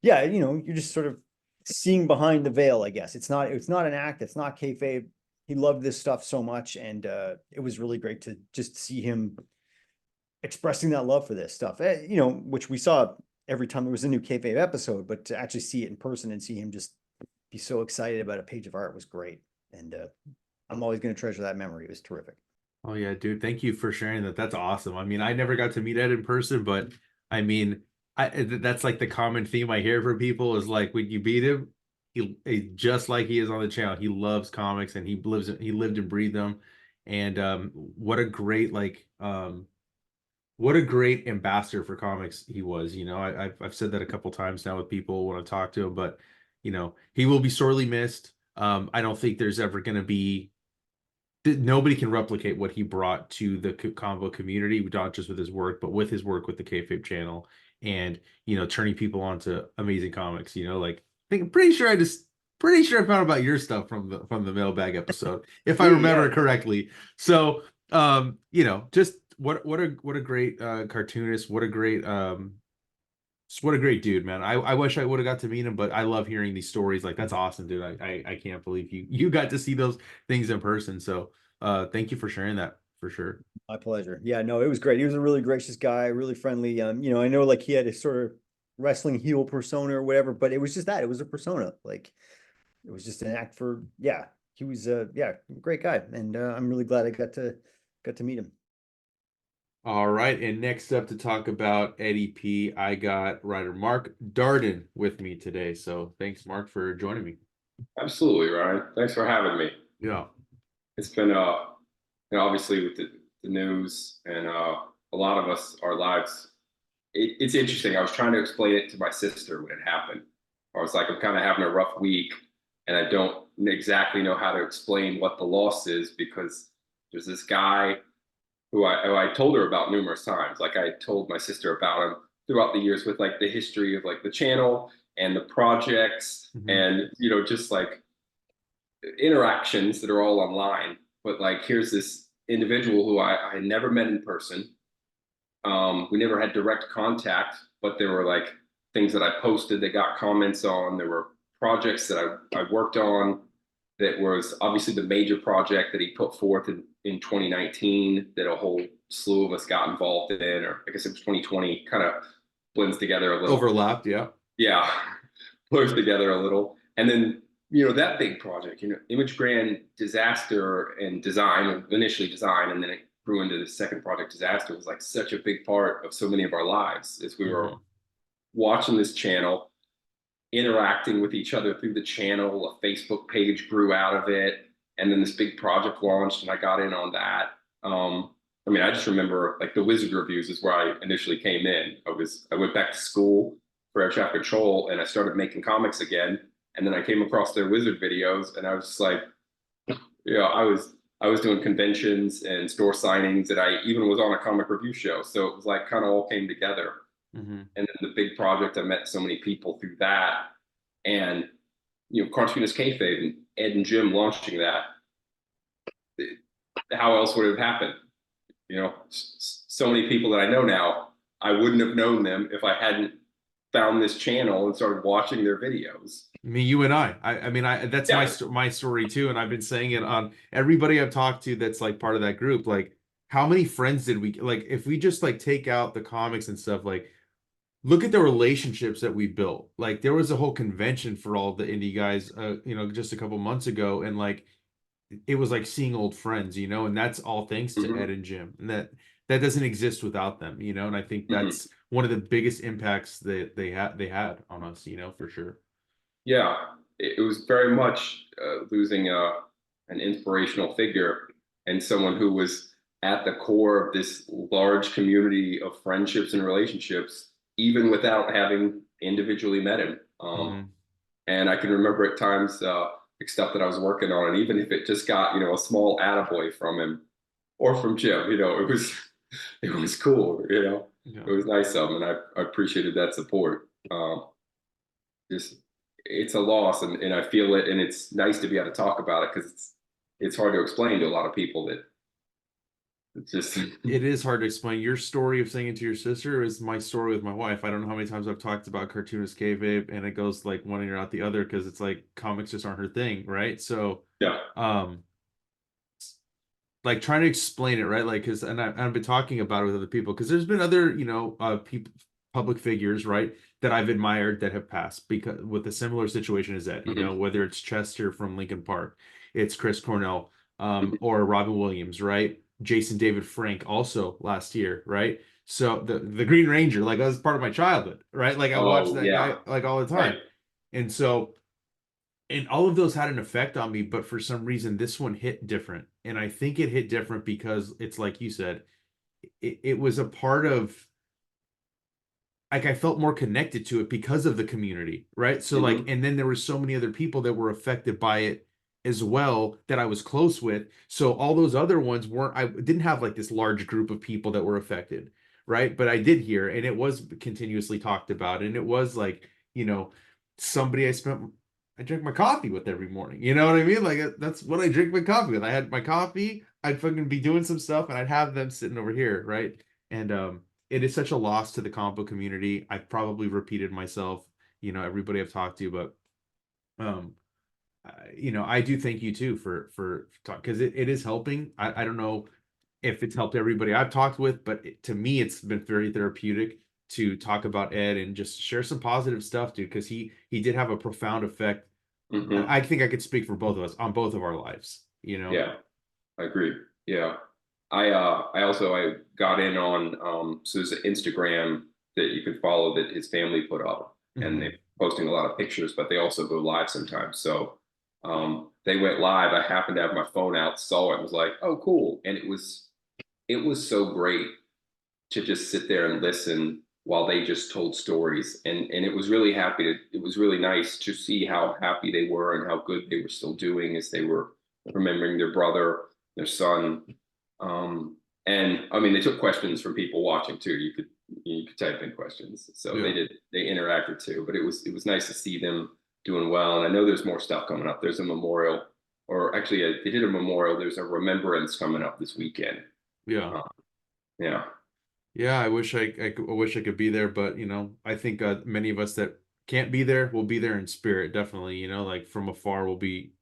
you're just sort of seeing behind the veil, I guess. It's not an act, it's not kayfabe. He loved this stuff so much, and it was really great to just see him expressing that love for this stuff, which we saw every time there was a new kayfabe episode, but to actually see it in person and see him just be so excited about a page of art was great. And I'm always going to treasure that memory. It was terrific. Oh yeah, dude. Thank you for sharing that. That's awesome. I mean, I never got to meet Ed in person, but I mean, that's like the common theme I hear from people is like, when you meet him, he just like he is on the channel. He loves comics, and he lived and breathed them. And what a great ambassador for comics he was. I've said that a couple times now with people when I talk to him, but he will be sorely missed. I don't think there's ever going to be, nobody can replicate what he brought to the combo community, not just with his work, but with his work with the Kayfabe channel, and turning people on to amazing comics. I'm pretty sure I found out about your stuff from the mailbag episode, if I remember correctly. So just what a great cartoonist, what a great Just what a great dude, man. I wish I would have got to meet him, but I love hearing these stories. Like, that's awesome, dude. I can't believe you got to see those things in person. So thank you for sharing that for sure. My pleasure. Yeah, no, it was great. He was a really gracious guy, really friendly. I know like he had a sort of wrestling heel persona or whatever, but it was just that. It was a persona. Like it was just an act for, yeah. He was a great guy. And I'm really glad I got to meet him. All right, and next up to talk about Eddie P, I got writer Mark Darden with me today. So thanks, Mark, for joining me. Absolutely, Ryan. Thanks for having me. Yeah. It's been obviously with the news and a lot of us, our lives, it's interesting. I was trying to explain it to my sister when it happened. I was like, I'm kind of having a rough week and I don't exactly know how to explain what the loss is, because there's this guy who I told her about numerous times. Like I told my sister about him throughout the years with like the history of like the channel and the projects and, just like interactions that are all online. But like, here's this individual who I never met in person. We never had direct contact, but there were like things that I posted that got comments on. There were projects that I worked on that was obviously the major project that he put forth in 2019 that a whole slew of us got involved in, or I guess it was 2020, kind of blends together a little. Overlapped, yeah. Yeah, blurs together a little. And then, that big project, Image Grand Disaster and design, initially design, and then it grew into the second project, Disaster, was like such a big part of so many of our lives as we were watching this channel, interacting with each other through the channel. A Facebook page grew out of it, and then this big project launched, and I got in on that. I just remember like the Wizard reviews is where I initially came in. I went back to school for Air Traffic Patrol, and I started making comics again. And then I came across their Wizard videos, and I was just like, I was doing conventions and store signings, and I even was on a comic review show. So it was like kind of all came together. And then the big project, I met so many people through that. And, Cartoonists Kayfabe and Ed and Jim launching that. How else would it have happened? So many people that I know now, I wouldn't have known them if I hadn't found this channel and started watching their videos. You and I that's my story too. And I've been saying it on everybody I've talked to that's like part of that group. Like, how many friends did we, like, if we just like take out the comics and stuff, like, look at the relationships that we built. Like, there was a whole convention for all the indie guys, just a couple months ago. And like, it was like seeing old friends, and that's all thanks to Ed and Jim. And that doesn't exist without them, and I think that's one of the biggest impacts that they had on us, for sure. Yeah, it was very much losing an inspirational figure and someone who was at the core of this large community of friendships and relationships, even without having individually met him. And I can remember at times stuff that I was working on, and even if it just got, a small attaboy from him or from Jim, it was cool, It was nice of him, and I appreciated that support. It's a loss, and I feel it, and it's nice to be able to talk about it, because it's hard to explain to a lot of people that it's just it is hard to explain. Your story of saying it to your sister is my story with my wife. I don't know how many times I've talked about Cartoonist Kayfabe, and it goes like one ear out the other, because it's like comics just aren't her thing, right? So like trying to explain it, right? Like, because I've been talking about it with other people, because there's been other people, public figures, right, that I've admired that have passed because with a similar situation as that, whether it's Chester from Linkin Park, it's Chris Cornell, or Robin Williams, right? Jason David Frank also last year, right? So the Green Ranger, like, that was part of my childhood, right? Like, I watched that guy like all the time. Right. And so, and all of those had an effect on me, but for some reason this one hit different. And I think it hit different because it's like you said, it was a part of, like, I felt more connected to it because of the community, right? So like, and then there were so many other people that were affected by it as well that I was close with. So all those other ones I didn't have like this large group of people that were affected, right? But I did hear, and it was continuously talked about, and it was like, somebody I drank my coffee with every morning. You know what I mean? Like, that's what I drink my coffee with. I had my coffee, I'd fucking be doing some stuff, and I'd have them sitting over here, right? And it is such a loss to the comic book community. I've probably repeated myself, everybody I've talked to, but I do thank you too for talk, because it is helping. I don't know if it's helped everybody I've talked with, but to me it's been very therapeutic to talk about Ed and just share some positive stuff, dude, because he did have a profound effect. I think I could speak for both of us on both of our lives. Yeah, I agree. Yeah. I got in on so there's an Instagram that you can follow that his family put up, and they're posting a lot of pictures, but they also go live sometimes. So they went live. I happened to have my phone out, saw it, and was like, oh, cool. And it was so great to just sit there and listen while they just told stories. And it was really it was really nice to see how happy they were and how good they were still doing as they were remembering their brother, their son. And I mean, they took questions from people watching too. You could type in questions. So they interacted too, but it was nice to see them doing well. And I know there's more stuff coming up. There's a memorial, or actually they did a memorial. There's a remembrance coming up this weekend. Yeah. Yeah. Yeah, I wish I could be there, but I think many of us that can't be there will be there in spirit, definitely. Like from afar, we'll be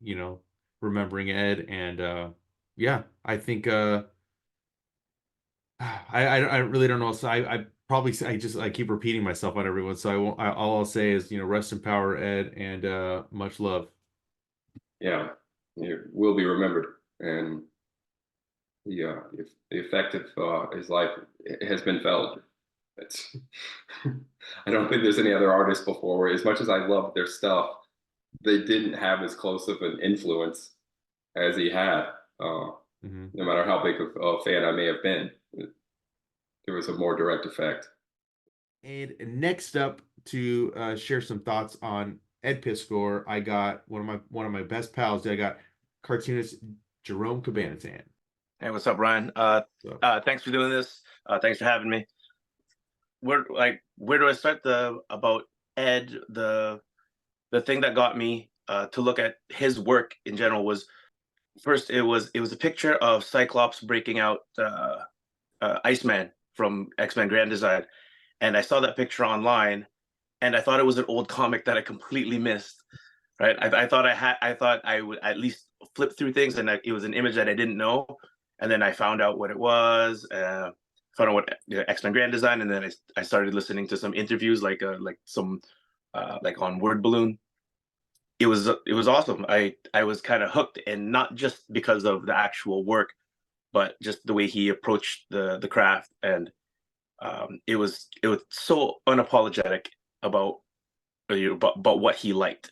remembering Ed, and yeah, I think I really don't know. So I probably I keep repeating myself on everyone, so I won't. All I'll say is rest in power, Ed, and much love. Yeah, you will be remembered, and the effect of his life has been felt. It's I don't think there's any other artists before where, as much as I love their stuff, they didn't have as close of an influence as he had. No matter how big of a fan I may have been, there was a more direct effect. And next up to share some thoughts on Ed Piskor, I got one of my best pals. I got cartoonist Jerome Cabanatan. Hey, what's up, Bryan? Thanks for doing this. Thanks for having me. Where do I start? About Ed, the thing that got me to look at his work in general was, first it was a picture of Cyclops breaking out Iceman from X-Men Grand Design, and I saw that picture online, and I thought it was an old comic that I completely missed. Right? I thought I would at least flip through things, and it was an image that I didn't know, and then I found out what it was. Found out what X-Men Grand Design, and then I started listening to some interviews, like on Word Balloon. It was awesome. I was kind of hooked, and not just because of the actual work, but just the way he approached the craft, and it was so unapologetic about what he liked.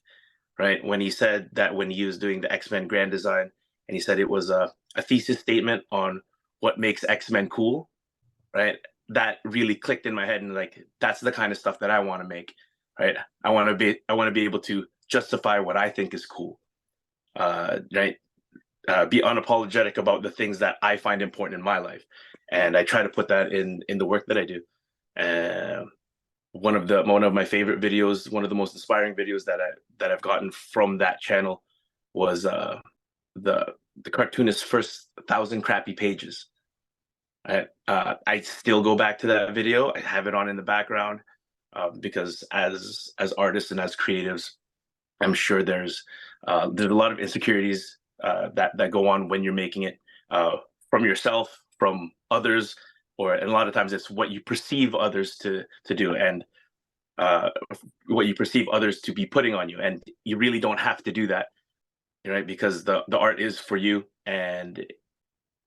Right, when he said that when he was doing the X-Men Grand Design, and he said it was a thesis statement on what makes X-Men cool. Right, that really clicked in my head, and like, that's the kind of stuff that I want to make. Right, I want to be able to justify what I think is cool. Right, be unapologetic about the things that I find important in my life, and I try to put that in the work that I do. One of my favorite videos, one of the most inspiring videos that I've gotten from that channel was the cartoonist's first 1,000 crappy pages. I still go back to that video. I have it on in the background because as artists and as creatives, I'm sure there's a lot of insecurities that go on when you're making it, from yourself, from others, and a lot of times it's what you perceive others to do, and what you perceive others to be putting on you, and you really don't have to do that, right? Because the art is for you, and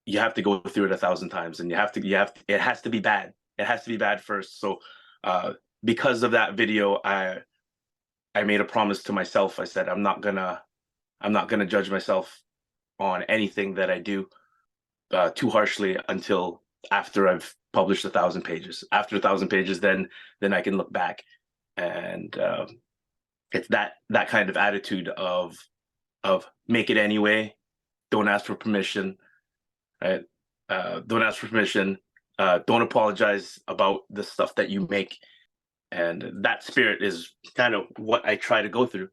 you have to go through it 1,000 times, and it has to be bad. It has to be bad first. So because of that video, I made a promise to myself. I said, I'm not gonna judge myself on anything that I do too harshly until after I've published 1,000 pages. After 1,000 pages, then I can look back, and it's that kind of attitude of make it anyway. Don't ask for permission. Right? Don't ask for permission. Don't apologize about the stuff that you make, and that spirit is kind of what I try to go through.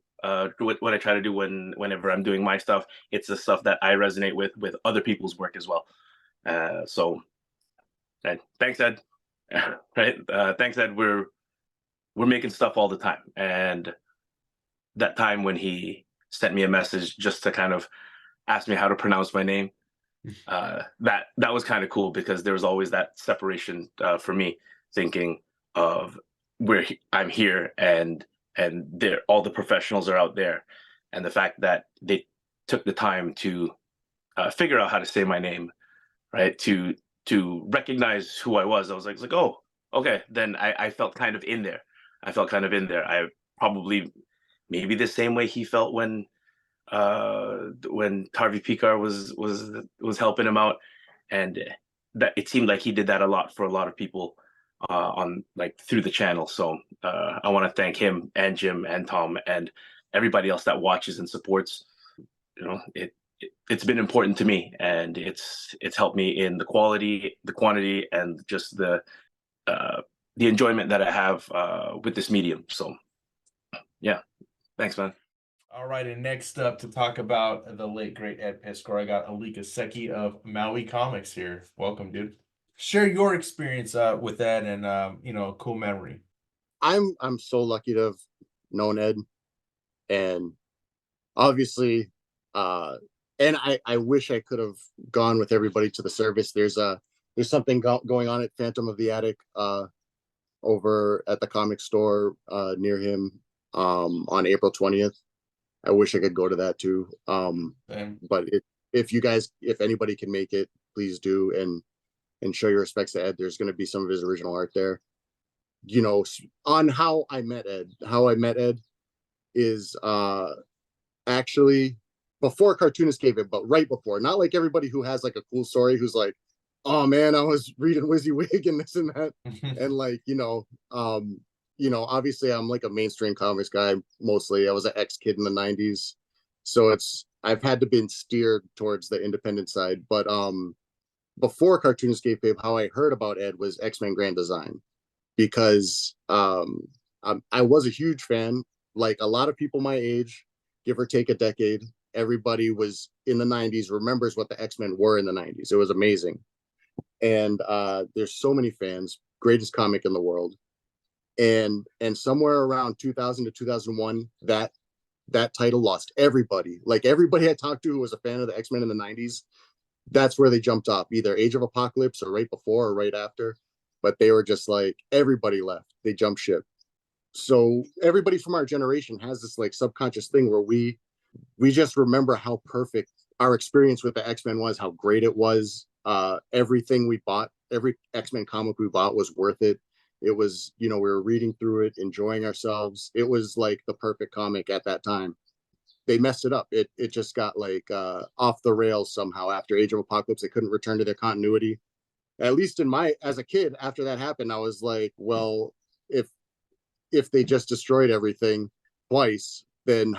What I try to do whenever I'm doing my stuff. It's the stuff that I resonate with other people's work as well. So thanks, Ed, right? Thanks, Ed. We're making stuff all the time, and that time when he sent me a message just to kind of ask me how to pronounce my name, that was kind of cool, because there was always that separation for me, thinking of I'm here, and there all the professionals are out there, and the fact that they took the time to figure out how to say my name, right? To recognize who I was. I was like, oh, okay. Then I felt kind of in there. I probably maybe the same way he felt when Harvey Pekar was helping him out, and that it seemed like he did that a lot for a lot of people on like through the channel. So I want to thank him and Jim and Tom and everybody else that watches and supports. You know, it's been important to me, and it's helped me in the quality, the quantity, and just the enjoyment that I have with this medium. So yeah, thanks, man. All right, and next up to talk about the late great Ed Piskor, I got Alika Seki of Maui Comics here. Welcome, dude. Share your experience with Ed and you know, a cool memory. I'm so lucky to have known Ed, and obviously and I wish I could have gone with everybody to the service. There's something going on at Phantom of the Attic over at the comic store near him on April 20th. I wish I could go to that too. But if anybody can make it, please do, and show your respects to Ed. There's going to be some of his original art there. You know, on how I met Ed. How I met Ed is actually before Cartoonists gave it, but right before. Not like everybody who has like a cool story who's like, oh man, I was reading WYSIWYG and this and that. And like, obviously I'm like a mainstream comics guy mostly. I was an ex-kid in the 90s. So I've had to been steered towards the independent side. But before Cartoonists gave Babe, how I heard about Ed was X-Men Grand Design, because I was a huge fan. Like a lot of people my age, give or take a decade, everybody was in the 90s, remembers what the X-Men were in the 90s. It was amazing. And there's so many fans, greatest comic in the world. And somewhere around 2000 to 2001, that title lost everybody. Like everybody I talked to who was a fan of the X-Men in the 90s, that's where they jumped off, either Age of Apocalypse or right before or right after. But they were just like, everybody left. They jumped ship. So everybody from our generation has this like subconscious thing where we just remember how perfect our experience with the X-Men was, how great it was. Everything we bought, every X-Men comic we bought was worth it. It was, we were reading through it, enjoying ourselves. It was like the perfect comic at that time. They messed it up. It just got like off the rails somehow after Age of Apocalypse. They couldn't return to their continuity. At least as a kid, after that happened, I was like, well, if they just destroyed everything twice, then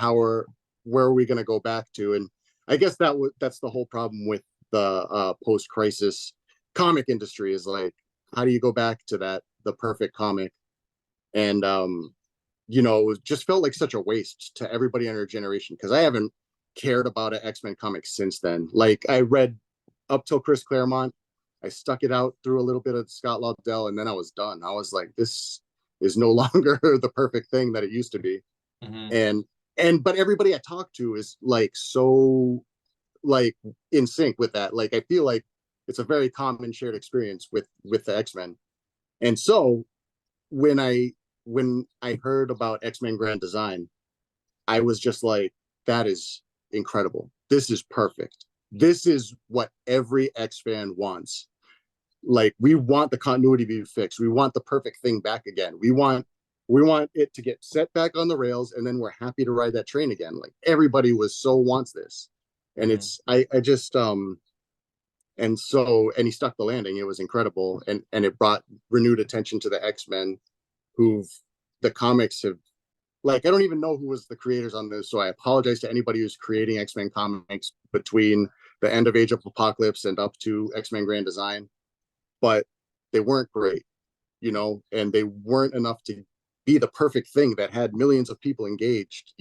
where are we going to go back to? And I guess that's the whole problem with the post-crisis comic industry, is like, how do you go back to the perfect comic? And it just felt like such a waste to everybody in our generation, because I haven't cared about an X-Men comic since then. Like I read up till Chris Claremont, I stuck it out through a little bit of Scott Lobdell, and then I was done. I was like, this is no longer the perfect thing that it used to be. But everybody I talk to is like so like in sync with that. Like I feel like it's a very common shared experience with the X-Men. And so when I heard about X-Men Grand Design, I was just like, that is incredible. This is perfect. This is what every X-fan wants. Like, we want the continuity to be fixed. We want the perfect thing back again. We want it to get set back on the rails, and then we're happy to ride that train again. Like everybody wants this. And it's I just and he stuck the landing. It was incredible, and it brought renewed attention to the X-Men, who the comics have, like, I don't even know who was the creators on this, so I apologize to anybody who's creating X-Men comics between the end of Age of Apocalypse and up to X-Men Grand Design, but they weren't great, and they weren't enough to be the perfect thing that had millions of people engaged,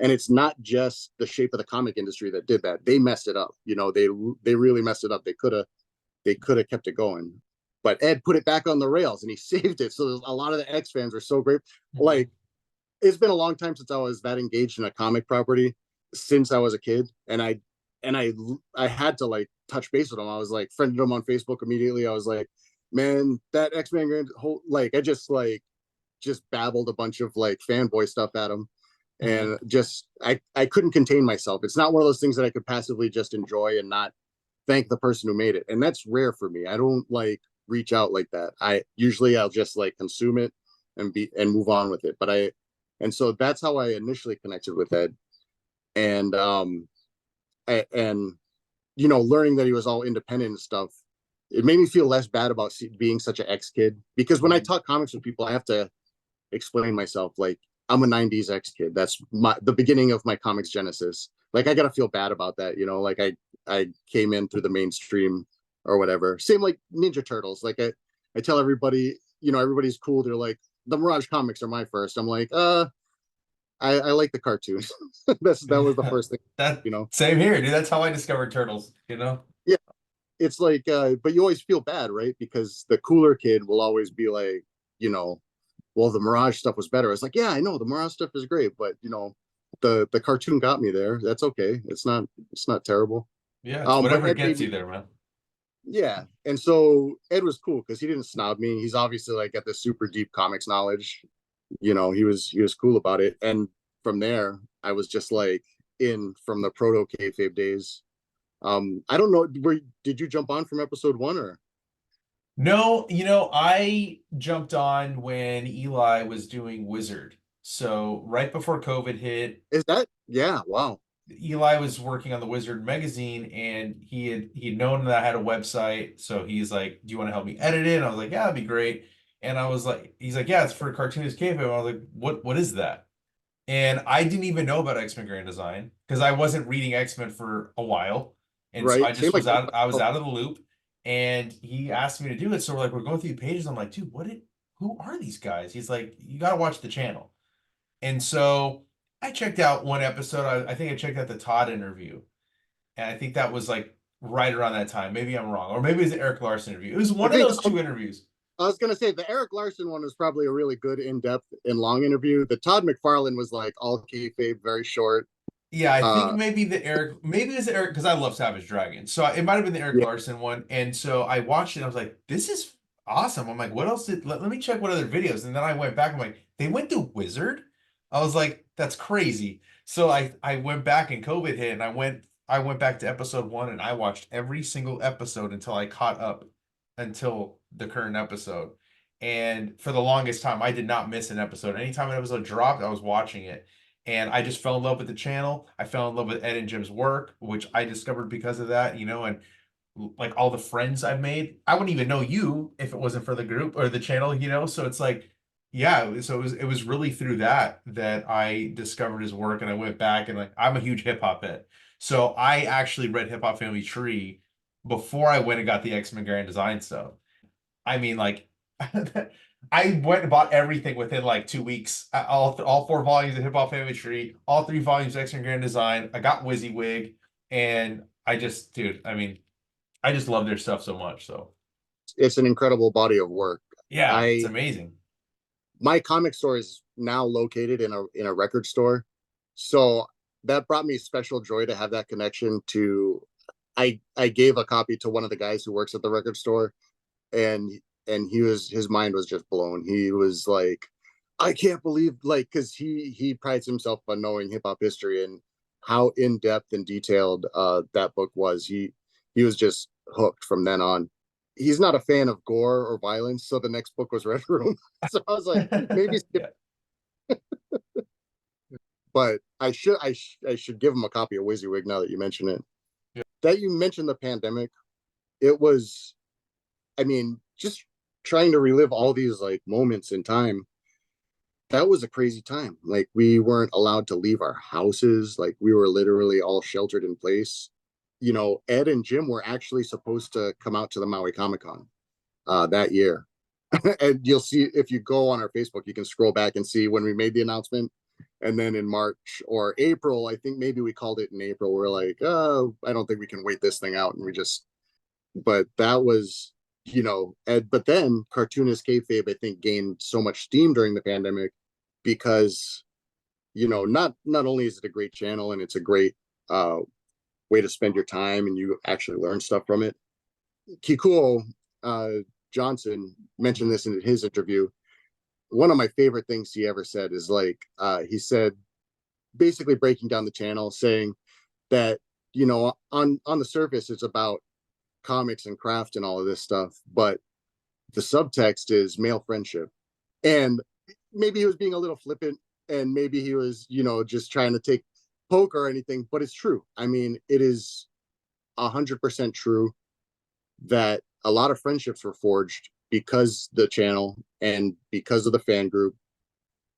and it's not just the shape of the comic industry that did that. They messed it up. They really messed it up. They could have kept it going, but Ed put it back on the rails and he saved it. So a lot of the X fans are so great. Like, it's been a long time since I was that engaged in a comic property since I was a kid. And I had to like touch base with him. I was like friended him on Facebook immediately. I was like, man, that X-Men whole, like, I just babbled a bunch of like fanboy stuff at him. And just, I couldn't contain myself. It's not one of those things that I could passively just enjoy and not thank the person who made it. And that's rare for me. I don't like reach out like that. I'll just like consume it and move on with it. And so that's how I initially connected with Ed. And learning that he was all independent and stuff, it made me feel less bad about being such an X kid, because when I talk comics with people, I have to explain myself. Like, I'm a 90s X kid. That's the beginning of my comics genesis. Like, I gotta feel bad about that, like I came in through the mainstream or whatever. Same like Ninja Turtles. Like I tell everybody, everybody's cool. They're like, the Mirage comics are my first. I'm like, I like the cartoons. That was the first thing. Same here, dude. That's how I discovered Turtles, Yeah. It's like, but you always feel bad, right? Because the cooler kid will always be like, well, the Mirage stuff was better. It's like, yeah, I know the Mirage stuff is great, but the cartoon got me there. That's okay. It's not terrible. Yeah, it's whatever gets you there, man. Yeah. And so Ed was cool because he didn't snob me. He's obviously like got this super deep comics knowledge. He was cool about it. And from there, I was just like from the proto kayfabe days. I don't know, did you jump on from episode 1 or? No, I jumped on when Eli was doing Wizard. So right before COVID hit. Is that? Yeah, wow. Eli was working on the Wizard magazine, and he'd known that I had a website. So he's like, "Do you want to help me edit it?" And I was like, "Yeah, that'd be great." And I was like, he's like, "Yeah, it's for Cartoonist Kayfabe." And I was like, "What is that?" And I didn't even know about X-Men Grand Design because I wasn't reading X-Men for a while. And so I just was out of the loop. And he asked me to do it. So we're going through the pages. I'm like, dude, who are these guys? He's like, you got to watch the channel. And so I checked out one episode. I think I checked out the Todd interview. And I think that was like right around that time. Maybe I'm wrong. Or maybe it was the Eric Larson interview. It was one of those 2 interviews. I was going to say the Eric Larson one was probably a really good in-depth and long interview. The Todd McFarlane was like all kayfabe, very short. Yeah, I think maybe it's the Eric, because I love Savage Dragon. So it might have been the Eric Larson one. And so I watched it and I was like, this is awesome. I'm like, what else let me check what other videos. And then I went back, I'm like, they went to Wizard? I was like, that's crazy. So I went back and COVID hit, and I went back to episode 1 and I watched every single episode until I caught up until the current episode. And for the longest time, I did not miss an episode. Anytime an episode dropped, I was watching it. And I just fell in love with the channel. I fell in love with Ed and Jim's work, which I discovered because of that, and like all the friends I've made. I wouldn't even know you if it wasn't for the group or the channel, So it's like, yeah, so it was really through that I discovered his work, and I went back and like, I'm a huge hip hop head. So I actually read Hip Hop Family Tree before I went and got the X-Men Grand Design stuff. I mean, like, I went and bought everything within like 2 weeks. All 4 volumes of Hip Hop Family Tree, all 3 volumes of X-Men Grand Design. I got WYSIWYG, and I just love their stuff so much. So it's an incredible body of work. Yeah, it's amazing. My comic store is now located in a record store, so that brought me special joy to have that connection to. I gave a copy to one of the guys who works at the record store, and his mind was just blown. He was like, I can't believe, like, because he prides himself on knowing hip hop history and how in depth and detailed that book was. He was just hooked from then on. He's not a fan of gore or violence, so the next book was Red Room. So I was like, maybe skip. But I should give him a copy of WYSIWYG now that you mention it. Yeah. That you mentioned the pandemic, it was, I mean, just trying to relive all these like moments in time. That was a crazy time. Like, we weren't allowed to leave our houses. Like, we were literally all sheltered in place. Ed and Jim were actually supposed to come out to the Maui Comic-Con that year. And you'll see, if you go on our Facebook, you can scroll back and see when we made the announcement. And then in March or April, I think maybe we called it in April, we're like, oh, I don't think we can wait this thing out. And but that was, you know, but then Cartoonist Kayfabe, I think, gained so much steam during the pandemic because, you know, not only is it a great channel and it's a great way to spend your time and you actually learn stuff from it. Kikuo Johnson mentioned this in his interview. One of my favorite things he ever said is like, he said, basically breaking down the channel, saying that, you know, on the surface, it's about comics and craft and all of this stuff, but the subtext is male friendship. And maybe he was being a little flippant and maybe he was, you know, just trying to take poke or anything, but it's true. I mean, it is 100% true that a lot of friendships were forged because the channel and because of the fan group.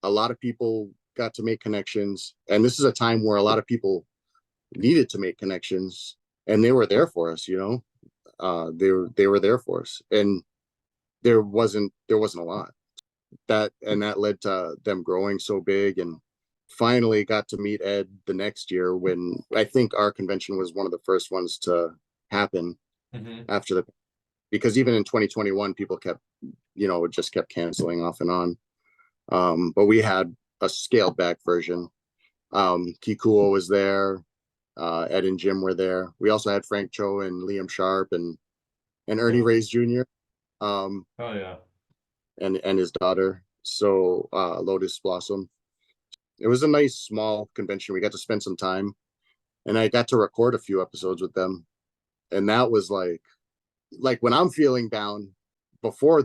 A lot of people got to make connections, and this is a time where a lot of people needed to make connections, and they were there for us, you know. They were there for us, and there wasn't a lot that led to them growing so big. And finally got to meet Ed the next year, when I think our convention was one of the first ones to happen after the, because even in 2021 people kept, you know, it just kept canceling off and on. But we had a scaled back version. Kikuo was there, Ed and Jim were there. We also had Frank Cho and Liam Sharp and Ernie Reyes Jr. Oh yeah. And his daughter. So Lotus Blossom. It was a nice small convention. We got to spend some time, and I got to record a few episodes with them. And that was like when I'm feeling down before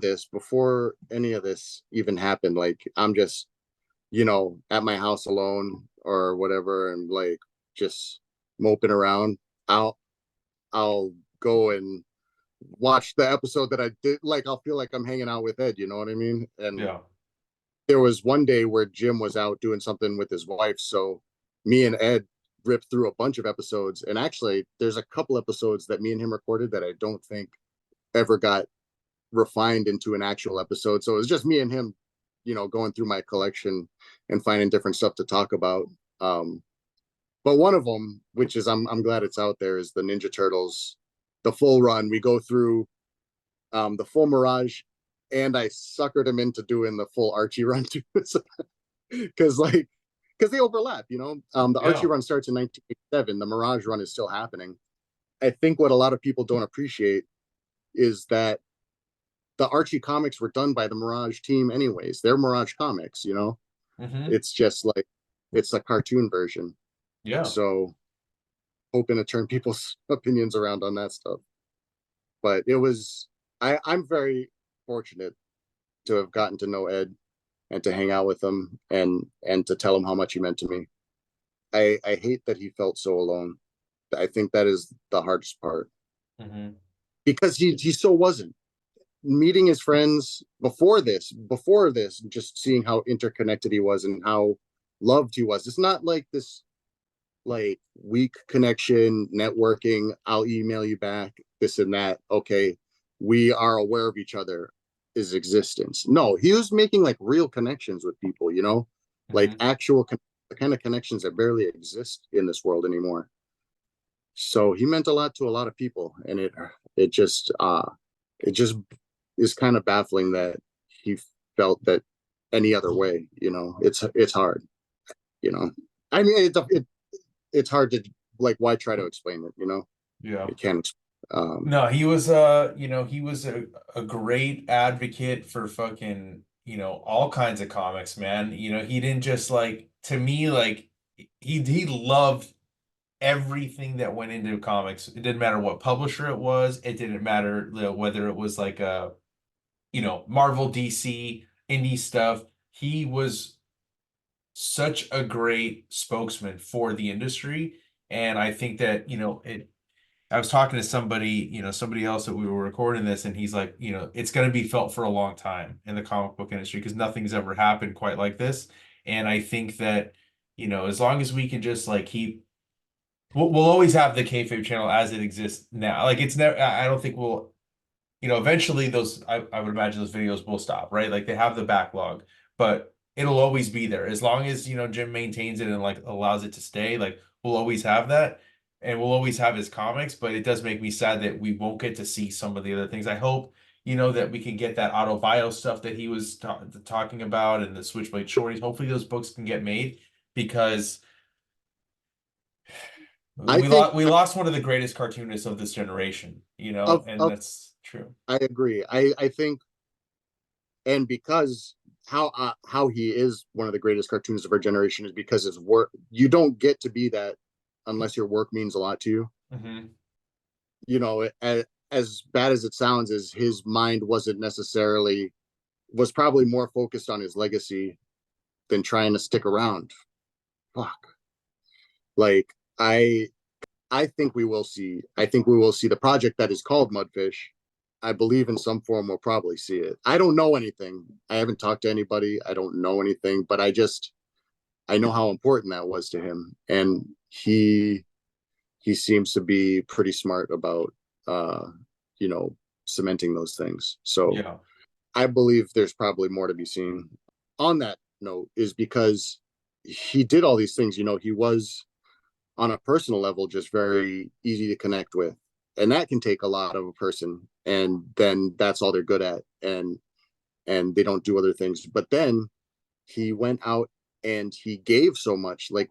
any of this even happened, like I'm just, you know, at my house alone or whatever, and like just moping around, I'll go and watch the episode that I did. Like I'll feel like I'm hanging out with Ed, you know what I mean? And yeah. There was one day where Jim was out doing something with his wife, so me and Ed ripped through a bunch of episodes. And actually, there's a couple episodes that me and him recorded that I don't think ever got refined into an actual episode. So it was just me and him, you know, going through my collection and finding different stuff to talk about. But one of them, which is I'm glad it's out there, is the Ninja Turtles, the full run. We go through the full Mirage, and I suckered him into doing the full Archie run too, because they overlap, you know. The Archie run starts in 1987. The Mirage run is still happening. I think what a lot of people don't appreciate is that the Archie comics were done by the Mirage team anyways. They're Mirage comics, you know. It's just like it's a cartoon version. Yeah. So hoping to turn people's opinions around on that stuff. But it was I'm very fortunate to have gotten to know Ed and to hang out with him and to tell him how much he meant to me. I hate that he felt so alone. I think that is the hardest part. Because he so wasn't. Meeting his friends before this, just seeing how interconnected he was and how loved he was. It's not like this like weak connection, networking, I'll email you back, this and that. Okay, we are aware of each other, his existence. No, he was making like real connections with people, you know, like actual the kind of connections that barely exist in this world anymore. So he meant a lot to a lot of people, and it just is kind of baffling that he felt that any other way, you know. It's hard, you know. I mean, it's hard to, like, why try to explain it, you know? Yeah. You can't. No, he was you know, he was a great advocate for fucking, you know, all kinds of comics, man. You know, he didn't just like, to me, like he loved everything that went into comics. It didn't matter what publisher it was. It didn't matter whether it was like a, you know, Marvel, DC, indie stuff. He was such a great spokesman for the industry. And I think that, you know, I was talking to somebody, you know, somebody else that we were recording this, and he's like, you know, it's going to be felt for a long time in the comic book industry because nothing's ever happened quite like this. And I think that, you know, as long as we can just like we'll always have the kayfabe channel as it exists now. Like it's never, I don't think we'll, you know, eventually those, I would imagine those videos will stop, right? Like they have the backlog, but it'll always be there. As long as, you know, Jim maintains it and like allows it to stay, like we'll always have that. And we'll always have his comics, but it does make me sad that we won't get to see some of the other things. I hope, you know, that we can get that auto bio stuff that he was talking about, and the Switchblade Shorties. Hopefully those books can get made, because we lost one of the greatest cartoonists of this generation, you know, and that's true. I agree. I think, and because how he is one of the greatest cartoonists of our generation is because his work, you don't get to be that unless your work means a lot to you. Mm-hmm. You know, as bad as it sounds, is his mind was probably more focused on his legacy than trying to stick around. Fuck. Like, I think we will see the project that is called Mudfish. I believe in some form we'll probably see it. I don't know anything. I haven't talked to anybody. I don't know anything, but I know how important that was to him. And he seems to be pretty smart about, you know, cementing those things. So yeah. I believe there's probably more to be seen. On that note, is because he did all these things, you know, he was on a personal level just very easy to connect with, and that can take a lot of a person, and then that's all they're good at, and they don't do other things. But then he went out and he gave so much. Like,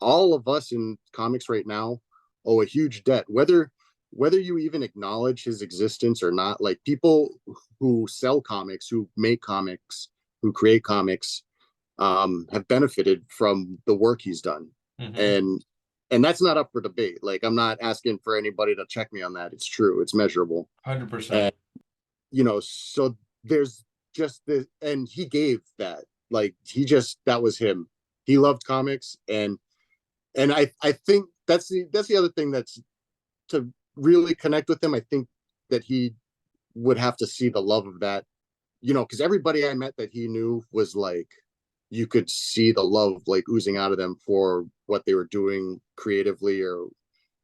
all of us in comics right now owe a huge debt, whether you even acknowledge his existence or not. Like, people who sell comics, who make comics, who create comics, have benefited from the work he's done. Mm-hmm. And that's not up for debate. Like, I'm not asking for anybody to check me on that. It's true. It's measurable. 100%. You know, so there's just this, and he gave that. Like, that was him. He loved comics, and I think that's the other thing, that's to really connect with him. I think that he would have to see the love of that, you know, because everybody I met that he knew was like, you could see the love like oozing out of them for what they were doing creatively, or,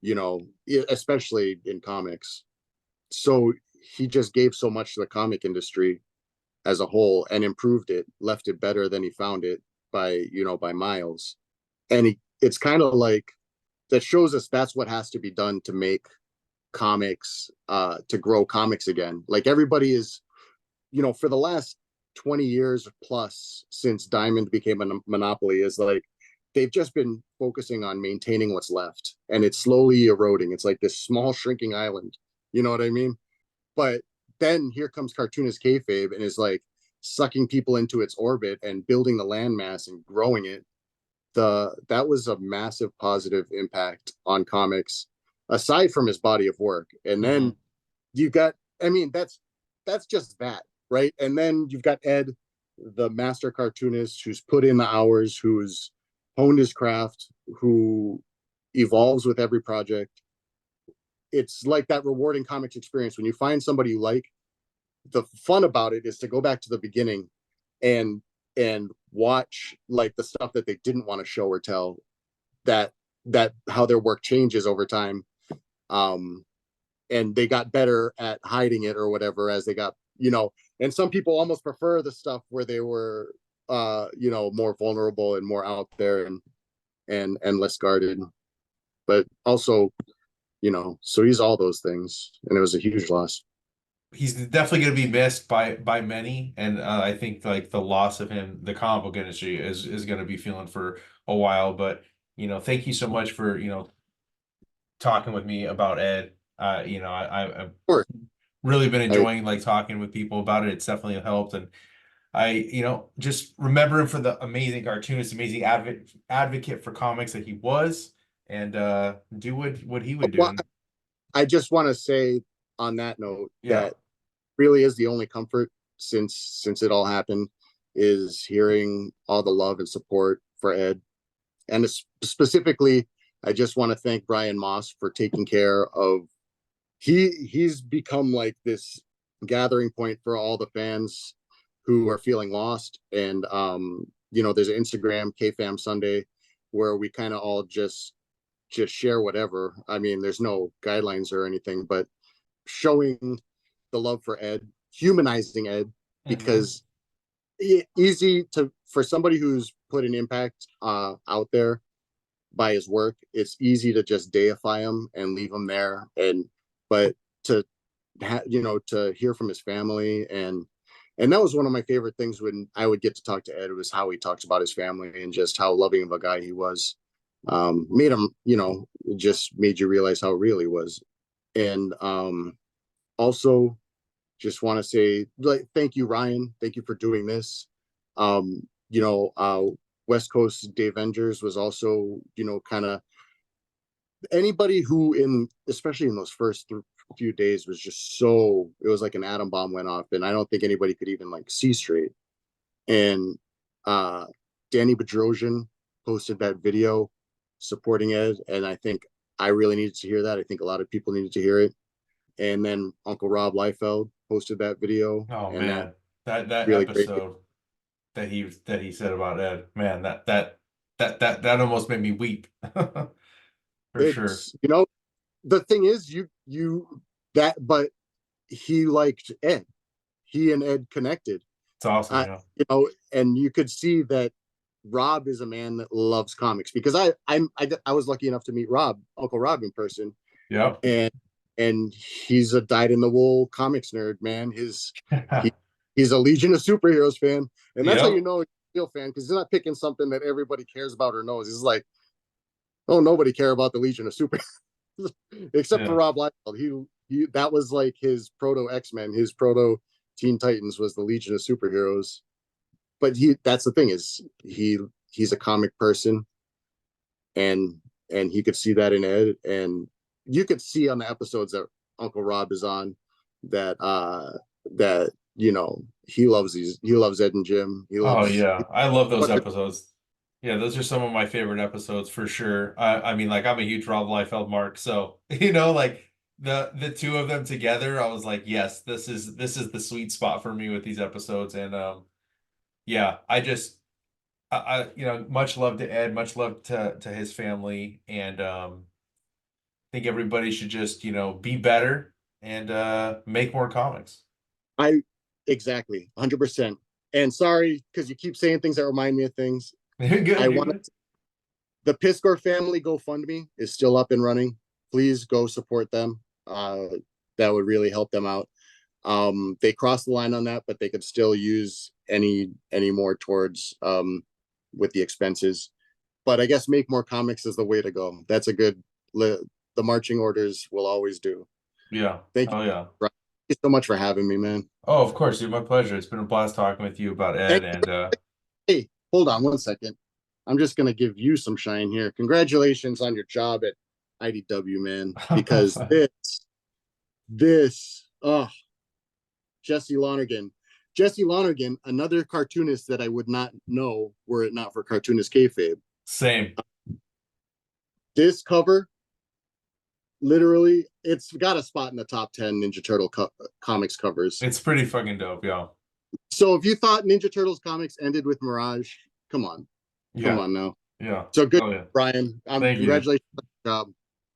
you know, especially in comics. So he just gave so much to the comic industry as a whole, and improved it, left it better than he found it by miles. And it's kind of like, that shows us that's what has to be done to make comics, to grow comics again. Like, everybody is, you know, for the last 20 years plus since Diamond became a monopoly, is like, they've just been focusing on maintaining what's left, and it's slowly eroding. It's like this small shrinking island, you know what I mean? But then here comes Cartoonist kayfabe, and is like sucking people into its orbit and building the landmass and growing it. That was a massive positive impact on comics, aside from his body of work. And then you got, I mean, that's just that, right? And then you've got Ed, the master cartoonist, who's put in the hours, who's honed his craft, who evolves with every project. It's like that rewarding comics experience when you find somebody you like. The fun about it is to go back to the beginning and watch like the stuff that they didn't want to show or tell, that how their work changes over time, and they got better at hiding it or whatever as they got, you know. And some people almost prefer the stuff where they were, you know, more vulnerable and more out there, and less guarded. But also, you know, so he's all those things, and it was a huge loss. He's definitely going to be missed by many, and I think like the loss of him, the comic book industry is going to be feeling for a while. But, you know, thank you so much for, you know, talking with me about Ed. You know, I've really been enjoying like talking with people about it. It's definitely helped, and I, you know, just remember him for the amazing cartoonist, amazing advocate for comics that he was, and do what he would do. Well, I just want to say on that note, that really is the only comfort since it all happened, is hearing all the love and support for Ed. And specifically, I just want to thank Bryan Moss for taking care of, he's become like this gathering point for all the fans who are feeling lost. And you know, there's an Instagram, KFam Sunday, where we kind of all just share whatever. I mean, there's no guidelines or anything, but showing the love for Ed, humanizing Ed, because easy for somebody who's put an impact out there by his work, it's easy to just deify him and leave him there. But to to hear from his family. And that was one of my favorite things when I would get to talk to Ed, was how he talks about his family and just how loving of a guy he was. Made him, just made you realize how real he was. And also just want to say, like, thank you, Ryan. Thank you for doing this. West Coast Day Avengers was also, kind of anybody who especially in those first few days was just it was like an atom bomb went off, and I don't think anybody could even like see straight. And Danny Bedrosian posted that video supporting Ed, and I think I really needed to hear that. I think a lot of people needed to hear it. And then Uncle Rob Liefeld posted that video. Oh and man, that really episode that he said about Ed, man, that almost made me weep. For sure. The thing is, but he liked Ed. He and Ed connected. It's awesome, yeah. And you could see that Rob is a man that loves comics, because I was lucky enough to meet Uncle Rob in person. Yeah. And he's a dyed-in-the-wool comics nerd, man. He's a Legion of Superheroes fan, and that's how you know he's a real fan, because he's not picking something that everybody cares about or knows. He's like, oh, nobody care about the Legion of Superheroes except for Rob Liefeld. He that was like his proto X-Men, his proto Teen Titans was the Legion of Superheroes. But that's the thing, is he's a comic person, and he could see that in Ed, and you could see on the episodes that Uncle Rob is on that he loves Ed and Jim. I love those episodes. Yeah, those are some of my favorite episodes for sure. I mean, like, I'm a huge Rob Liefeld mark, so like the two of them together, I was like, yes, this is the sweet spot for me with these episodes. And much love to Ed, much love to his family, and think everybody should just be better and make more comics. Exactly 100%. And sorry, because you keep saying things that remind me of things. Good. The Piskor family GoFundMe is still up and running. Please go support them. That would really help them out. They crossed the line on that, but they could still use any more towards with the expenses. But I guess make more comics is the way to go. That's a good. The marching orders will always do. Yeah. Thank you. Yeah. Thank you so much for having me, man. Oh, of course, dude. My pleasure. It's been a blast talking with you about Ed. And hey, hold on 1 second. I'm just gonna give you some shine here. Congratulations on your job at IDW, man. Because Jesse Lonergan, another cartoonist that I would not know were it not for Cartoonist Kayfabe. Same. This cover, literally, it's got a spot in the top 10 Ninja Turtle comics covers. It's pretty fucking dope, yeah. So if you thought Ninja Turtles comics ended with Mirage, come on. Come on now. Yeah. So good, Bryan. Congratulations on the job.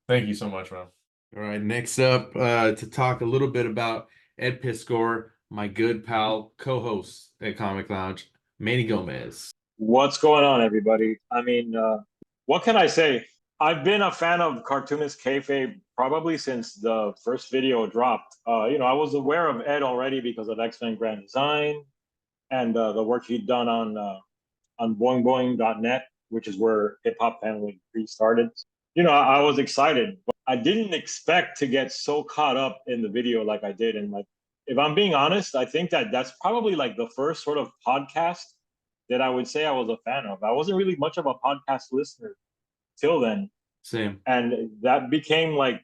Thank you so much, man. All right, next up, to talk a little bit about Ed Piskor, my good pal, co-host at Comic Lounge, Manny Gomez. What's going on, everybody? I mean, what can I say? I've been a fan of Cartoonist Kayfabe probably since the first video dropped. I was aware of Ed already because of X-Men Grand Design and the work he'd done on boingboing.net, which is where Hip Hop Family started. I was excited, but I didn't expect to get so caught up in the video like I did. And like, if I'm being honest, I think that's probably like the first sort of podcast that I would say I was a fan of. I wasn't really much of a podcast listener till then. Same. And that became like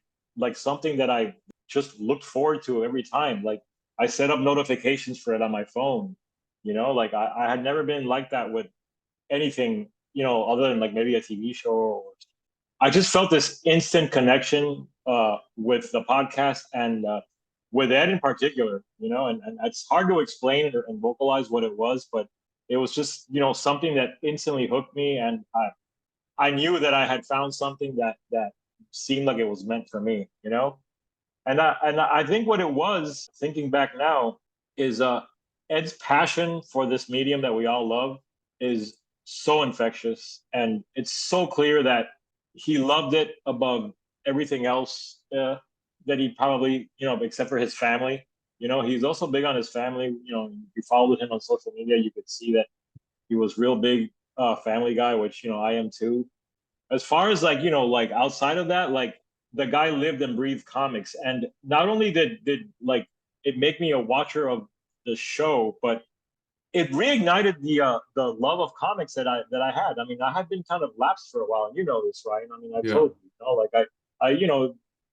something that I just looked forward to every time. Like, I set up notifications for it on my phone. Like I had never been like that with anything, other than like maybe a TV show. Or I just felt this instant connection with the podcast and with Ed in particular, and it's hard to explain and vocalize what it was, but it was just, something that instantly hooked me. And I knew that I had found something that seemed like it was meant for me, And I think what it was, thinking back now, is Ed's passion for this medium that we all love is so infectious. And it's so clear that he loved it above everything else that he probably, except for his family, he's also big on his family. If you followed him on social media, you could see that he was real big family guy, which, I am too. As far as like, like outside of that, like the guy lived and breathed comics. And not only did like it make me a watcher of the show, but it reignited the love of comics that I had. I mean, I had been kind of lapsed for a while, and you know this, right? I mean, I Yeah. told you, like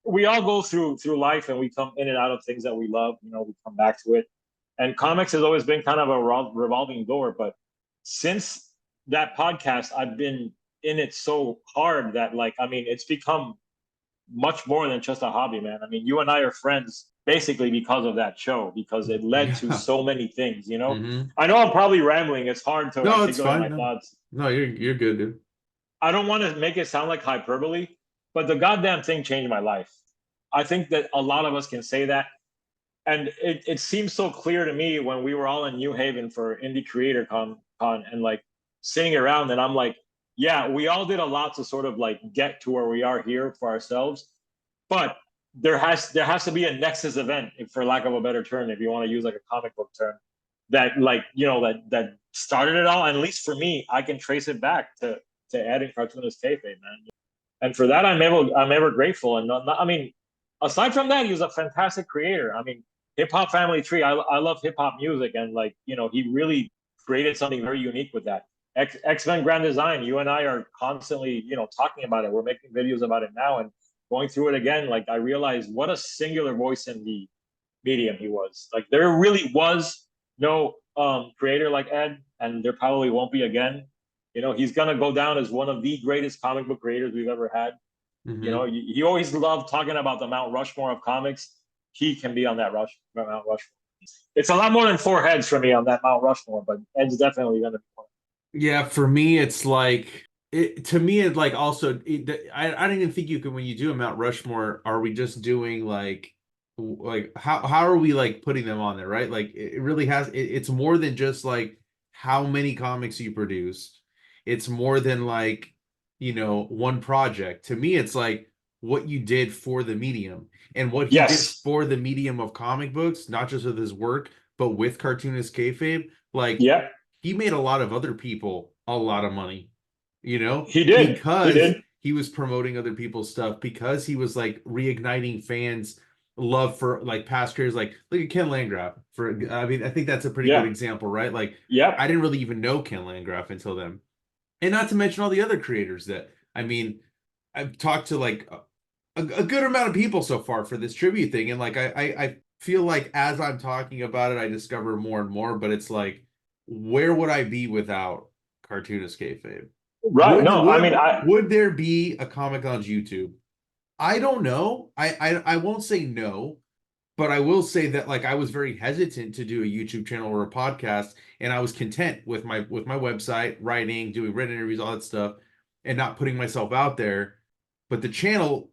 we all go through life and we come in and out of things that we love. We come back to it. And comics has always been kind of a revolving door. But since that podcast, I've been in it so hard that, like, I mean, it's become much more than just a hobby, man. I mean, you and I are friends basically because of that show, because it led to so many things, Mhm. I know I'm probably rambling. It's hard to No, it's articulate my fine. No, thoughts. no, you're good, dude. I don't want to make it sound like hyperbole, but the goddamn thing changed my life. I think that a lot of us can say that. And it seems so clear to me when we were all in New Haven for Indie Creator Con and like sitting around, and I'm like, yeah, we all did a lot to sort of like get to where we are here for ourselves. But there has to be a nexus event, for lack of a better term, if you want to use like a comic book term, that like, that started it all. And at least for me, I can trace it back to adding Cartoonist Kayfabe, man. And for that, I'm ever grateful. And I mean, aside from that, he was a fantastic creator. I mean, Hip Hop Family Tree, I love hip hop music, and like, he really created something very unique with that. X-Men Grand Design, you and I are constantly, talking about it. We're making videos about it now, and going through it again, like I realized what a singular voice in the medium he was. Like there really was no creator like Ed, and there probably won't be again. He's gonna go down as one of the greatest comic book creators we've ever had. Mhm. He always loved talking about the Mount Rushmore of comics. He can be on that Mount Rushmore. It's a lot more than 4 heads for me on that Mount Rushmore, but Ed's definitely gonna be one. Yeah, for me, it's like to me, it like also I don't even think you can, when you do a Mount Rushmore, are we just doing like how are we like putting them on there, right? Like it really it's more than just like how many comics you produced. It's more than like, one project. To me, it's like what you did for the medium, and what he did Yes. for the medium of comic books, not just with his work, but with Cartoonist Kayfabe. Like, Yeah. he made a lot of other people a lot of money, He did. because he was promoting other people's stuff, because he was like reigniting fans' love for like past creators. Like, look at Ken Landgraf. I mean, I think that's a pretty Yeah. good example, right? Like, Yeah. I didn't really even know Ken Landgraf until then, and not to mention all the other creators that, I mean, I've talked to like a good amount of people so far for this tribute thing, and like I feel like as I'm talking about it, I discover more and more. But it's like, where would I be without Cartoonist Kayfabe? Right. Would there be a Comic Lounge YouTube? I don't know. I won't say no, but I will say that like I was very hesitant to do a YouTube channel or a podcast, and I was content with my website, writing, doing written interviews, all that stuff, and not putting myself out there. But the channel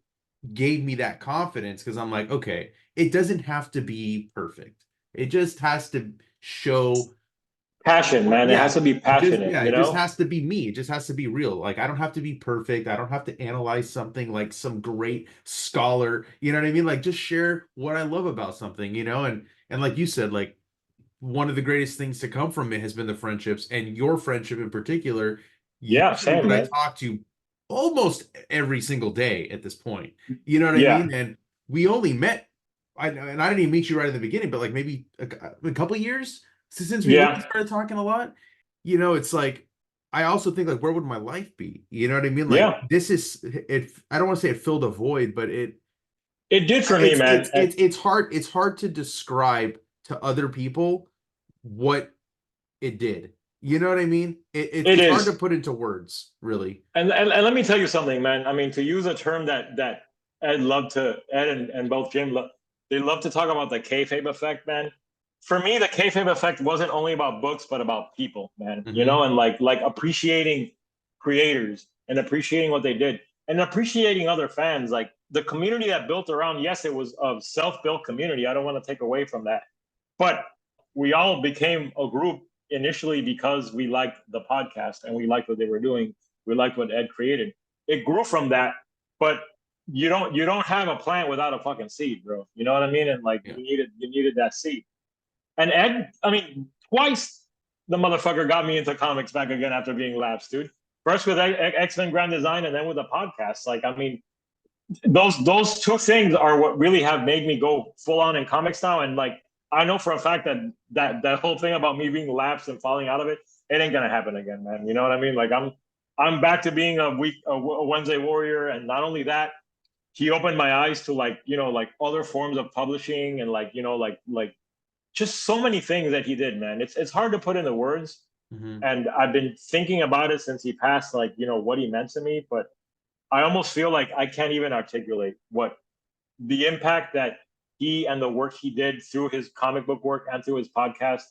gave me that confidence, because I'm like, okay, it doesn't have to be perfect. It just has to show passion, man. It has to be passionate. It just has to be me. It just has to be real. Like, I don't have to be perfect. I don't have to analyze something like some great scholar. You know what I mean? Like, just share what I love about something, and like you said, like, one of the greatest things to come from it has been the friendships, and your friendship in particular. Yeah, You're same, somebody man. I talk to almost every single day at this point. You know what I Yeah. mean? And we only met, and I didn't even meet you right in the beginning, but like maybe a couple of years since we really started talking a lot. It's like, I also think like, where would my life be? You know what I mean? Like, Yeah. this is it. I don't want to say it filled a void, but it did for me, man. It's hard to describe to other people what it did. You know what I mean? It's hard to put into words, really. And let me tell you something, man. I mean, to use a term that Ed and both Jim they love to talk about, the kayfabe effect, man. For me, the kayfabe effect wasn't only about books, but about people, man. And like appreciating creators and appreciating what they did, and appreciating other fans. Like the community that built around, yes, it was a self-built community. I don't want to take away from that, but we all became a group initially because we liked the podcast and we liked what they were doing. We liked what Ed created. It grew from that, but you don't have a plant without a fucking seed, bro. You know what I mean? And like you needed that seed. And Ed, I mean, twice the motherfucker got me into comics back again after being lapsed, dude. First with X-Men Grand Design, and then with the podcast. Like, I mean, those two things are what really have made me go full on in comics now. And like, I know for a fact that whole thing about me being lapsed and falling out of it, it ain't gonna happen again, man. You know what I mean? Like, I'm back to being a Wednesday warrior, and not only that, he opened my eyes to like, you know, like other forms of publishing and like, you know, like just so many things that he did, man. It's hard to put into words. And I've been thinking about it since he passed, like, you know, what he meant to me, but I almost feel like I can't even articulate what the impact that he and the work he did through his comic book work and through his podcast,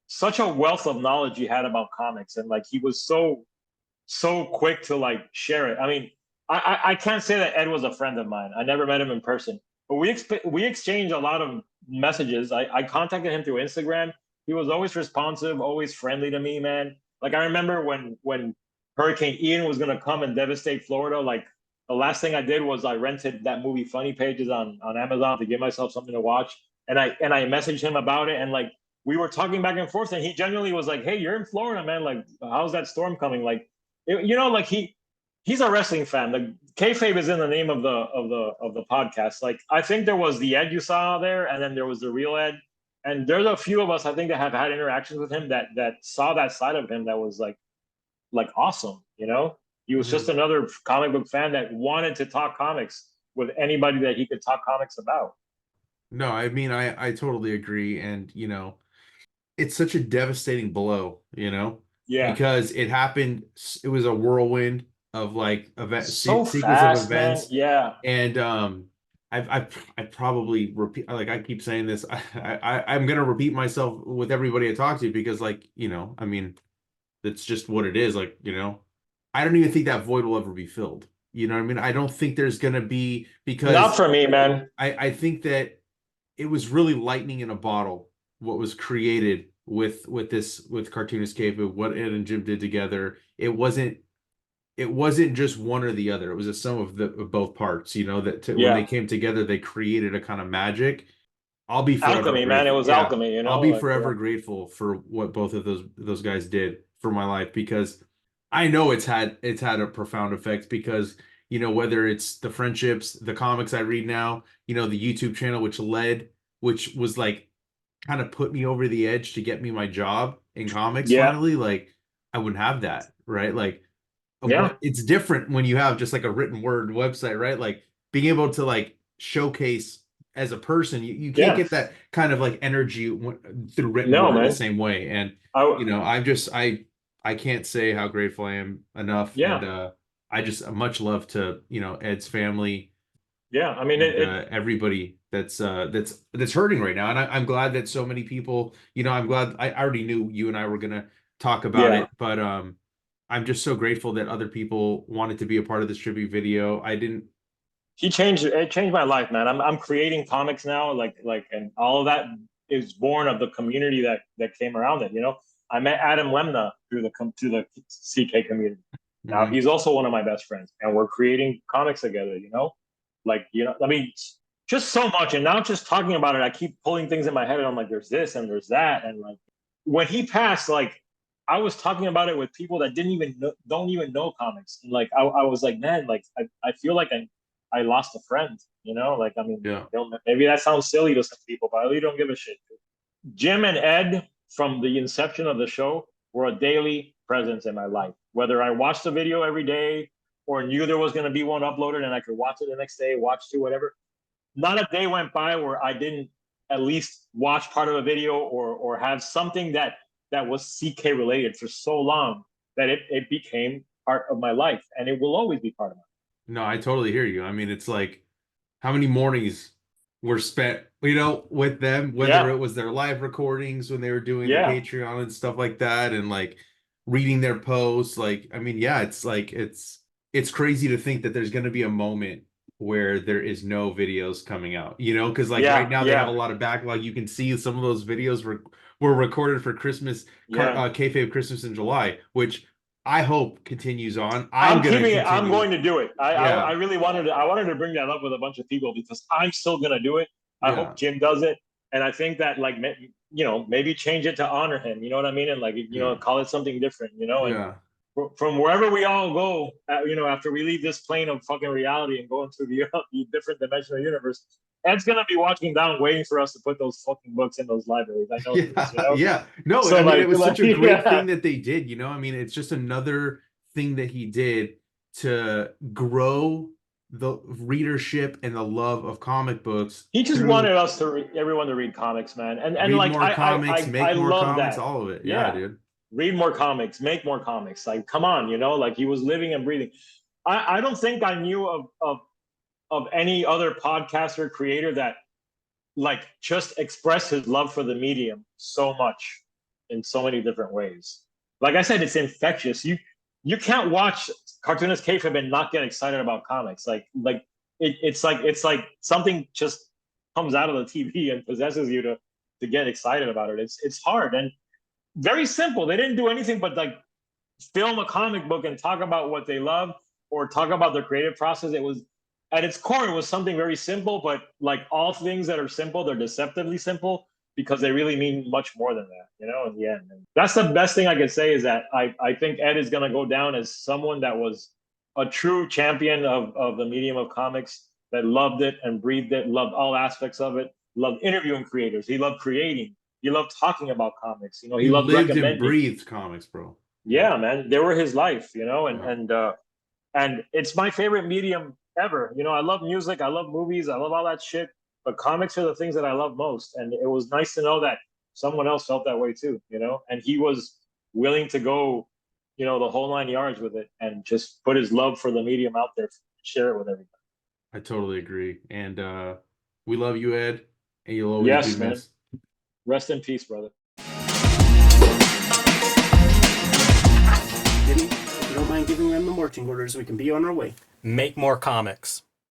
such a wealth of knowledge he had about comics. And like, he was so quick to like share it. I mean, I can't say that Ed was a friend of mine. I never met him in person, but we exchanged a lot of messages. I contacted him through Instagram. He was always responsive, always friendly to me, man. Like, I remember when Hurricane Ian was gonna come and devastate Florida, like the last thing I did was I rented that movie Funny Pages on Amazon to give myself something to watch. And I messaged him about it, and like we were talking back and forth, and he genuinely was like, "Hey, you're in Florida, man. Like, how's that storm coming?" Like, you know, like he's a wrestling fan. The kayfabe is in the name of the podcast. Like, I think there was the Ed you saw there, and then there was the real Ed. And there's a few of us, I think, that have had interactions with him that saw that side of him that was like awesome. You know, he was just another comic book fan that wanted to talk comics with anybody that he could talk comics about. No, I mean, I totally agree. And, you know, it's such a devastating blow, you know, because it happened. It was a whirlwind of like sequence of events. Man. Yeah. And, I probably repeat, like I keep saying this, I'm gonna repeat myself with everybody I talk to, because like, you know, I mean, that's just what it is. Like, you know, I don't even think that void will ever be filled. You know what I mean? I don't think there's gonna be, because not for me, man. I think that it was really lightning in a bottle what was created with Cartoonist Cape, what Ed and Jim did together. It wasn't just one or the other. It was a sum of both parts, you know, that when they came together, they created a kind of magic. I'll be forever alchemy, grateful. man. It was alchemy, you know. I'll be forever grateful for what both of those guys did for my life, because I know it's had a profound effect, because, you know, whether it's the friendships, the comics I read now, you know, the YouTube channel, which was like kind of put me over the edge to get me my job in comics finally, like I wouldn't have that, right? Like, it's different when you have just like a written word website, right? Like being able to like showcase as a person, you can't get that kind of like energy through written word the same way. And you know, I can't say how grateful I am enough. And I just much love to, you know, Ed's family. Yeah, I mean, everybody that's hurting right now, and I'm glad that so many people, you know, I'm glad I already knew you and I were gonna talk about it, but I'm just so grateful that other people wanted to be a part of this tribute video. It changed my life, man. I'm creating comics now, like, and all of that is born of the community that came around it. You know, I met Adam Lemnah through the CK community. Now he's also one of my best friends, and we're creating comics together. You know, like, you know, I mean, just so much. And now just talking about it, I keep pulling things in my head, and I'm like, there's this and there's that, and like when he passed, like, I was talking about it with people that don't even know comics. And like, I was like, man, like, I feel like I lost a friend, you know? Like, I mean, you know, maybe that sounds silly to some people, but I really don't give a shit. Jim and Ed, from the inception of the show, were a daily presence in my life. Whether I watched the video every day or knew there was going to be one uploaded and I could watch it the next day, watch two, whatever. Not a day went by where I didn't at least watch part of a video or have something that was CK related for so long that it became part of my life, and it will always be part of my life. No, I totally hear you. I mean, it's like how many mornings were spent, you know, with them, whether it was their live recordings when they were doing the Patreon and stuff like that, and like reading their posts. Like, I mean, it's like it's crazy to think that there's going to be a moment where there is no videos coming out, you know, because like right now they have a lot of backlog. You can see some of those videos were recorded for Christmas, kayfabe Christmas in July, which I hope continues on. I'm gonna keeping it. I'm continue. going to do it. I Yeah. really wanted to. I wanted to bring that up with a bunch of people because I'm still gonna do it. I Yeah. hope Jim does it, and I think that like you know, maybe change it to honor him. You know what I mean? And like you know, call it something different. You know, and Yeah. from wherever we all go, you know, after we leave this plane of fucking reality and go into the different dimensional universe, Ed's gonna be watching down, waiting for us to put those fucking books in those libraries. I know. Yeah, this, you know? yeah. No, So, I mean, like- it was such a like, great yeah. thing that they did. You know, I mean, it's just another thing that he did to grow the readership and the love of comic books. He just through- wanted us to everyone to read comics, man, and read like more comics, make I more love comics, that. all of it. Yeah, dude. Read more comics, make more comics. Like, come on, you know, like he was living and breathing. I don't think I knew of any other podcaster creator that like just expressed his love for the medium so much in so many different ways. Like I said, it's infectious. You can't watch Cartoonist Kayfabe and not get excited about comics. It's like something just comes out of the TV and possesses you to get excited about it. It's hard and very simple. They didn't do anything but like film a comic book and talk about what they love or talk about their creative process. It was at its core, it was something very simple, but like all things that are simple, they're deceptively simple because they really mean much more than that, you know, in the end. And that's the best thing I could say is that I think Ed is going to go down as someone that was a true champion of the medium of comics, that loved it and breathed it, loved all aspects of it, loved interviewing creators. He loved creating. He loved talking about comics. You know, he loved lived and recommending. breathed comics, bro. Yeah, man, they were his life, you know, and it's my favorite medium ever. You know, I love music, I love movies, I love all that shit, but comics are the things that I love most. And it was nice to know that someone else felt that way too, you know, and he was willing to go, you know, the whole 9 yards with it and just put his love for the medium out there, share it with everybody. I totally agree. And we love you, Ed, and you'll always Yes, be man. missed. Rest in peace, brother. Jimmy, if you don't mind giving them the marching orders, we can be on our way. Make more comics.